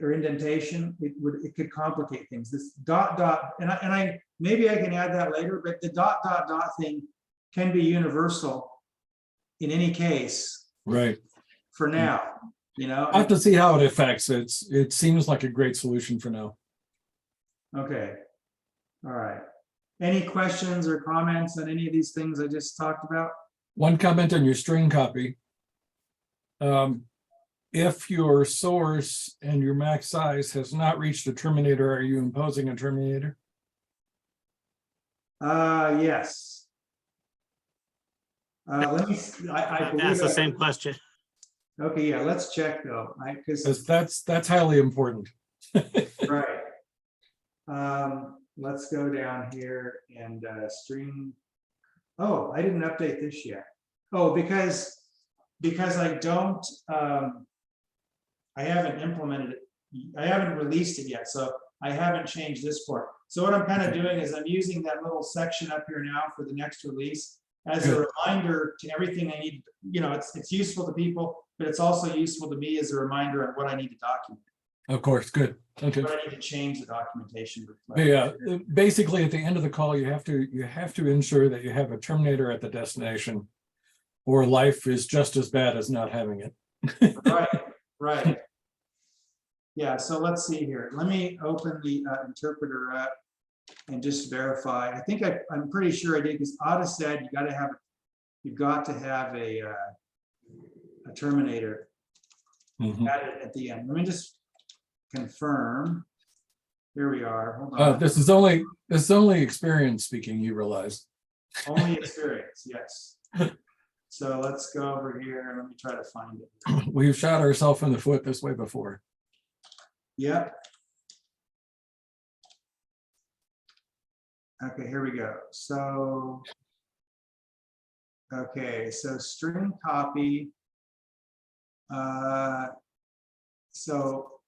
or indentation, it could complicate things. This ... and I maybe I can add that later, but the ... thing can be universal in any case.
Right.
for now, you know?
I have to see how it affects. It seems like a great solution for now.
Okay. All right. Any questions or comments on any of these things I just talked about?
One comment on your string copy. If your source and your max size has not reached a terminator, are you imposing a terminator?
Yes. Let me, I believe
Ask the
I-
same question.
Okay, yeah, let's check though,
Because that's highly important.
right. Let's go down here and string. Oh, I didn't update this yet. Oh, because I don't, I haven't implemented it. I haven't released it yet, so I haven't changed this part. So what I'm kind of doing is I'm using that little section up here now for the next release as a reminder to everything I need. You know, it's useful to people, but it's also useful to me as a reminder on what I need to document.
Of course, good. Okay.
What I need to change the documentation.
Yeah, basically at the end of the call, you have to ensure that you have a terminator at the destination, or life is just as bad as not having it.
Right. Yeah, so let's see here. Let me open the interpreter up and just verify. I think I'm pretty sure I did, because Ada said you've got to have a terminator added at the end. Let me just confirm. Here we are. Hold on.
This is only experience speaking, you realize.
Only experience, yes. So let's go over here and let me try to find it.
We've shot ourselves in the foot this way before.
Yep. Okay, here we go. So, okay, so string copy.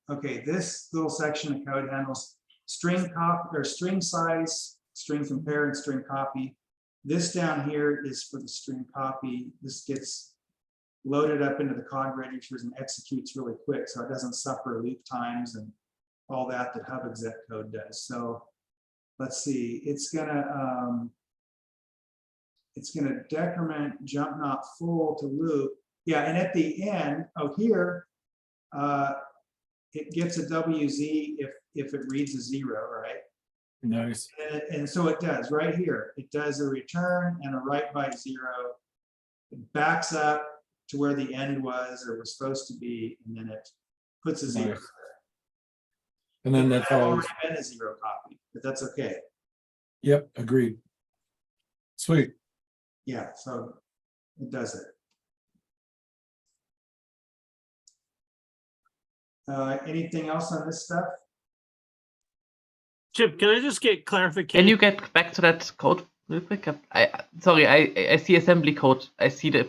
Okay, this little section of code handles string copy or string size, string compare, and string copy. This down here is for the string copy. This gets loaded up into the cog registers and executes really quick, so it doesn't suffer loop times and all that hub exec code does. So let's see, it's gonna decrement jump not full to loop. Yeah, and at the end, here, it gets a WZ if it reads a 0, right?
Nice.
And so it does right here. It does a return and a write by 0. It backs up to where the end was or was supposed to be, and then it puts a 0.
Nice. And then that's always
been a 0 copy, but that's okay.
Yep, agreed. Sweet.
Yeah, so it does it. Anything else on this stuff?
Chip, can I just get clarification?
Can you get back to that code real quick? Sorry, I see assembly code. I see the.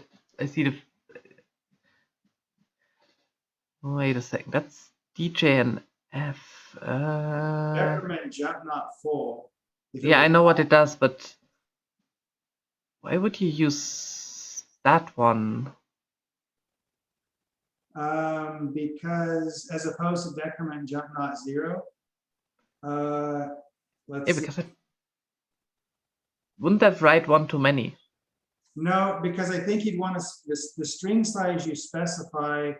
Wait a second. That's DJ and F.
Decrement jump not full.
Yeah, I know what it does, but why would you use that one?
Because as opposed to decrement jump not 0. Let's see.
Because wouldn't that write one too many?
No, because I think you'd want to, the string size you specify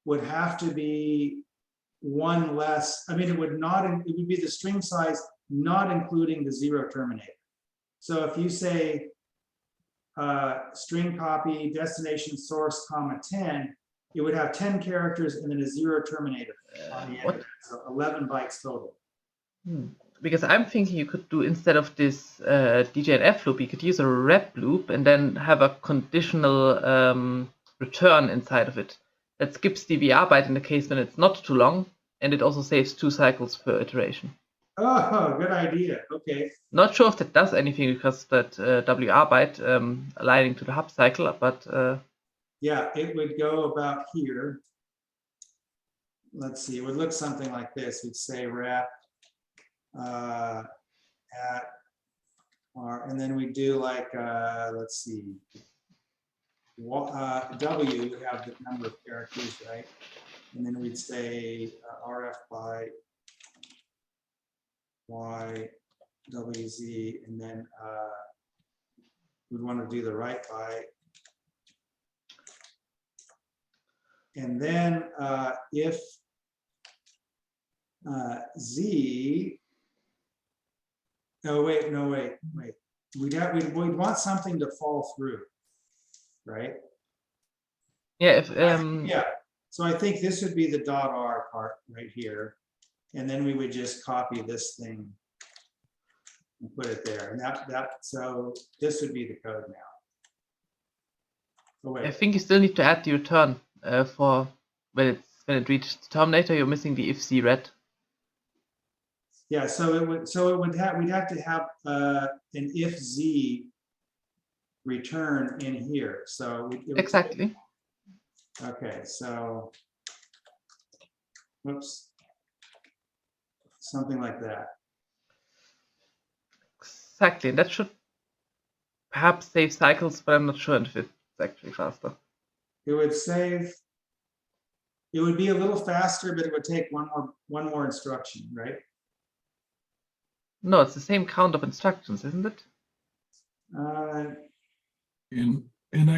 would have to be one less. I mean, it would be the string size, not including the 0 terminator. So if you say string copy destination source, 10, it would have 10 characters and then a 0 terminator on the end. So 11 bytes total.
Because I'm thinking you could do, instead of this DJ and F loop, you could use a rep loop and then have a conditional return inside of it that skips the VR byte in the case when it's not too long, and it also saves 2 cycles per iteration.
Oh, good idea. Okay.
Not sure if that does anything because that WR byte aligning to the hub cycle, but
yeah, it would go about here. Let's see, it would look something like this. We'd say rep at R, and then we do like let's see, W would have the number of characters, right? And then we'd say RF by Y WZ, and then we'd want to do the write by. And then if Z, oh, wait, no, wait. We'd want something to fall through, right?
Yeah, if
Yeah, so I think this would be the .r part right here. And then we would just copy this thing and put it there. And so this would be the code now. Oh,
I
wait,
think you still need to add the return for when it reaches the terminator. You're missing the if Z red.
yeah, we'd have to have an if Z return in here. So it would
Exactly.
okay, so whoops, something like that.
Exactly. And that should perhaps save cycles, but I'm not sure if it's actually faster.
It would save. It would be a little faster, but it would take one more instruction, right?
No, it's the same count of instructions, isn't it?
In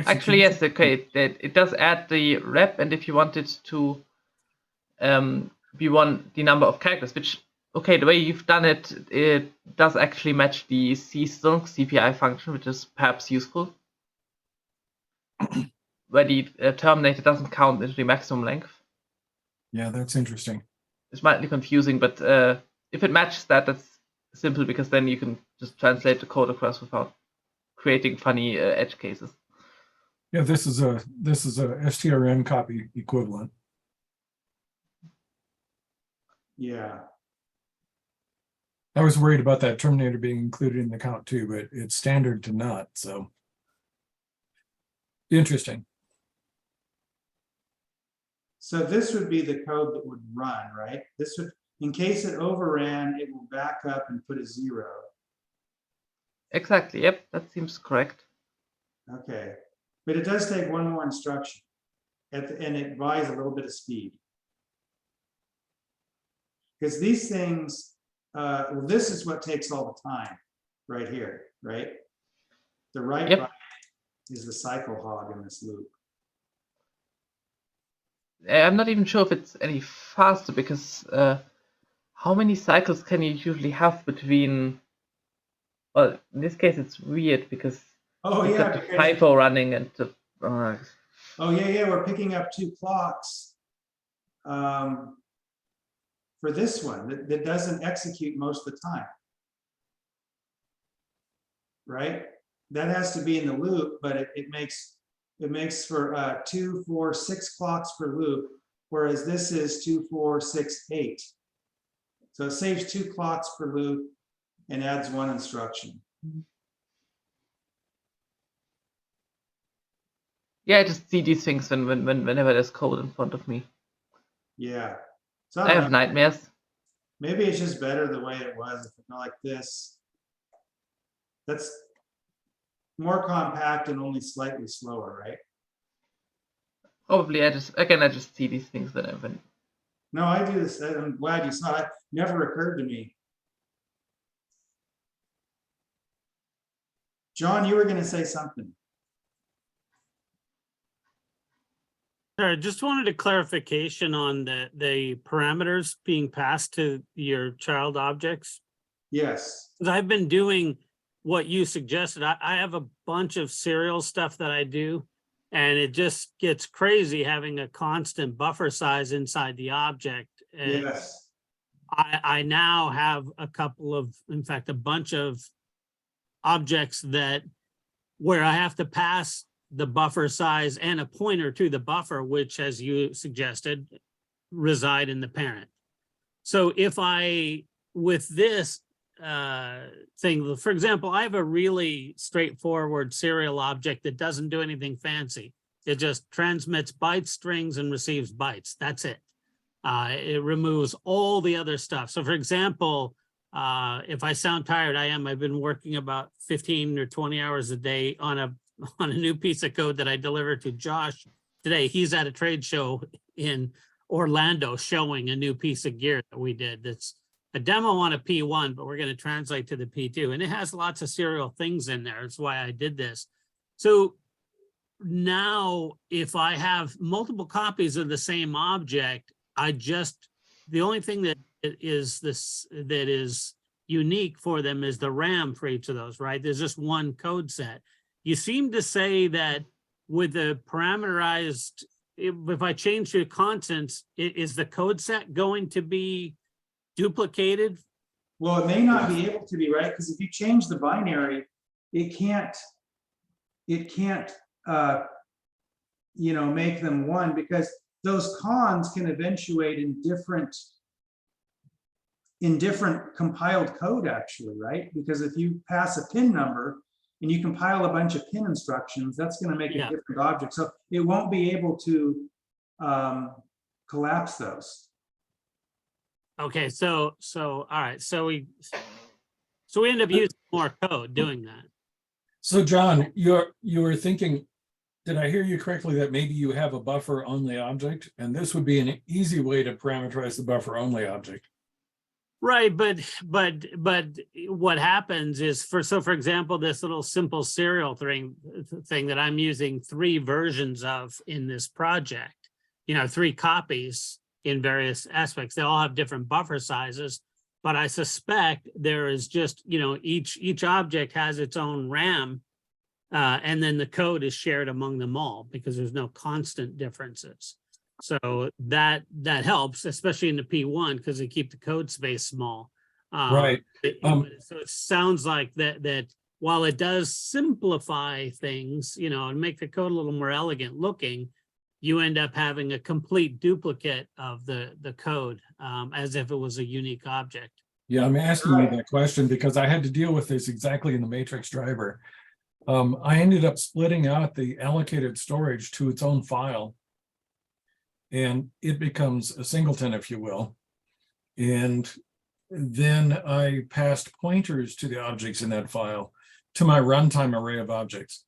Actually, yes.
execution.
Okay, it does add the rep, and if you want it to be the number of characters, which, okay, the way you've done it, it does actually match the C-strong CPI function, which is perhaps useful, where the terminator doesn't count into the maximum length.
Yeah, that's interesting.
It's mildly confusing, but if it matches that, that's simple, because then you can just translate the code across without creating funny edge cases.
Yeah, this is a strn copy equivalent.
Yeah.
I was worried about that terminator being included in the count too, but it's standard to not, so. Interesting.
So this would be the code that would run, right? This would, in case it overran, it will back up and put a 0.
Exactly, yep, that seems correct.
Okay, but it does take one more instruction and it buys a little bit of speed. Because these things, well, this is what takes all the time right here, right? The right
Yep.
byte is the cycle hog in this loop.
I'm not even sure if it's any faster, because how many cycles can you usually have between, well, in this case it's weird because
Oh
you've
yeah,
got the
because,
FIFO running and the
oh yeah, we're picking up 2 clocks for this one that doesn't execute most of the time, right? That has to be in the loop, but it makes for 2, 4, 6 clocks per loop, whereas this is 2, 4, 6, 8. So it saves 2 clocks per loop and adds 1 instruction.
yeah, I just see these things whenever there's code in front of me.
Yeah. So
I have nightmares.
Maybe it's just better the way it was, if it's not like this. That's more compact and only slightly slower, right?
Probably I just see these things whenever.
No, I do this. I'm glad you saw it. Never occurred to me. John, you were going to say something.
Sorry, just wanted a clarification on the parameters being passed to your child objects.
Yes.
'Cause I've been doing what you suggested. I have a bunch of serial stuff that I do, and it just gets crazy having a constant buffer size inside the object. And
Yes.
I now have a couple of, in fact, a bunch of objects where I have to pass the buffer size and a pointer to the buffer, which, as you suggested, reside in the parent. So if with this thing, for example, I have a really straightforward serial object that doesn't do anything fancy. It just transmits bytes, strings, and receives bytes. That's it. It removes all the other stuff. So for example, if I sound tired, I've been working about 15 or 20 hours a day on a new piece of code that I delivered to Josh today. He's at a trade show in Orlando showing a new piece of gear that we did. That's a demo on a P1, but we're going to translate to the P2. And it has lots of serial things in there. That's why I did this. So now if I have multiple copies of the same object, the only thing that is unique for them is the RAM for each of those, right? There's just one code set. You seem to say that with the parameterized, if I change to constants, is the code set going to be duplicated?
Well, it may not be able to be, right? Because if you change the binary, it can't, you know, make them one, because those cons can eventuate in different compiled code, actually, right? Because if you pass a pin number and you compile a bunch of pin instructions, that's going to make a different object. So it won't be able to collapse those.
Okay, so all right, so we end up using more code doing that.
So John, you were thinking, did I hear you correctly that maybe you have a buffer only object, and this would be an easy way to parameterize the buffer only object?
Right, but what happens is for example, this little simple serial thing that I'm using 3 versions of in this project, you know, 3 copies in various aspects. They all have different buffer sizes, but I suspect there is just, you know, each object has its own RAM, and then the code is shared among them all because there's no constant differences. So that helps, especially in the P1, because they keep the code space small.
Right.
So it sounds like that while it does simplify things, you know, and make the code a little more elegant looking, you end up having a complete duplicate of the code, as if it was a unique object.
Yeah, I'm asking you that question because I had to deal with this exactly in the matrix driver. I ended up splitting out the allocated storage to its own file, and it becomes a singleton, if you will. And then I passed pointers to the objects in that file to my runtime array of objects.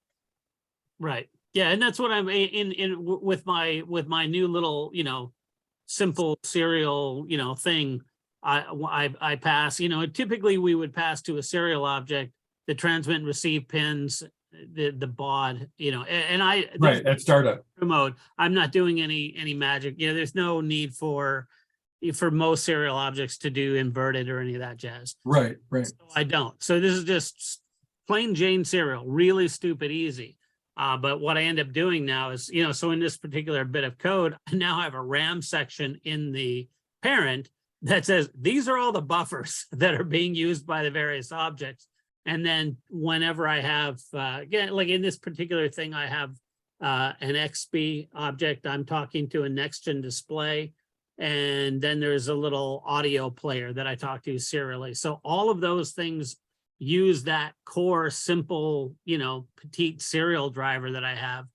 Right. Yeah, and that's what I'm with my new little, you know, simple serial, you know, thing. I pass, you know, typically we would pass to a serial object the transmit and receive pins, the baud, you know, and
right at startup
mode. I'm not doing any magic. You know, there's no need for most serial objects to do inverted or any of that jazz.
Right.
So I don't. So this is just plain Jane serial, really stupid easy. But what I end up doing now is, you know, so in this particular bit of code, I now have a RAM section in the parent that says, these are all the buffers that are being used by the various objects. And then whenever I have, again, like in this particular thing, I have an XP object, I'm talking to a next-gen display. And then there's a little audio player that I talk to serially. So all of those things use that core simple, you know, petite serial driver that I have.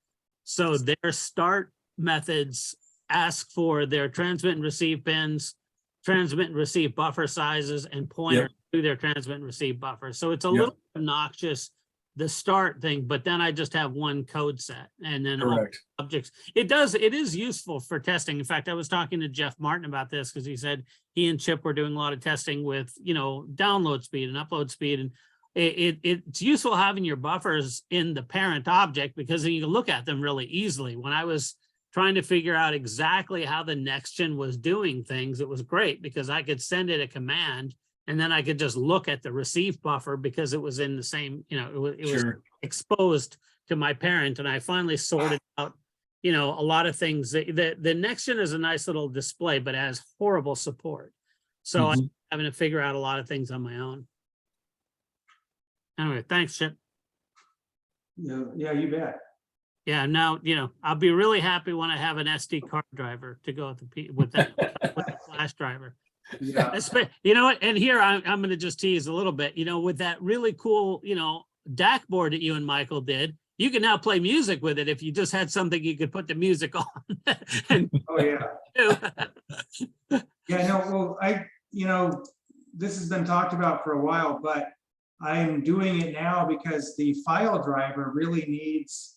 So their start methods ask for their transmit and receive pins, transmit and receive buffer sizes, and pointer to their transmit and receive buffers. So it's a little obnoxious, the start thing, but then I just have one code set and then all objects. It is useful for testing. In fact, I was talking to Jeff Martin about this because he said he and Chip were doing a lot of testing with, you know, download speed and upload speed. And it's useful having your buffers in the parent object because then you can look at them really easily. When I was trying to figure out exactly how the next gen was doing things, it was great because I could send it a command and then I could just look at the receive buffer because it was in the same, you know, it was exposed to my parent. And I finally sorted out, you know, a lot of things. The next gen is a nice little display, but it has horrible support. So I'm having to figure out a lot of things on my own. Anyway, thanks, Chip.
Yeah, you bet.
Yeah, now, you know, I'll be really happy when I have an SD card driver to go with that with the flash driver.
Yeah.
You know what? And here I'm going to just tease a little bit, you know, with that really cool, you know, DAC board that you and Michael did, you can now play music with it if you just had something you could put the music on.
Oh, yeah. Yeah, no, well, you know, this has been talked about for a while, but I'm doing it now because the file driver really needs,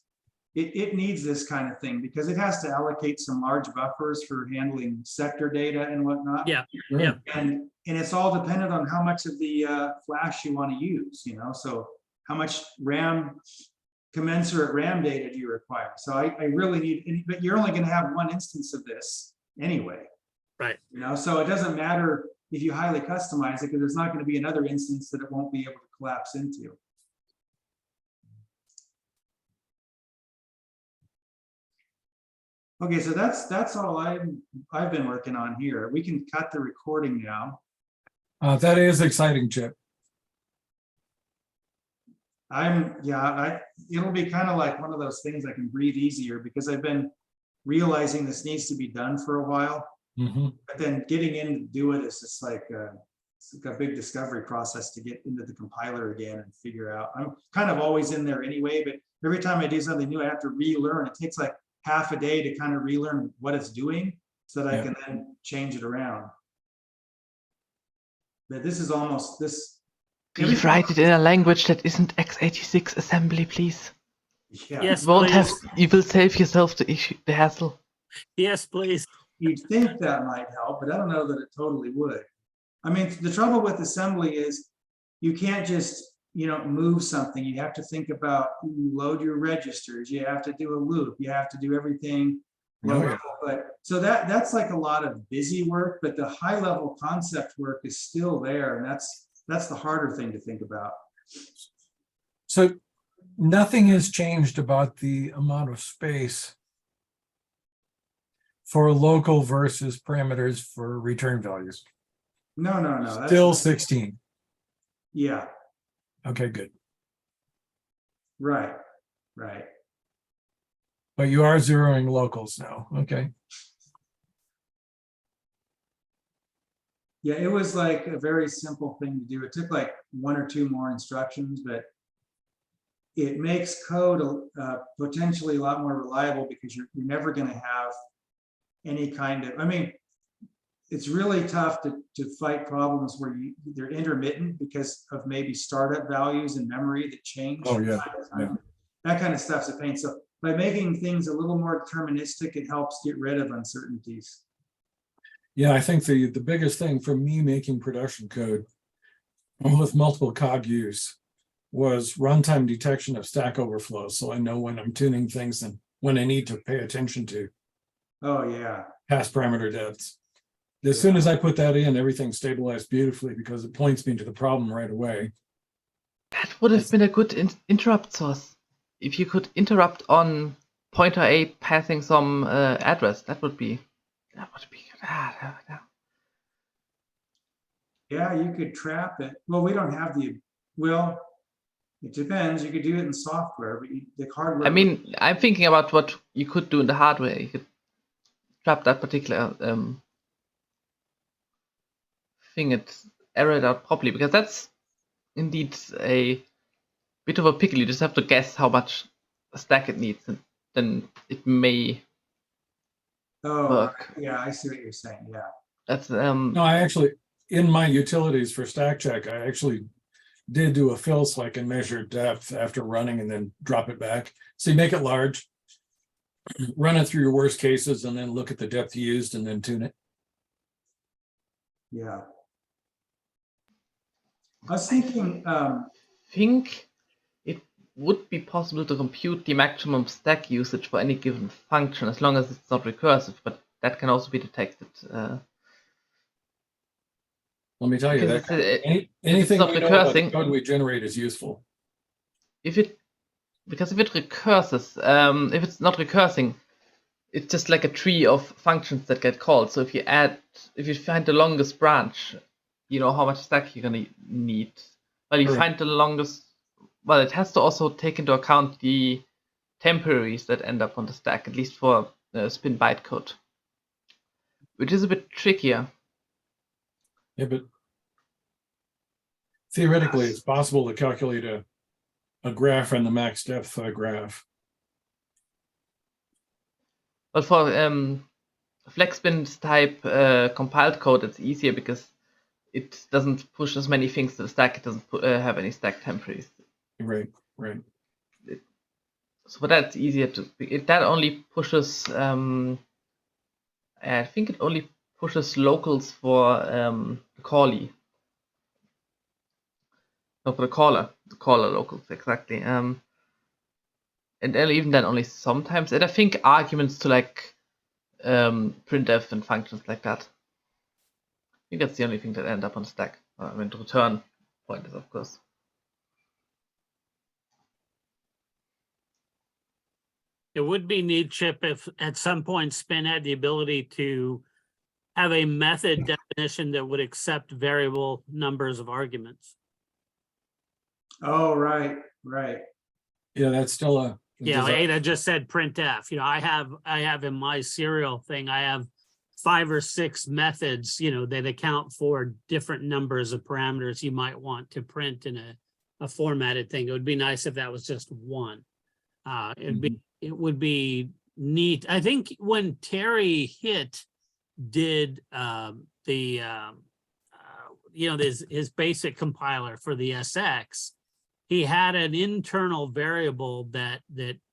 it needs this kind of thing because it has to allocate some large buffers for handling sector data and whatnot.
Yeah.
And it's all dependent on how much of the flash you want to use, you know, so how much RAM commensurate RAM data do you require? So I really need, but you're only going to have one instance of this anyway.
Right.
You know, so it doesn't matter if you highly customize it, because there's not going to be another instance that it won't be able to collapse into. Okay, so that's all I've been working on here. We can cut the recording now.
That is exciting, Chip.
It'll be kind of like one of those things I can breathe easier, because I've been realizing this needs to be done for a while.
Mm-hmm.
But then getting in to do it is just like it's like a big discovery process to get into the compiler again and figure out. I'm kind of always in there anyway, but every time I do something new, I have to relearn. It takes like half a day to kind of relearn what it's doing so that I can then change it around. But this is almost this.
Please write it in a language that isn't x86 assembly, please.
Yeah.
Yes,
You won't have.
please.
You will save yourself the hassle.
Yes, please.
You'd think that might help, but I don't know that it totally would. I mean, the trouble with assembly is you can't just, move something. You have to think about, you load your registers, you have to do a loop, you have to do everything. But so that's like a lot of busy work, but the high level concept work is still there, and that's the harder thing to think about.
So nothing has changed about the amount of space for local versus parameters for return values.
No.
Still 16.
Yeah.
Okay, good.
Right.
But you are zeroing locals now. Okay.
Yeah, it was like a very simple thing to do. It took like one or two more instructions, but it makes code potentially a lot more reliable, because you're never going to have any kind of, it's really tough to fight problems where they're intermittent because of maybe startup values in memory that change.
Oh, yeah.
That kind of stuff's a pain. So by making things a little more deterministic, it helps get rid of uncertainties.
Yeah, I think the biggest thing for me making production code with multiple cog use was runtime detection of stack overflow. So I know when I'm tuning things and when I need to pay attention to.
Oh, yeah.
Past parameter depths. As soon as I put that in, everything stabilized beautifully because it points me to the problem right away.
That would have been a good interrupt source. If you could interrupt on pointer A passing some address, that would be good.
Yeah, you could trap it. Well, we don't have it depends. You could do it in software, but the hardware.
I'm thinking about what you could do in the hardware. You could trap that particular thing, error it out properly, because that's indeed a bit of a pickle. You just have to guess how much stack it needs, and then it may work.
Yeah, I see what you're saying. Yeah.
That's
No, I actually, in my utilities for stack check, I actually did do a fill so I can measure depth after running and then drop it back. So you make it large, run it through your worst cases, and then look at the depth used and then tune it.
Yeah. I was thinking,
think it would be possible to compute the maximum stack usage for any given function, as long as it's not recursive, but that can also be detected.
Let me tell you
Because
that
it's
anything
not
we know about the
recursing.
code we generate is useful.
Because if it recurses, if it's not recursing, it's just like a tree of functions that get called. So if you find the longest branch, you know how much stack you're gonna need. Well, you find the longest. Well, it has to also take into account the temporaries that end up on the stack, at least for spin bytecode, which is a bit trickier.
Yeah, but theoretically, it's possible to calculate a graph and the max depth graph.
But for FlexSpin type compiled code, it's easier because it doesn't push as many things to the stack. It doesn't have any stack temporaries.
Right.
So for that, it's easier to. That only pushes. I think it only pushes locals for the callee. No, for the caller locals, exactly. and even then only sometimes. And I think arguments to like printf and functions like that. I think that's the only thing that end up on stack. I mean, return pointers, of course.
It would be neat, Chip, if at some point Spin had the ability to have a method definition that would accept variable numbers of arguments.
Oh, right, right.
Yeah, that's still a.
Yeah, Ada just said printf. You know, I have in my serial thing, I have 5 or 6 methods, you know, that account for different numbers of parameters you might want to print in a formatted thing. It would be nice if that was just one. It would be neat. I think when Terry did you know, his basic compiler for the SX, he had an internal variable that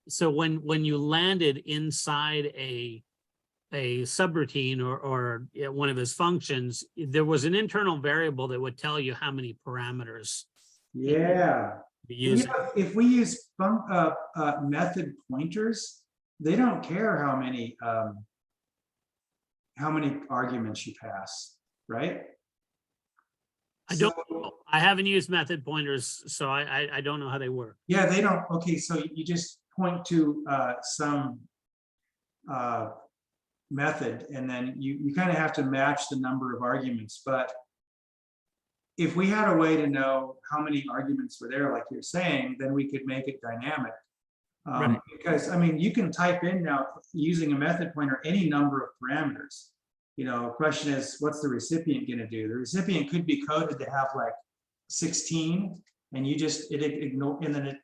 so when you landed inside a subroutine or one of his functions, there was an internal variable that would tell you how many parameters.
Yeah. You know, if we use method pointers, they don't care how many arguments you pass, right?
I haven't used method pointers, so I don't know how they work.
Yeah, they don't. Okay, so you just point to some method, and then you kind of have to match the number of arguments. But if we had a way to know how many arguments were there, like you're saying, then we could make it dynamic.
Right.
Because I mean, you can type in now using a method pointer any number of parameters. You know, question is, what's the recipient going to do? The recipient could be coded to have like 16, and you just ignore, and then it,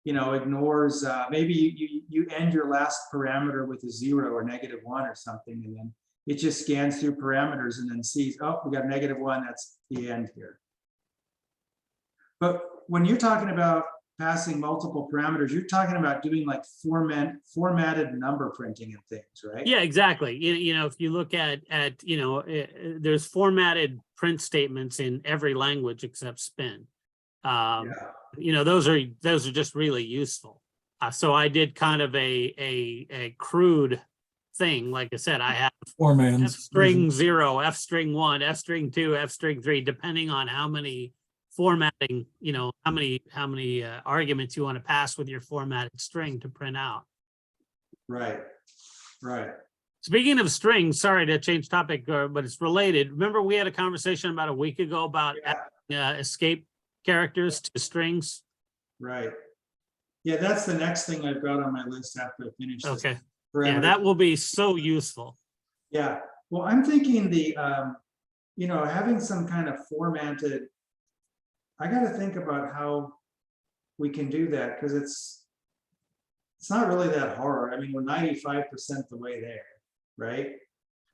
you know, ignores. Maybe you end your last parameter with a 0 or -1 or something, and then it just scans through parameters and then sees, oh, we got -1. That's the end here. But when you're talking about passing multiple parameters, you're talking about doing like formatted number printing and things, right?
Yeah, exactly. You know, if you look at you know, there's formatted print statements in every language except Spin. You know, those are just really useful. So I did kind of a crude thing. Like I said, I have F string 0, F string 1, F string 2, F string 3, depending on how many formatting, you know, how many arguments you want to pass with your formatted string to print out.
Right, right.
Speaking of strings, sorry to change topic, but it's related. Remember we had a conversation about a week ago about escape characters to strings?
Right. Yeah, that's the next thing I've got on my list after I finish this.
Okay. Yeah, that will be so useful.
Yeah. Well, I'm thinking the, you know, having some kind of formatted, I got to think about how we can do that, because it's not really that hard. I mean, we're 95% the way there, right?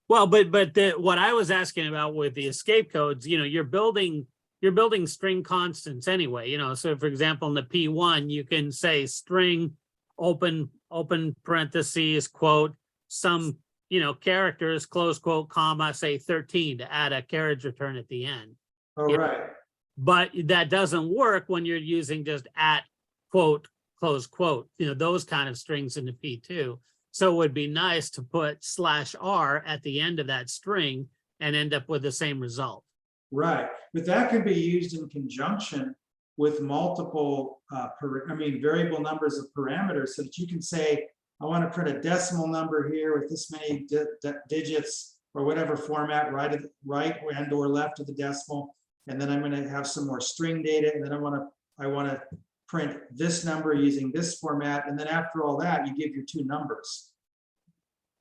Well, but what I was asking about with the escape codes, you know, you're building string constants anyway, you know. So for example, in the P1, you can say string open parentheses, quote, some, you know, characters, close quote, comma, say 13 to add a carriage return at the end.
Oh, right.
But that doesn't work when you're using just at quote, close quote, you know, those kind of strings in the P2. So it would be nice to put /r at the end of that string and end up with the same result.
Right, but that can be used in conjunction with multiple, variable numbers of parameters, so that you can say, I want to print a decimal number here with this many digits or whatever format, right and or left of the decimal, and then I'm going to have some more string data, and then I want to print this number using this format, and then after all that, you give your two numbers.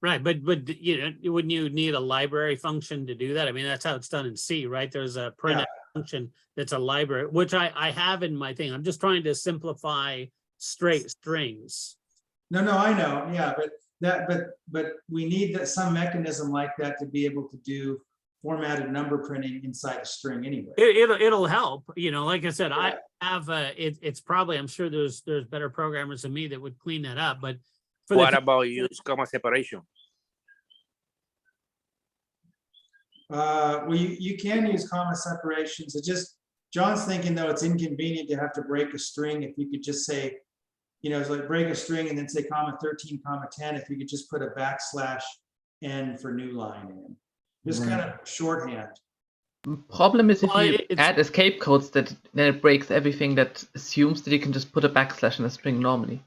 Right, but you know, wouldn't you need a library function to do that? I mean, that's how it's done in C, right? There's a print function that's a library, which I have in my thing. I'm just trying to simplify straight strings.
No, I know, yeah, but we need some mechanism like that to be able to do formatted number printing inside a string anyway.
It'll help, you know. Like I said, I have it's probably, I'm sure there's better programmers than me that would clean that up, but
what about use comma separation?
Well, you can use comma separations. It just, John's thinking though it's inconvenient to have to break a string. If you could just say you know, it's like break a string and then say comma 13, comma 10, if you could just put a backslash n for new line in. Just kind of shorthand.
Problem is if
Well,
you
it's-
add escape codes, that then it breaks everything that assumes that you can just put a backslash in a string normally.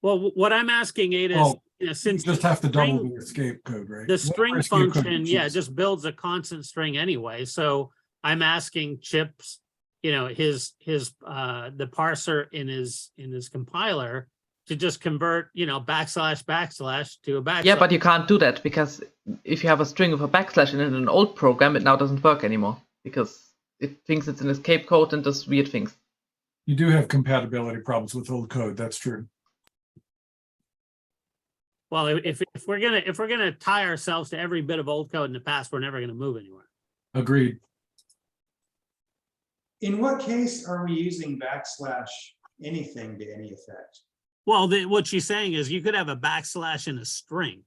Well, what I'm asking, Ada, is,
Oh,
you know,
You
since
just
the
have to double
string-
the escape code, right?
the string
Whatever escape code you
function, yeah,
choose.
just builds a constant string anyway. So I'm asking Chip's, you know, the parser in his compiler to just convert, you know, backslash to a backslash.
Yeah, but you can't do that because if you have a string with a backslash in an old program, it now doesn't work anymore because it thinks it's an escape code and does weird things.
You do have compatibility problems with old code. That's true.
Well, if we're gonna tie ourselves to every bit of old code in the past, we're never gonna move anywhere.
Agreed.
In what case are we using backslash anything to any effect?
Well, what she's saying is you could have a backslash in a string,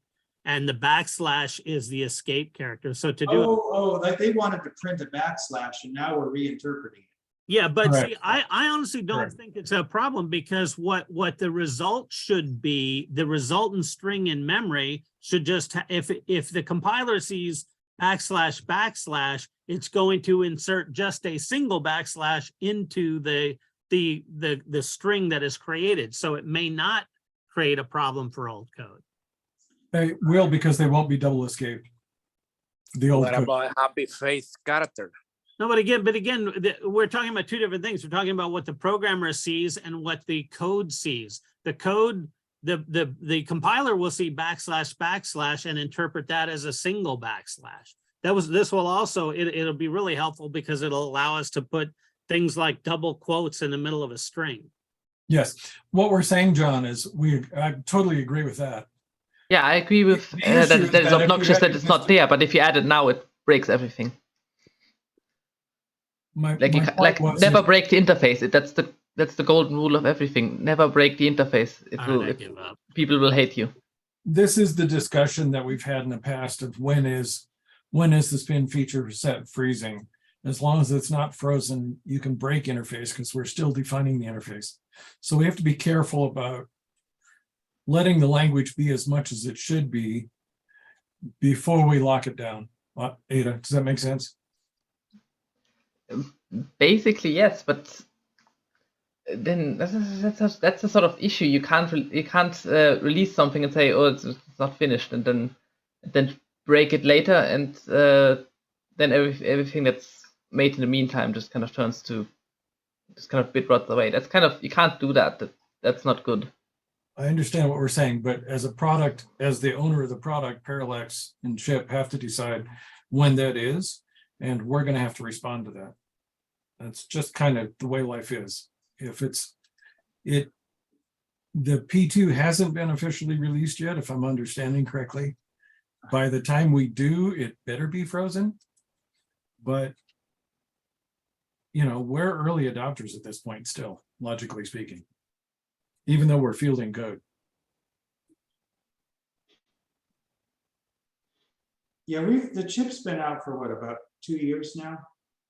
and the backslash is the escape character. So to do it,
Like they wanted to print a backslash and now we're reinterpreting it.
yeah, but
Correct.
see, I honestly don't
Correct.
think it's a problem because what the result should be, the resultant string in memory should just, if the compiler sees backslash, it's going to insert just a single backslash into the string that is created. So it may not create a problem for old code.
They will because they won't be double escaped. The old
What
code.
about happy face character?
No, but again, we're talking about two different things. We're talking about what the programmer sees and what the code sees. The code, the compiler will see backslash and interpret that as a single backslash. This will also, it'll be really helpful because it'll allow us to put things like double quotes in the middle of a string.
Yes. What we're saying, John, is I totally agree with that.
Yeah, I agree with
The issue
that.
is
That is
that if you
obnoxious
had
that it's not there, but if you add it now, it breaks everything. Like
My
you
point was
never
is-
break the interface. That's the golden rule of everything. Never break the interface.
All right, I give up.
People will hate you.
This is the discussion that we've had in the past of when is the spin feature set freezing. As long as it's not frozen, you can break interface because we're still defining the interface. So we have to be careful about letting the language be as much as it should be before we lock it down. Ada, does that make sense?
Basically, yes, but then that's a sort of issue. You can't release something and say, oh, it's not finished, and then break it later, and then everything that's made in the meantime just kind of turns to just kind of bit rots away. That's kind of, you can't do that. That's not good.
I understand what we're saying, but as a product, as the owner of the product, Parallax and Chip have to decide when that is, and we're going to have to respond to that. That's just kind of the way life is. If the P2 hasn't been officially released yet, if I'm understanding correctly. By the time we do, it better be frozen. But, you know, we're early adopters at this point still, logically speaking, even though we're fielding code.
Yeah, the chip's been out for what, about 2 years now?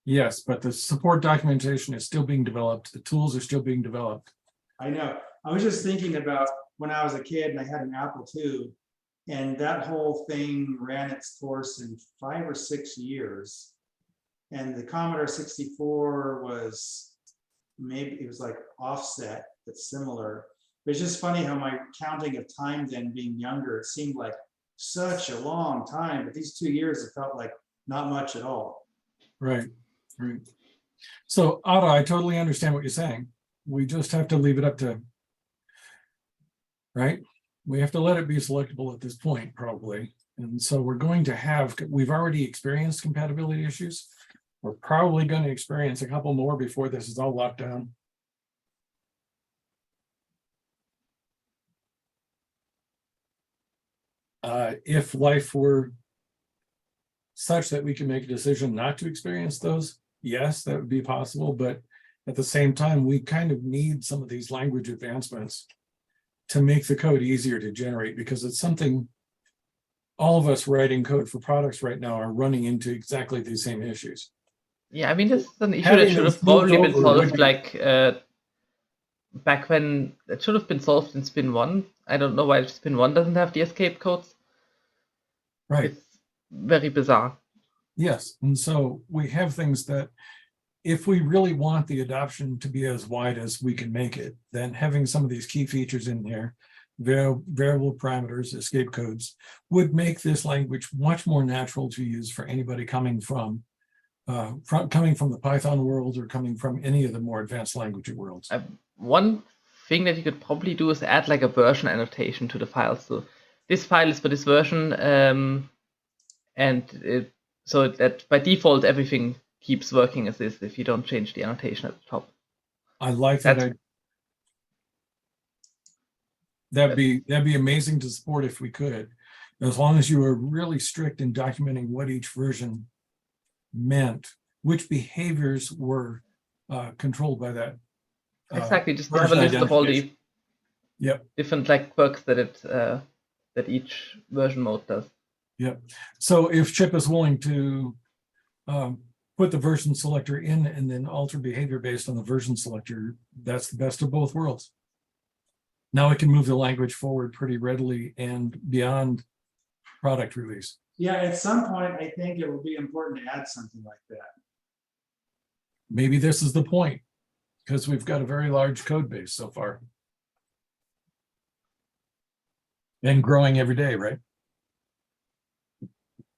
Yes, but the support documentation is still being developed. The tools are still being developed.
I know. I was just thinking about when I was a kid and I had an Apple II, and that whole thing ran its course in 5 or 6 years. And the Commodore 64 was, maybe it was like offset, but similar. But it's just funny how my counting of time then being younger, it seemed like such a long time, but these 2 years, it felt like not much at all.
Right, right. So Otto, I totally understand what you're saying. We just have to leave it up to, right? We have to let it be selectable at this point, probably. And so we're going to have, we've already experienced compatibility issues. We're probably going to experience a couple more before this is all locked down. If life were such that we can make a decision not to experience those, yes, that would be possible. But at the same time, we kind of need some of these language advancements to make the code easier to generate, because it's something all of us writing code for products right now are running into exactly the same issues.
Yeah, I mean, this is an issue
Having
that should
those
have probably
moved
been
over would
solved
be-
like back when it should have been solved in Spin1. I don't know why Spin1 doesn't have the escape codes.
Right.
It's very bizarre.
Yes. And so we have things that if we really want the adoption to be as wide as we can make it, then having some of these key features in there, variable parameters, escape codes, would make this language much more natural to use for anybody coming from the Python world or coming from any of the more advanced language worlds.
One thing that you could probably do is add like a version annotation to the file. So this file is for this version, so that by default everything keeps working as is if you don't change the annotation at the top.
I like that. That'd be amazing to support if we could, as long as you were really strict in documenting what each version meant, which behaviors were controlled by that.
Exactly, just have a list of all the different like quirks that that each version mode does.
Yep. So if Chip is willing to put the version selector in and then alter behavior based on the version selector, that's the best of both worlds. Now it can move the language forward pretty readily and beyond product release.
Yeah, at some point, I think it will be important to add something like that.
Maybe this is the point, because we've got a very large code base so far. And growing every day, right?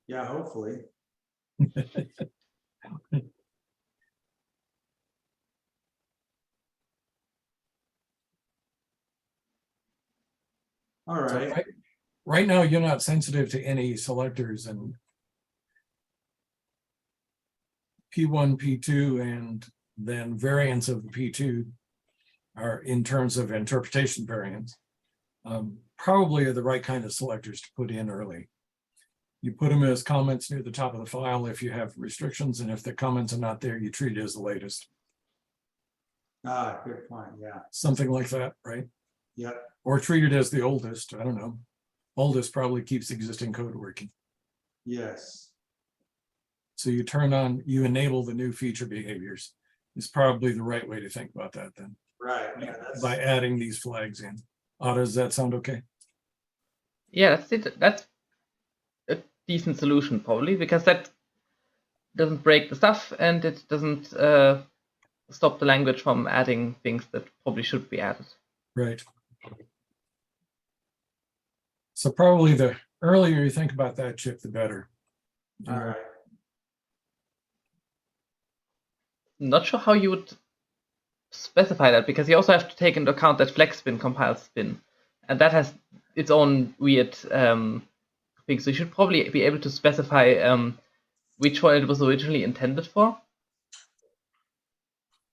Yeah, hopefully. All right.
So right now, you're not sensitive to any selectors, and P1, P2, and then variants of the P2 are in terms of interpretation variants. Probably are the right kind of selectors to put in early. You put them as comments near the top of the file if you have restrictions, and if the comments are not there, you treat it as the latest.
Ah, good point. Yeah.
Something like that, right?
Yep.
Or treat it as the oldest. I don't know. Oldest probably keeps existing code working.
Yes.
So you enable the new feature behaviors. Is probably the right way to think about that then.
Right. Yeah,
by adding these flags in. Does that sound okay?
Yeah, that's it. That's a decent solution probably, because that doesn't break the stuff and it doesn't stop the language from adding things that probably should be added.
Right. So probably the earlier you think about that, Chip, the better.
All right.
Not sure how you would specify that, because you also have to take into account that FlexSpin compiles spin, and that has its own weird thing. So you should probably be able to specify which one it was originally intended for.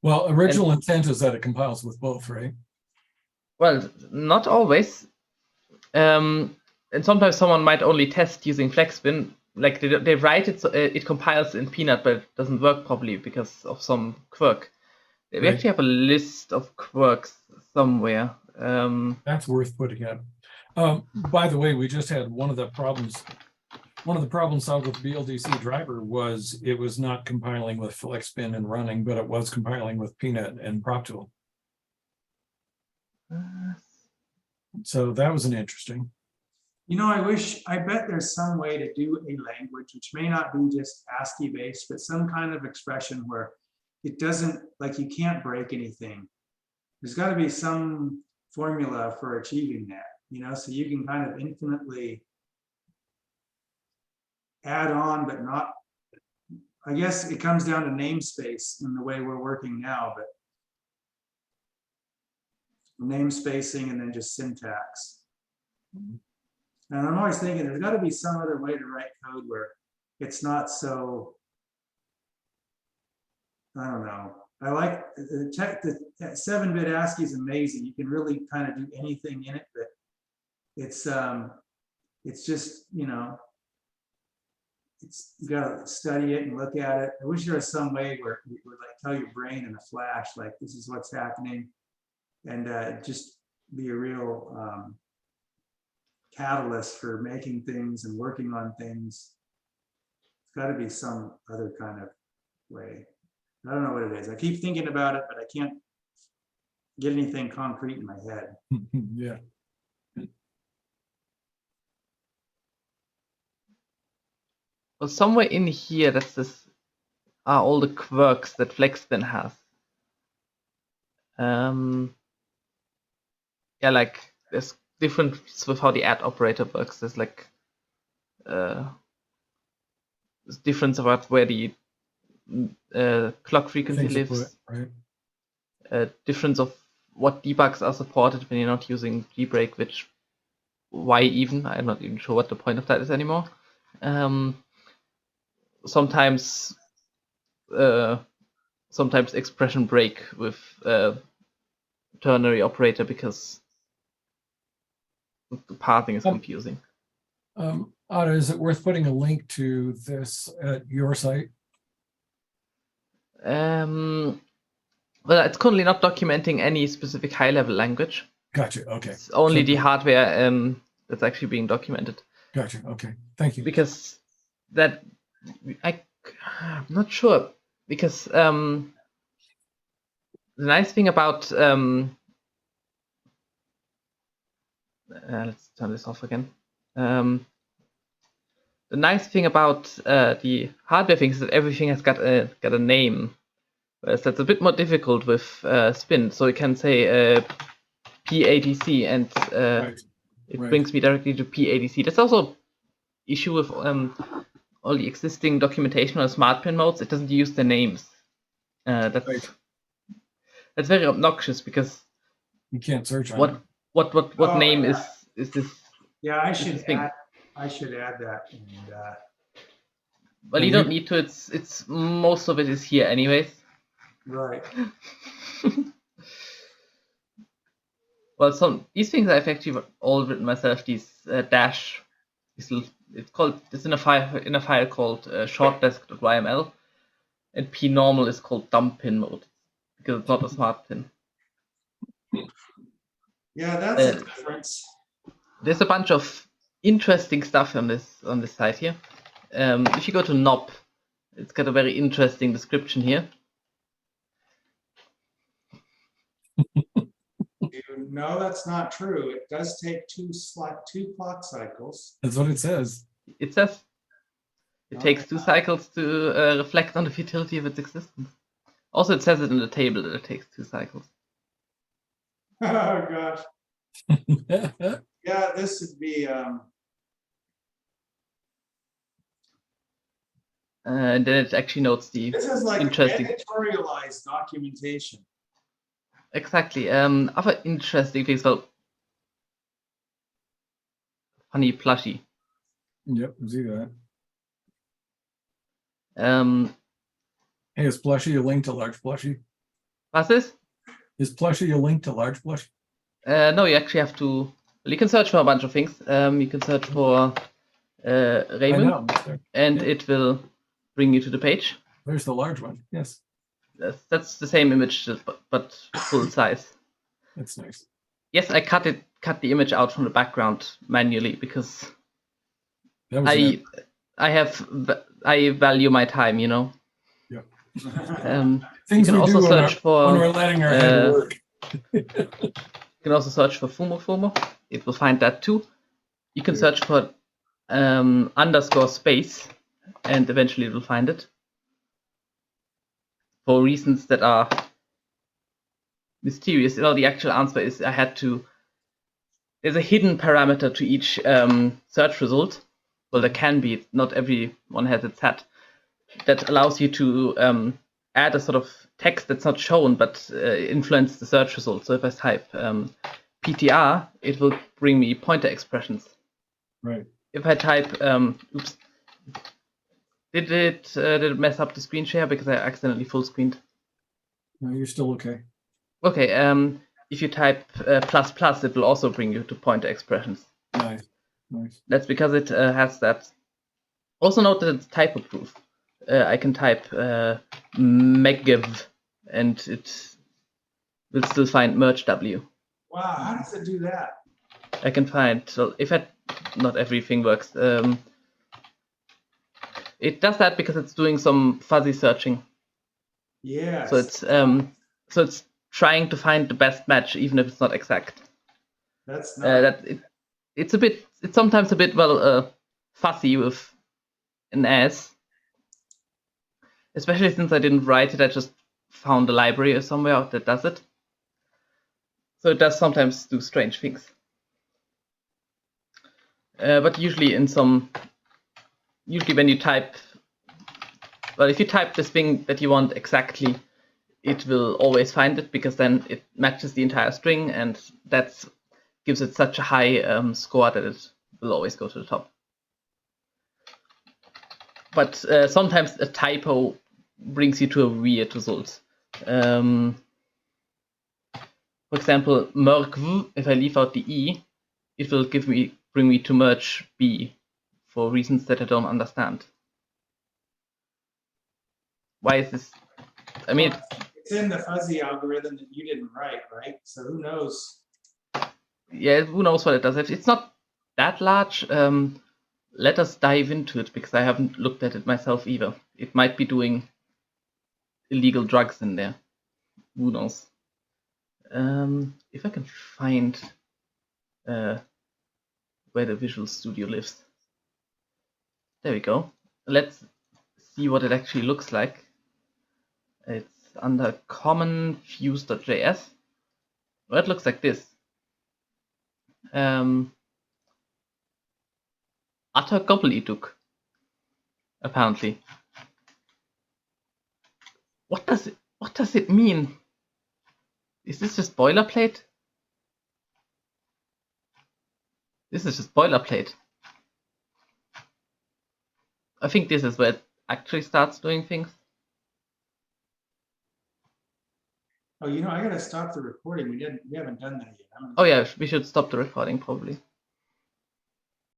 Well, original intent is that it compiles with both, right?
Well, not always. And sometimes someone might only test using FlexSpin. Like they write it, so it compiles in Peanut, but it doesn't work properly because of some quirk. We
Right.
actually have a list of quirks somewhere.
That's worth putting up. By the way, we just had one of the problems solved with the BLDC driver was it was not compiling with FlexSpin and running, but it was compiling with Peanut and PropTool. So that was an interesting.
You know, I bet there's some way to do a language which may not be just ASCII based, but some kind of expression where it doesn't, like, you can't break anything. There's got to be some formula for achieving that, you know, so you can kind of infinitely add on, but not, I guess it comes down to namespace in the way we're working now, but namespacing and then just syntax. And I'm always thinking there's got to be some other way to write code where it's not so, I don't know. I like the 7-bit ASCII is amazing. You can really kind of do anything in it, but it's just, you know, you gotta study it and look at it. I wish there was some way where it would like tell your brain in a flash, like this is what's happening, and just be a real catalyst for making things and working on things. It's got to be some other kind of way. I don't know what it is. I keep thinking about it, but I can't get anything concrete in my head.
Yeah.
Well, somewhere in here, that's this are all the quirks that FlexSpin has. Yeah, like there's difference with how the add operator works. There's like there's difference about where the clock frequency
Things to
lives.
put, right?
Difference of what debugs are supported when you're not using gbreak, which why even? I'm not even sure what the point of that is anymore. Sometimes expression break with ternary operator because the pathing is confusing.
Otto, is it worth putting a link to this at your site?
Well, it's currently not documenting any specific high-level language.
Gotcha. Okay.
It's only
So-
the hardware that's actually being documented.
Gotcha. Okay. Thank you.
Because that I'm not sure, because the nice thing about let's turn this off again. The nice thing about the hardware things is that everything has got a name. Whereas that's a bit more difficult with Spin. So you can say PADC and
Right.
it
Right.
brings me directly to PADC. That's also issue with all the existing documentation on smart pin modes. It doesn't use the names. That's
Right.
that's very obnoxious because
You can't search on it.
what
Oh,
name
yeah.
is this?
Yeah, I
This
should
is thing.
add that. And,
Well, you don't need to. It's most of it is here anyways.
right.
Well, these things I've actually all written myself. These dash. It's in a file called shortdesk.yml, and p normal is called dump pin mode because it's not a smart pin.
Yeah, that's a difference.
There's a bunch of interesting stuff on this site here. If you go to knob, it's got a very interesting description here.
No, that's not true. It does take two clock cycles.
That's what it says.
It says it takes 2 cycles to reflect on the futility of its existence. Also, it says it in the table that it takes 2 cycles.
Oh gosh. Yeah, this would be.
And then it actually notes the
This is like
interesting.
editorialized documentation.
Exactly. Other interesting things. Well, funny plushie.
Yep, see that.
Hey,
is Plushie a link to large Plushie?
What's this?
Is Plushie a link to large Plushie?
No, you actually have to. Well, you can search for a bunch of things. You can search for Raymond, and it will bring you to the page.
There's the large one. Yes.
That's the same image, but full size.
That's nice.
Yes, I cut the image out from the background manually because
that was
I value my time, you know.
Yeah.
You can also search for
when we're letting our head work.
You can also search for Fumo. It will find that too. You can search for underscore space, and eventually it will find it. For reasons that are mysterious, the actual answer is there's a hidden parameter to each search result. Well, there can be. Not everyone has it set. That allows you to add a sort of text that's not shown but influence the search result. So if I type PTR, it will bring me pointer expressions.
Right.
If I type, oops, did it mess up the screen share because I accidentally full screened?
No, you're still okay.
Okay. If you type ++, it will also bring you to pointer expressions.
Nice.
That's because it has that. Also note that it's typo proof. I can type megav and it will still find merge W.
Wow, how does it do that?
I can find, so not everything works. It does that because it's doing some fuzzy searching.
Yes.
So it's trying to find the best match, even if it's not exact.
That's not.
It's sometimes a bit, well, fussy with an S. Especially since I didn't write it, I just found a library or somewhere that does it. So it does sometimes do strange things. But usually when you type, well, if you type this thing that you want exactly, it will always find it, because then it matches the entire string, and that gives it such a high score that it will always go to the top. But sometimes a typo brings you to a weird result. For example, merkv, if I leave out the E, it will bring me to merge B for reasons that I don't understand. Why is this? I mean,
It's in the fuzzy algorithm that you didn't write, right? So who knows?
Yeah, who knows what it does. It's not that large. Let us dive into it, because I haven't looked at it myself either. It might be doing illegal drugs in there. Who knows? If I can find where the Visual Studio lives. There we go. Let's see what it actually looks like. It's under common fuse.js. Well, it looks like this. Utter gobbledygook, apparently. What does it mean? Is this just boilerplate? This is just boilerplate. I think this is where it actually starts doing things.
Oh, I gotta stop the recording. We haven't done that yet.
Oh yeah, we should stop the recording probably.